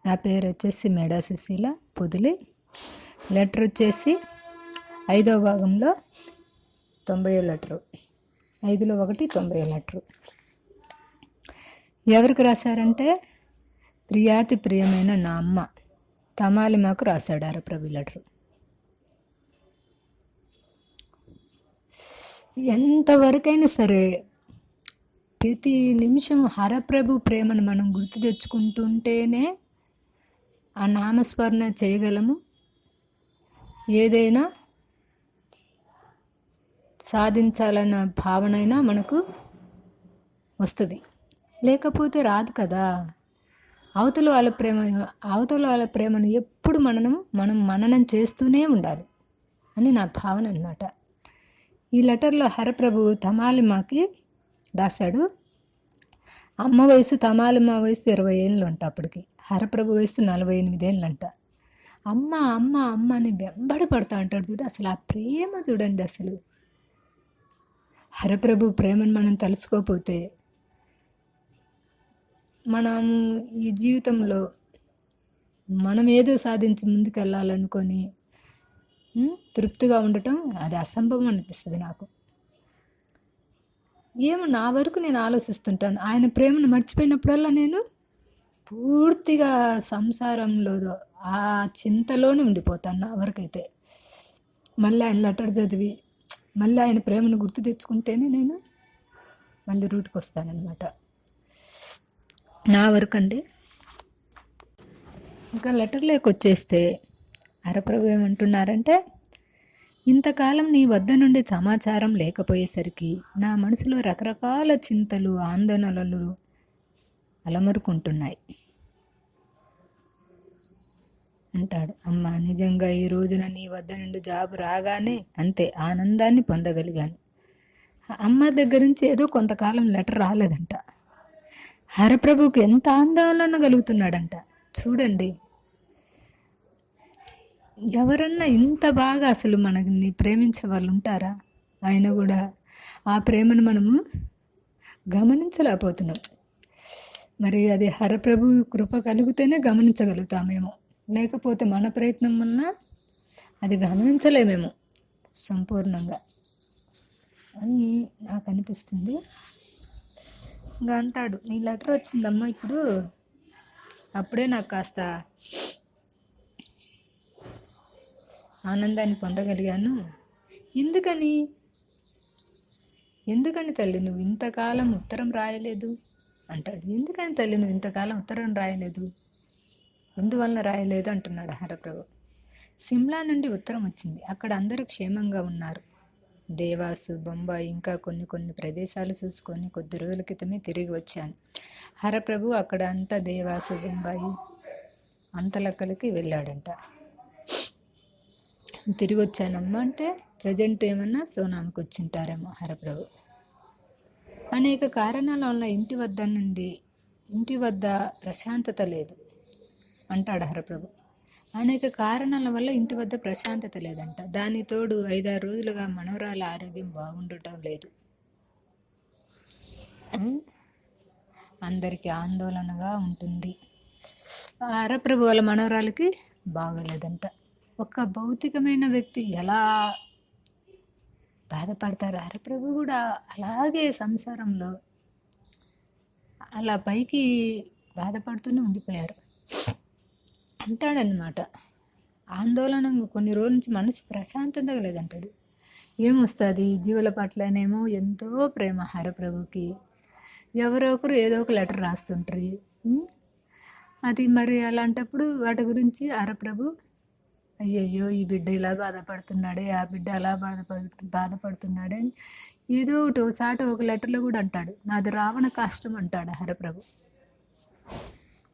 E: నా పేరు వచ్చేసి మేడా సుశీల పొదిలి. లెటర్ వచ్చేసి 5వ భాగంలో 90వ లెటరు, 5లో 1 90వ లెటరు. ఎవరికి రాశారంటే ప్రియాతి ప్రియమైన నా అమ్మ తమాలిమాకు రాశాడు హరప్రభు లెటరు. ఎంతవరకైనా సరే ప్రతి నిమిషం హరప్రభు ప్రేమను మనం గుర్తు తెచ్చుకుంటుంటేనే ఆ నామస్మరణ చేయగలము, ఏదైనా సాధించాలన్న భావనైనా మనకు వస్తుంది. లేకపోతే రాదు కదా. అవతల వాళ్ళ ప్రేమను ఎప్పుడు మనం మననం చేస్తూనే ఉండాలి అని నా భావన అన్నమాట. ఈ లెటర్లో హరప్రభు తమాలిమాకి రాశాడు. అమ్మ వయసు, తమాలిమా వయసు 20 ఏళ్ళు అంట అప్పటికి. హరప్రభు వయసు 48 ఏళ్ళు అంట. అమ్మ అమ్మ అమ్మ అని వెంబడి పడతా అంటాడు చూడు. అసలు ఆ ప్రేమ చూడండి. అసలు హరప్రభు ప్రేమను మనం తెలుసుకోకపోతే మనం ఈ జీవితంలో మనం ఏదో సాధించి ముందుకెళ్ళాలనుకొని తృప్తిగా ఉండటం అది అసంభవం అనిపిస్తుంది నాకు. ఏమో నా వరకు నేను ఆలోచిస్తుంటాను. ఆయన ప్రేమను మర్చిపోయినప్పుడల్లా నేను పూర్తిగా సంసారంలో ఆ చింతలోనే ఉండిపోతాను. నా వరకైతే మళ్ళీ ఆయన లెటర్ చదివి మళ్ళీ ఆయన ప్రేమను గుర్తు తెచ్చుకుంటేనే నేను మళ్ళీ రూట్కి వస్తానన్నమాట. నా వరకు అండి. ఇంకా లెటర్లోకి వచ్చేస్తే హరప్రభు ఏమంటున్నారంటే, ఇంతకాలం నీ వద్ద నుండి సమాచారం లేకపోయేసరికి నా మనసులో రకరకాల చింతలు, ఆందోళనలు అలమరుకుంటున్నాయి అంటాడు. అమ్మ, నిజంగా ఈ రోజున నీ వద్ద నుండి జాబ్ రాగానే అంతే ఆనందాన్ని పొందగలిగాను. అమ్మ దగ్గర నుంచి ఏదో కొంతకాలం లెటర్ రాలేదంట. హరప్రభుకి ఎంత ఆందోళన కలుగుతున్నాడంట చూడండి. ఎవరన్నా ఇంత బాగా అసలు మనల్ని ప్రేమించే వాళ్ళు ఉంటారా? ఆయన కూడా ఆ ప్రేమను మనము గమనించలేకపోతున్నాం. మరి అది హరప్రభు కృప కలిగితేనే గమనించగలుగుతామేమో, లేకపోతే మన ప్రయత్నం వలన అది గమనించలేమేమో సంపూర్ణంగా అని నాకు అనిపిస్తుంది. ఇంకా అంటాడు, నీ లెటర్ వచ్చిందమ్మా ఇప్పుడు, అప్పుడే నాకు కాస్త ఆనందాన్ని పొందగలిగాను. ఎందుకని తల్లి నువ్వు ఇంతకాలం ఉత్తరం రాయలేదు అంటాడు. ఎందుకని తల్లి నువ్వు ఇంతకాలం ఉత్తరం రాయలేదు, ఎందువలన రాయలేదు అంటున్నాడు హరప్రభు. సిమ్లా నుండి ఉత్తరం వచ్చింది. అక్కడ అందరూ క్షేమంగా ఉన్నారు. దేవాసు, బొంబాయి ఇంకా కొన్ని కొన్ని ప్రదేశాలు చూసుకొని కొద్ది రోజుల క్రితమే తిరిగి వచ్చాను. హరప్రభు అక్కడ అంతా దేవాసు, బొంబాయి అంత లెక్కలకి వెళ్ళాడంట. తిరిగి వచ్చానమ్మా అంటే ప్రజెంట్ ఏమన్నా సోనామికి వచ్చింటారేమో హరప్రభు. అనేక కారణాల వల్ల ఇంటి వద్ద ప్రశాంతత లేదు అంటాడు హరప్రభు. అనేక కారణాల వల్ల ఇంటి వద్ద ప్రశాంతత లేదంట. దాని తోడు 5-6 రోజులుగా మనవరాల ఆరోగ్యం బాగుండటం లేదు. అందరికీ ఆందోళనగా ఉంటుంది. హరప్రభు వాళ్ళ మనవరాలకి బాగోలేదంట. ఒక భౌతికమైన వ్యక్తి ఎలా బాధపడతారు, హరప్రభు కూడా అలాగే సంసారంలో అలా పైకి బాధపడుతూనే ఉండిపోయారు అంటాడనమాట. ఆందోళన కొన్ని రోజుల నుంచి మనసు ప్రశాంతంగా లేదంటాడు. ఏమొస్తుంది, జీవుల పట్లనేమో ఎంతో ప్రేమ హరప్రభుకి. ఎవరో ఒకరు ఏదో ఒక లెటర్ రాస్తుంటారు. అది మరి అలాంటప్పుడు వాటి గురించి హరప్రభు అయ్యయ్యో ఈ బిడ్డ ఇలా బాధపడుతున్నాడే, ఆ బిడ్డ అలా బాధపడుతున్నాడే అని ఏదో ఒకటి ఒకసారి ఒక లెటర్లో కూడా అంటాడు. నాది రావణ కాష్టం అంటాడు హరప్రభు.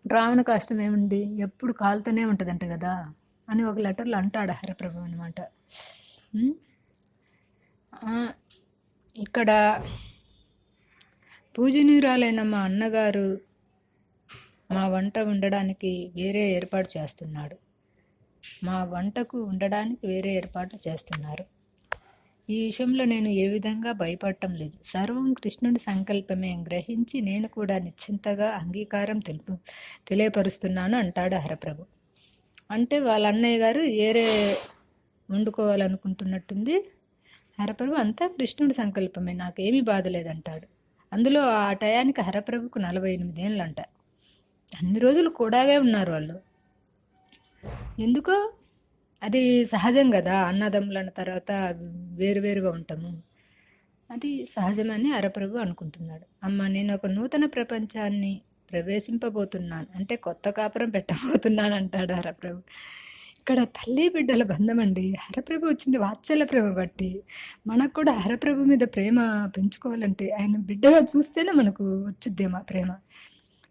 E: రావణ కాష్టం ఏముంది, ఎప్పుడు కాలుతూనే ఉంటుందంట కదా అని ఒక లెటర్లో అంటాడు హరప్రభు అనమాట. ఇక్కడ పూజనీయురాలైన మా అన్నగారు మా వంట ఉండడానికి వేరే ఏర్పాటు చేస్తున్నాడు. ఈ విషయంలో నేను ఏ విధంగా భయపడటం లేదు. సర్వం కృష్ణుడి సంకల్పమే గ్రహించి నేను కూడా నిశ్చింతగా అంగీకారం తెలియపరుస్తున్నాను అంటాడు హరప్రభు. అంటే వాళ్ళ అన్నయ్య గారు ఏరే వండుకోవాలనుకుంటున్నట్టుంది. హరప్రభు అంతా కృష్ణుడి సంకల్పమే, నాకేమీ బాధ లేదంటాడు. అందులో ఆ టయానికి హరప్రభుకు 48 ఏళ్ళు అంట. అన్ని రోజులు కూడాగే ఉన్నారు వాళ్ళు. ఎందుకో అది సహజం కదా, అన్నదమ్ములన్న తర్వాత వేరువేరుగా ఉంటాము, అది సహజమని హరప్రభు అనుకుంటున్నాడు. అమ్మ, నేను ఒక నూతన ప్రపంచాన్ని ప్రవేశింపబోతున్నాను అంటే కొత్త కాపురం పెట్టబోతున్నాను అంటాడు హరప్రభు. ఇక్కడ తల్లి బిడ్డల బంధం అండి. హరప్రభు వచ్చింది వాత్సల్య ప్రేమ బట్టి. మనకు కూడా హరప్రభు మీద ప్రేమ పెంచుకోవాలంటే ఆయన బిడ్డగా చూస్తేనే మనకు వచ్చుద్దేమో ప్రేమ.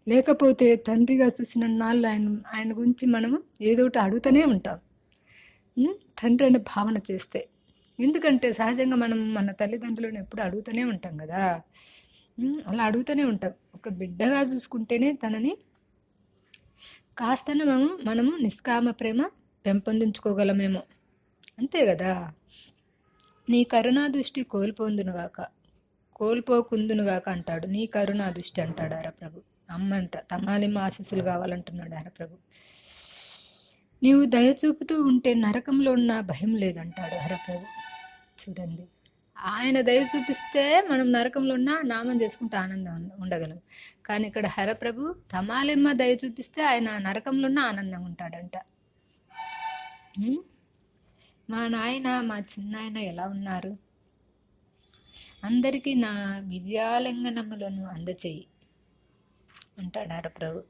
E: లేకపోతే తండ్రిగా చూసిన నాళ్ళు ఆయన గురించి మనము ఏదో ఒకటి అడుగుతూనే ఉంటాం, తండ్రి అనే భావన చేస్తే. ఎందుకంటే సహజంగా మనం మన తల్లిదండ్రులను ఎప్పుడు అడుగుతూనే ఉంటాం కదా, అలా అడుగుతూనే ఉంటాం. ఒక బిడ్డగా చూసుకుంటేనే తనని కాస్తన మనము నిష్కామ ప్రేమ పెంపొందించుకోగలమేమో, అంతే కదా. నీ కరుణా దృష్టి కోల్పోకుందునుగాక అంటాడు. నీ కరుణా దృష్టి అంటాడు హరప్రభు. అమ్మంట తమాలిమ్మ ఆశీస్సులు కావాలంటున్నాడు హరప్రభు. నీవు దయ చూపుతూ ఉంటే నరకంలో ఉన్న భయం లేదంటాడు హరప్రభు. చూడండి, ఆయన దయ చూపిస్తే మనం నరకంలో ఉన్న నామం చేసుకుంటూ ఆనందం ఉండగలం. కానీ ఇక్కడ హరప్రభు తమాలిమ్మ దయ చూపిస్తే ఆయన నరకంలో ఉన్న ఆనందంగా ఉంటాడంట. మా నాయన మా చిన్నాయన ఎలా ఉన్నారు? అందరికీ నా విజయాలింగనములను అందచేయి అంటాడు హరప్రభు.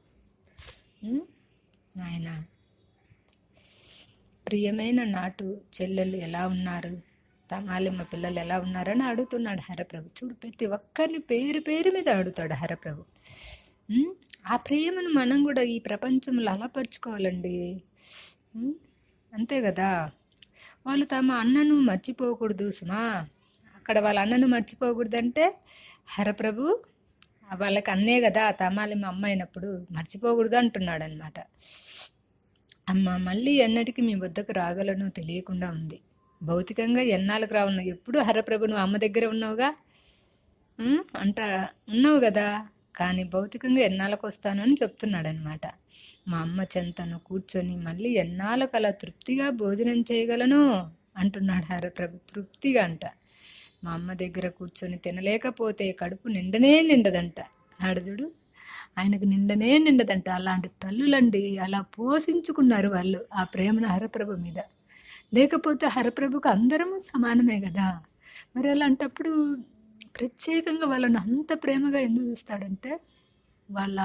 E: నాయన, ప్రియమైన నాటు చెల్లెలు ఎలా ఉన్నారు, తమాలిమ్మ పిల్లలు ఎలా ఉన్నారని అడుగుతున్నాడు హరప్రభు. చూడు, ప్రతి ఒక్కరిని పేరు మీద అడుగుతాడు హరప్రభు. ఆ ప్రేమను మనం కూడా ఈ ప్రపంచంలో అలపరుచుకోవాలండి, అంతే కదా. వాళ్ళు తమ అన్నను మర్చిపోకూడదు సుమా. అక్కడ వాళ్ళ అన్నను మర్చిపోకూడదంటే హరప్రభు వాళ్ళకి అన్నే కదా, తమాలిమ్మ అమ్మ అయినప్పుడు మర్చిపోకూడదు అంటున్నాడు అనమాట. అమ్మ, మళ్ళీ ఎన్నటికి మీ వద్దకు రాగలను తెలియకుండా ఉంది. భౌతికంగా ఎన్నాళ్ళకు రావున్నా, ఎప్పుడు హరప్రభు నువ్వు అమ్మ దగ్గర ఉన్నావుగా ఉన్నావు కదా, కానీ భౌతికంగా ఎన్నాళ్ళకు వస్తాను అని చెప్తున్నాడు అనమాట. మా అమ్మ చెంతను కూర్చొని మళ్ళీ ఎన్నాళ్ళకు అలా తృప్తిగా భోజనం చేయగలను అంటున్నాడు హరప్రభు. తృప్తిగా అంట. మా అమ్మ దగ్గర కూర్చొని తినలేకపోతే కడుపు నిండదంట. ఆడజుడు, ఆయనకు నిండదంట. అలాంటి తల్లులండి, అలా పోషించుకున్నారు వాళ్ళు ఆ ప్రేమను హరప్రభు మీద. లేకపోతే హరప్రభుకు అందరము సమానమే కదా. మరి అలాంటప్పుడు ప్రత్యేకంగా వాళ్ళను అంత ప్రేమగా ఎందుకు చూస్తాడంటే వాళ్ళ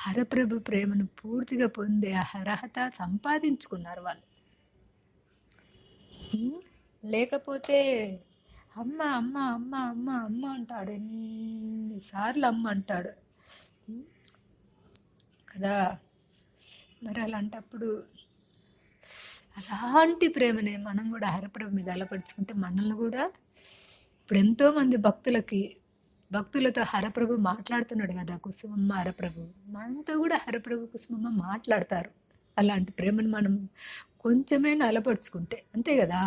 E: హరప్రభు ప్రేమను పూర్తిగా పొందే అర్హత సంపాదించుకున్నారు వాళ్ళు. లేకపోతే అమ్మ అమ్మ అమ్మ అమ్మ అమ్మ అంటాడు, ఎన్నిసార్లు అమ్మ అంటాడు కదా. మరి అలాంటప్పుడు అలాంటి ప్రేమనే మనం కూడా హరప్రభు మీద అలపరుచుకుంటే మనల్ని కూడా ఇప్పుడు ఎంతోమంది భక్తులతో హరప్రభు మాట్లాడుతున్నాడు కదా, కుసుమమ్మ హరప్రభు మనతో కూడా హరప్రభు కుసుమమ్మ మాట్లాడతారు. అలాంటి ప్రేమను మనం కొంచెమైనా అలపరుచుకుంటే అంతే కదా.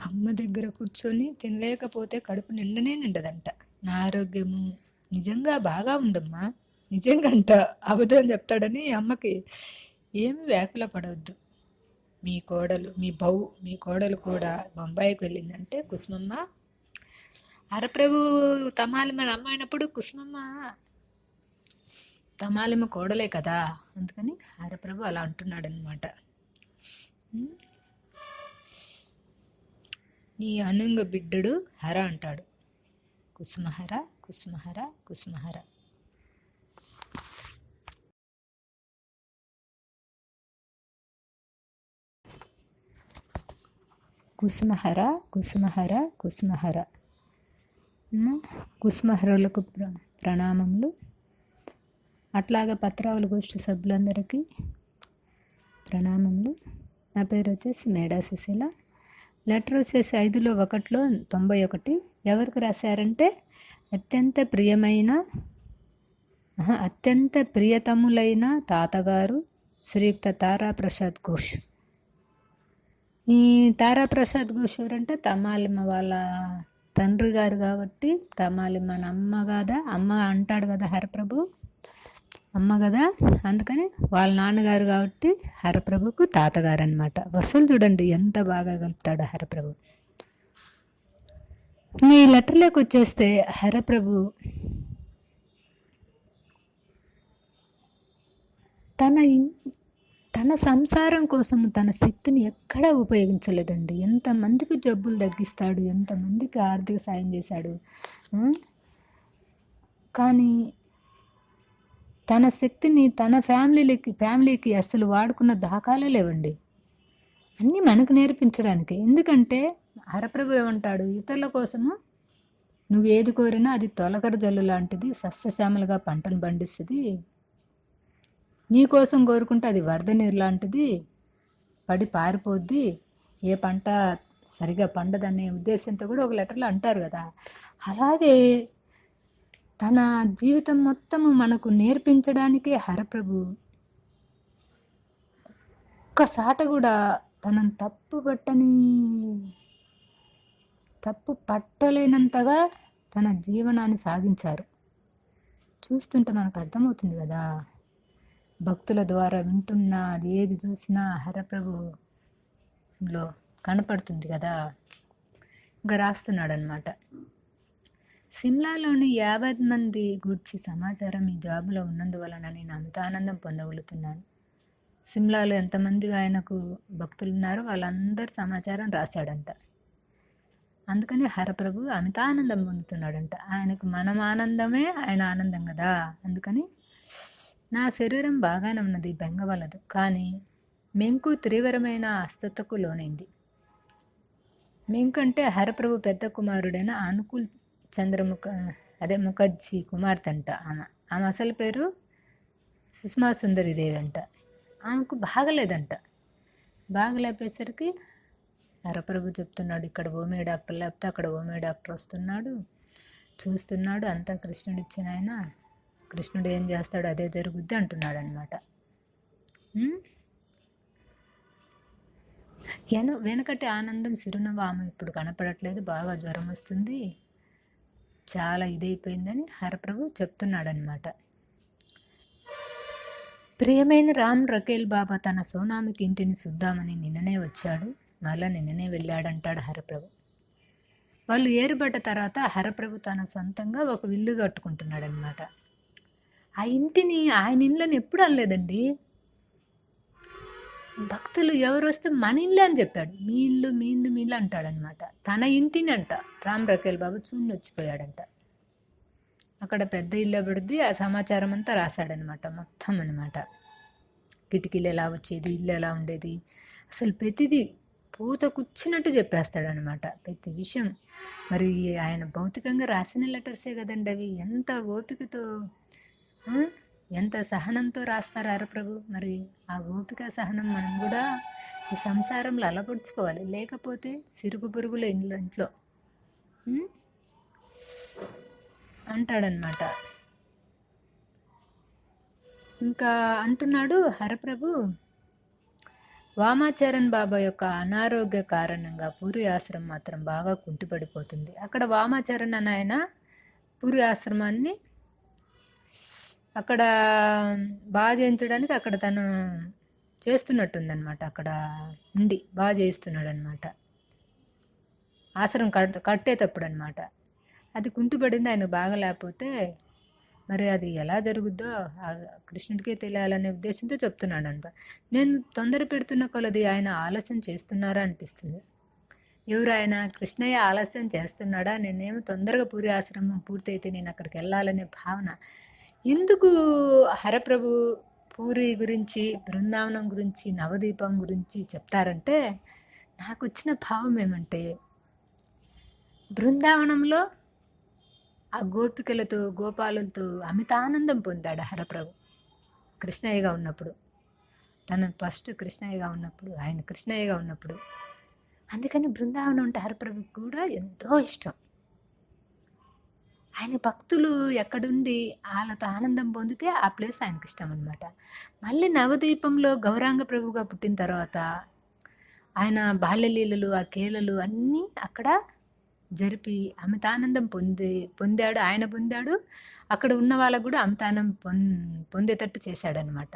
E: అమ్మ దగ్గర కూర్చొని తినలేకపోతే కడుపు నిండనే నిండదంట. నా ఆరోగ్యము నిజంగా బాగా ఉందమ్మా, నిజంగా అంట, అబద్ధం చెప్తాడని అమ్మకి ఏమి వ్యాకుల పడవద్దు. మీ కోడలు కూడా బొంబాయికి వెళ్ళిందంటే కుసుమమ్మ హరప్రభు తమాలిమ అమ్మ అయినప్పుడు కుసుమమ్మ తమాలిమ కోడలే కదా, అందుకని హరప్రభు అలా అంటున్నాడు అనమాట. నీ అనుంగ బిడ్డడు హర అంటాడు. కుసుమహర కుసుమహర కుసుమహర. కుసుమహర కుసుమహర కుసుమహర. కుసుమహరులకు ప్రణామములు. అట్లాగే పత్రావళి గోష్ఠి సభ్యులందరికీ ప్రణామములు. నా పేరు వచ్చేసి మేడా సుశీల. లెటర్ వచ్చేసి 5/1/91. ఎవరికి రాశారంటే అత్యంత ప్రియతములైన తాతగారు శ్రీయుక్త తారాప్రసాద్ ఘోష్. ఈ తారాప్రసాద్ ఘోష్ ఎవరంటే తమాలిమ వాళ్ళ తండ్రి గారు కాబట్టి, తమాలిమ అమ్మ కదా, అమ్మ అంటాడు కదా హరప్రభు, అమ్మ కదా, అందుకని వాళ్ళ నాన్నగారు కాబట్టి హరప్రభుకు తాతగారు అనమాట. వరుసలు చూడండి ఎంత బాగా కలుపుతాడు హరప్రభు. ఈ లెటర్లోకి వచ్చేస్తే హరప్రభు తన సంసారం కోసం తన శక్తిని ఎక్కడా ఉపయోగించలేదండి. ఎంతమందికి జబ్బులు తగ్గిస్తాడు, ఎంతమందికి ఆర్థిక సాయం చేశాడు, కానీ తన శక్తిని తన ఫ్యామిలీకి అసలు వాడుకున్న దాఖాలే లేవండి. అన్నీ మనకు నేర్పించడానికి. ఎందుకంటే హరప్రభు ఏమంటాడు, ఇతరుల కోసము నువ్వు ఏది కోరినా అది తొలకర జల్లు లాంటిది, సస్యశ్యామలుగా పంటను పండిస్తుంది. నీ కోసం కోరుకుంటే అది వరద నీరు లాంటిది, పడి పారిపోద్ది, ఏ పంట సరిగా పండదనే ఉద్దేశంతో కూడా ఒక లెటర్లో అంటారు కదా. అలాగే తన జీవితం మొత్తము మనకు నేర్పించడానికే హరప్రభు ఒక్కసాట కూడా తనను తప్పు పట్టలేనంతగా తన జీవనాన్ని సాగించారు. చూస్తుంటే మనకు అర్థమవుతుంది కదా, భక్తుల ద్వారా వింటున్నా అది ఏది చూసినా హరప్రభులో కనపడుతుంది కదా. ఇంకా రాస్తున్నాడు అనమాట. సిమ్లాలోని 50 మంది గూర్చి సమాచారం ఈ జాబులో ఉన్నందువలన నేను అంత ఆనందం పొందగలుగుతున్నాను. సిమ్లాలో ఎంతమంది ఆయనకు భక్తులు ఉన్నారో వాళ్ళందరి సమాచారం రాశాడంట. అందుకని హరప్రభు అమితానందం పొందుతున్నాడంట. ఆయనకు మనం ఆనందమే ఆయన ఆనందం కదా. అందుకని నా శరీరం బాగానే ఉన్నది, బెంగవలదు, కానీ మెంకు తీవ్రమైన అస్వస్థతకు లోనైంది. మెంకు అంటే హరప్రభు పెద్ద కుమారుడైన అనుకూల్ ముఖర్జీ కుమార్తె అంట. ఆమె అసలు పేరు సుష్మా సుందరిదేవి అంట. ఆమెకు బాగలేదంట. బాగలేపేసరికి హరప్రభు చెప్తున్నాడు, ఇక్కడ ఓమే డాక్టర్ లేకపోతే అక్కడ ఓమే డాక్టర్ వస్తున్నాడు, చూస్తున్నాడు, అంతా కృష్ణుడు ఇచ్చిన ఆయన, కృష్ణుడు ఏం చేస్తాడు అదే జరుగుద్ది అంటున్నాడు అనమాట. వెనకటి ఆనందం చిరునవ్వు ఆమె ఇప్పుడు కనపడట్లేదు, బాగా జ్వరం వస్తుంది, చాలా ఇదైపోయిందని హరప్రభు చెప్తున్నాడనమాట. ప్రియమైన రామ్ రకేల్ బాబా తన సోనామికి ఇంటిని చూద్దామని నిన్ననే వచ్చాడు, మళ్ళీ నిన్ననే వెళ్ళాడంటాడు హరప్రభు. వాళ్ళు ఏరుబడ్డ తర్వాత హరప్రభు తన సొంతంగా ఒక ఇల్లు కట్టుకుంటున్నాడు అనమాట. ఆ ఇంటిని ఆయన ఇళ్ళని ఎప్పుడు అనలేదండి. భక్తులు ఎవరు వస్తే మన ఇల్లు అని చెప్పాడు. మీ ఇల్లు మీ ఇల్లు మీ ఇల్లు అంటాడనమాట. తన ఇంటిని అంట రామ్ రకేల్ బాబు చూని వచ్చిపోయాడంట. అక్కడ అక్కడ పెద్ద ఇల్లు పడుద్ది, ఆ సమాచారం అంతా రాశాడనమాట మొత్తం అనమాట. కిటికీలు ఎలా వచ్చేది, ఇల్లు ఎలా ఉండేది, అసలు ప్రతిదీ పూచ కూర్చున్నట్టు చెప్పేస్తాడనమాట ప్రతి విషయం. మరి ఆయన భౌతికంగా రాసిన లెటర్సే కదండి అవి. ఎంత ఓపికతో ఎంత సహనంతో రాస్తారు హరప్రభు. మరి ఆ ఓపిక సహనం మనం కూడా ఈ సంసారంలో అలపరుచుకోవాలి, లేకపోతే సిరుగు పురుగుల ఇంట్లో అంటాడనమాట. ఇంకా అంటున్నాడు హరప్రభు, వామాచారన్ బాబా యొక్క అనారోగ్య కారణంగా పూరి ఆశ్రమం మాత్రం బాగా కుంటిపడిపోతుంది. అక్కడ వామాచారన్ అని ఆయన పూరి ఆశ్రమాన్ని అక్కడ బాగా చేయించడానికి అక్కడ తను చేస్తున్నట్టుందనమాట. అక్కడ ఉండి బాగా చేయిస్తున్నాడు అనమాట, ఆశ్రమం కట్టేటప్పుడు అనమాట. అది కుంటిపడింది, ఆయన బాగా లేకపోతే మరి అది ఎలా జరుగుద్దో ఆ కృష్ణుడికే తెలియాలనే ఉద్దేశంతో చెప్తున్నాడు అనమాట. నేను తొందర పెడుతున్న కొలది ఆయన ఆలస్యం చేస్తున్నారా అనిపిస్తుంది. ఎవరు ఆయన? కృష్ణయ్య ఆలస్యం చేస్తున్నాడా? నేనేమో తొందరగా పూరి ఆశ్రమం పూర్తయితే నేను అక్కడికి వెళ్ళాలనే భావన. ఎందుకు హరప్రభు పూరి గురించి, బృందావనం గురించి, నవదీపం గురించి చెప్తారంటే, నాకు వచ్చిన భావం ఏమంటే, బృందావనంలో ఆ గోపికలతో గోపాలులతో అమితానందం పొందాడు హరప్రభు కృష్ణయ్యగా ఉన్నప్పుడు. తను ఫస్ట్ కృష్ణయ్యగా ఉన్నప్పుడు, ఆయన కృష్ణయ్యగా ఉన్నప్పుడు. అందుకని బృందావనం అంటే హరప్రభుకి కూడా ఎంతో ఇష్టం. ఆయన భక్తులు ఎక్కడుండి వాళ్ళతో ఆనందం పొందితే ఆ ప్లేస్ ఆయనకి ఇష్టం అనమాట. మళ్ళీ నవదీపంలో గౌరాంగ ప్రభుగా పుట్టిన తర్వాత ఆయన బాల్యలీలలు, ఆ కేలలు అన్నీ అక్కడ జరిపి అమితానందం పొందాడు. ఆయన పొందాడు, అక్కడ ఉన్న వాళ్ళకు కూడా అమితానం పొందేటట్టు చేశాడనమాట.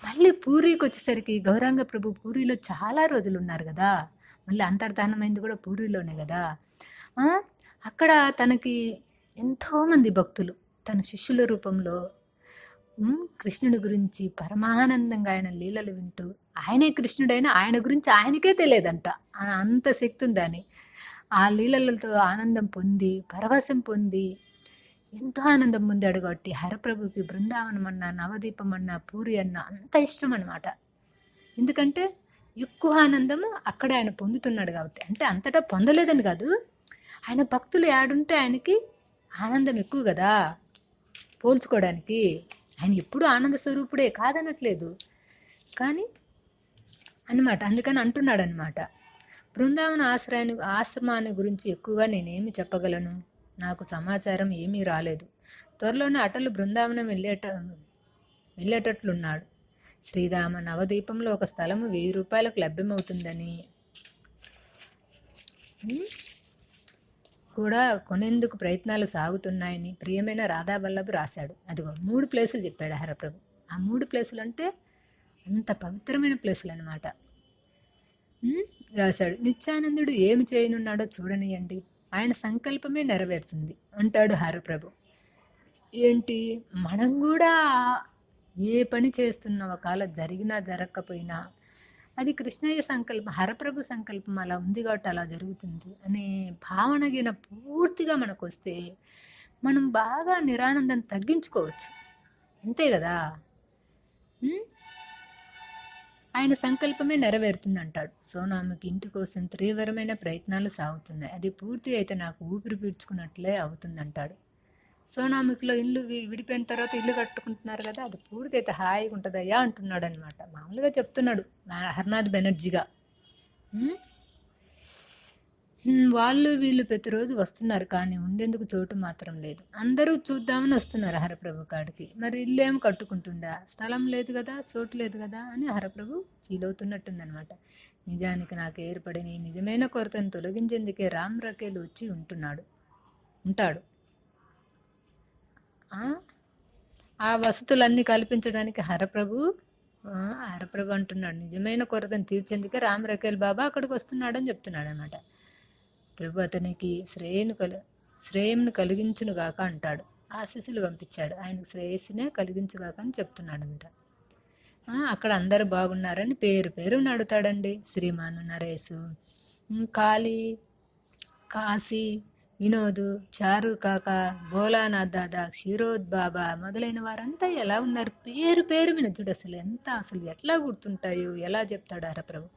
E: మళ్ళీ పూరికి వచ్చేసరికి గౌరాంగ ప్రభు పూరిలో చాలా రోజులు ఉన్నారు కదా, మళ్ళీ అంతర్ధానమైంది కూడా పూరిలోనే కదా. అక్కడ తనకి ఎంతోమంది భక్తులు తన శిష్యుల రూపంలో కృష్ణుడి గురించి పరమానందంగా ఆయన లీలలు వింటూ, ఆయనే కృష్ణుడైనా ఆయన గురించి ఆయనకే తెలియదంట, అంత శక్తి ఉందని. ఆ లీలలతో ఆనందం పొంది, పరవశం పొంది ఎంతో ఆనందం పొందాడు. కాబట్టి హరప్రభుకి బృందావనం అన్నా, నవదీపం అన్నా, పూరి అన్నా అంత ఇష్టం అనమాట. ఎందుకంటే ఎక్కువ ఆనందము అక్కడ ఆయన పొందుతున్నాడు కాబట్టి. అంటే అంతటా పొందలేదని కాదు, ఆయన భక్తులు యాడుంటే ఆయనకి ఆనందం ఎక్కువ కదా పోల్చుకోవడానికి. ఆయన ఎప్పుడూ ఆనంద స్వరూపుడే, కాదనట్లేదు కానీ అన్నమాట. అందుకని అంటున్నాడు అనమాట, బృందావన ఆశ్రమాన్ని గురించి ఎక్కువగా నేనేమి చెప్పగలను, నాకు సమాచారం ఏమీ రాలేదు. త్వరలోనే అటలు బృందావనం వెళ్ళేటట్లున్నాడు. శ్రీరామ నవదీపంలో ఒక స్థలము 1000 రూపాయలకు లభ్యమవుతుందని కూడా కొనేందుకు ప్రయత్నాలు సాగుతున్నాయని ప్రియమైన రాధావల్లభు రాశాడు. అదిగో 3 ప్లేసులు చెప్పాడు హరప్రభు. ఆ 3 ప్లేసులు అంటే అంత పవిత్రమైన ప్లేసులు అనమాట. రాశాడు. నిత్యానందుడు ఏమి చేయనున్నాడో చూడనియండి, ఆయన సంకల్పమే నెరవేరుతుంది అంటాడు హరప్రభు. ఏంటి, మనం కూడా ఏ పని చేస్తున్న ఒకవేళ జరిగినా జరగకపోయినా అది కృష్ణయ్య సంకల్పం, హరప్రభు సంకల్పం అలా ఉంది కాబట్టి అలా జరుగుతుంది అనే భావన గిన పూర్తిగా మనకు వస్తే మనం బాగా నిరానందం తగ్గించుకోవచ్చు. అంతే కదా. ఆయన సంకల్పమే నెరవేరుతుంది అంటాడు. సోనాముకి ఇంటి కోసం తీవ్రమైన ప్రయత్నాలు సాగుతున్నాయి. అది పూర్తి అయితే నాకు ఊపిరి పీడ్చుకున్నట్లే అవుతుందంటాడు. సోనాముఖిలో ఇల్లు విడిపోయిన తర్వాత ఇల్లు కట్టుకుంటున్నారు కదా, అది పూర్తి అయితే హాయిగా ఉంటుందయ్యా అంటున్నాడు అనమాట. మామూలుగా చెప్తున్నాడు హర్నాథ్ బెనర్జీగా. వాళ్ళు వీళ్ళు ప్రతిరోజు వస్తున్నారు కానీ ఉండేందుకు చోటు మాత్రం లేదు. అందరూ చూద్దామని వస్తున్నారు హరప్రభు కాడికి. మరి ఇల్లు ఏం కట్టుకుంటుందా, స్థలం లేదు కదా, చోటు లేదు కదా అని హరప్రభు ఫీల్ అవుతున్నట్టుందనమాట. నిజానికి నాకు ఏర్పడిన ఈ నిజమైన కొరతను తొలగించేందుకే రామ్ రకేల్ వచ్చి ఉంటాడు. ఆ వసతులన్నీ కల్పించడానికి హరప్రభు అంటున్నాడు. నిజమైన కొరతను తీర్చేందుకే రామ్ రకేల్ బాబా అక్కడికి వస్తున్నాడు అని చెప్తున్నాడు అనమాట. ప్రభు అతనికి శ్రేయంను కలిగించునుగాక అంటాడు. ఆశీస్సులు పంపించాడు, ఆయనకు శ్రేయస్సునే కలిగించుగాక అని చెప్తున్నాడు అనమాట. అక్కడ అందరూ బాగున్నారని పేరుని అడుగుతాడండి. శ్రీమాను, నరేసు, కాశీ వినోద్, చారు కాక, భోలానాథ్ దాదా, క్షీరోద్ బాబా మొదలైన వారంతా ఎలా ఉన్నారు? పేరు పేరు విన చూడు, అసలు ఎట్లా గుర్తుంటాయో, ఎలా చెప్తాడు హరప్రభు.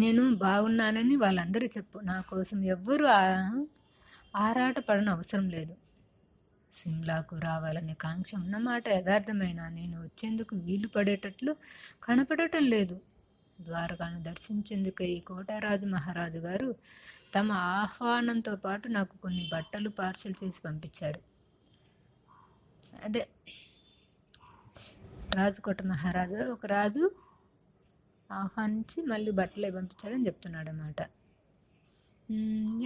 E: నేను బాగున్నానని వాళ్ళందరూ చెప్పు, నా కోసం ఎవ్వరూ ఆరాట పడన అవసరం లేదు. సిమ్లాకు రావాలనే కాంక్ష ఉన్నమాట యథార్థమైన నేను వచ్చేందుకు వీలు పడేటట్లు కనపడటం లేదు. ద్వారకాను దర్శించేందుకు ఈ కోటరాజు మహారాజు గారు తమ ఆహ్వానంతో పాటు నాకు కొన్ని బట్టలు పార్సల్ చేసి పంపించాడు. అదే రాజకోట మహారాజు ఒక రాజు ఆహ్వానించి మళ్ళీ బట్టలే పంపించాడని చెప్తున్నాడు అన్నమాట.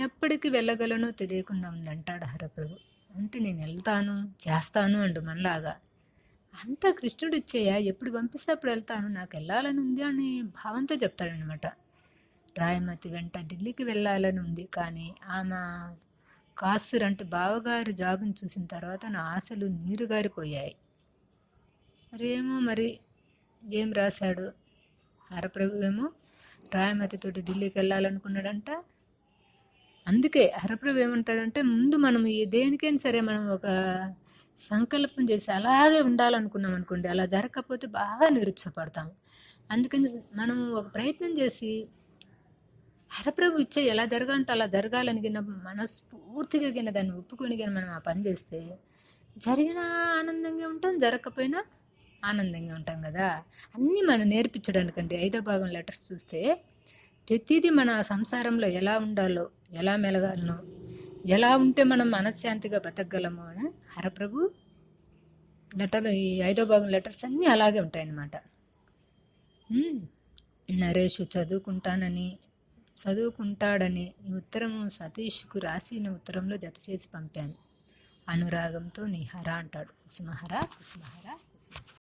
E: ఎప్పటికి వెళ్ళగలనో తెలియకుండా ఉందంటాడు హరప్రభు. అంటే నేను వెళ్తాను చేస్తాను అండు మనలాగా. అంతా కృష్ణుడు ఇచ్చేయా, ఎప్పుడు పంపిస్తే అప్పుడు వెళ్తాను, నాకు వెళ్ళాలని ఉంది అని భావంతో చెప్తాడనమాట. రాయమతి వెంట ఢిల్లీకి వెళ్ళాలని ఉంది, కానీ ఆమె కాసుర్ అంటే బావగారి జాబుని చూసిన తర్వాత నా ఆశలు నీరుగారిపోయాయి. మరి ఏం రాశాడు హరప్రభు? ఏమో రాయమతితోటి ఢిల్లీకి వెళ్ళాలనుకున్నాడంట. అందుకే హరప్రభు ఏమంటాడంటే, ముందు మనం దేనికైనా సరే మనం ఒక సంకల్పం చేసి అలాగే ఉండాలనుకున్నాం అనుకోండి, అలా జరగకపోతే బాగా నిరుత్సాహపడతాం. అందుకని మనం ఒక ప్రయత్నం చేసి హరప్రభు ఇచ్చే ఎలా జరగాలంటే అలా జరగాలని గిన మనస్ఫూర్తిగా గిన దాన్ని ఒప్పుకొని గిన మనం ఆ పని చేస్తే జరిగినా ఆనందంగా ఉంటాం, జరగకపోయినా ఆనందంగా ఉంటాం కదా. అన్నీ మనం నేర్పించడానికంటే 5వ భాగం లెటర్స్ చూస్తే ప్రతిదీ మన సంసారంలో ఎలా ఉండాలో, ఎలా మెలగాలనో, ఎలా ఉంటే మనం మనశ్శాంతిగా బతకగలమో అని హరప్రభు లెటర్లు, ఈ 5వ భాగం లెటర్స్ అన్నీ అలాగే ఉంటాయన్నమాట. నరేష్ చదువుకుంటాడని ఈ ఉత్తరము సతీష్కు రాసిన ఉత్తరంలో జత చేసి పంపాను. అనురాగంతో నీ హర అంటాడు. కుసుమహర కుసుమహర కుసుమ.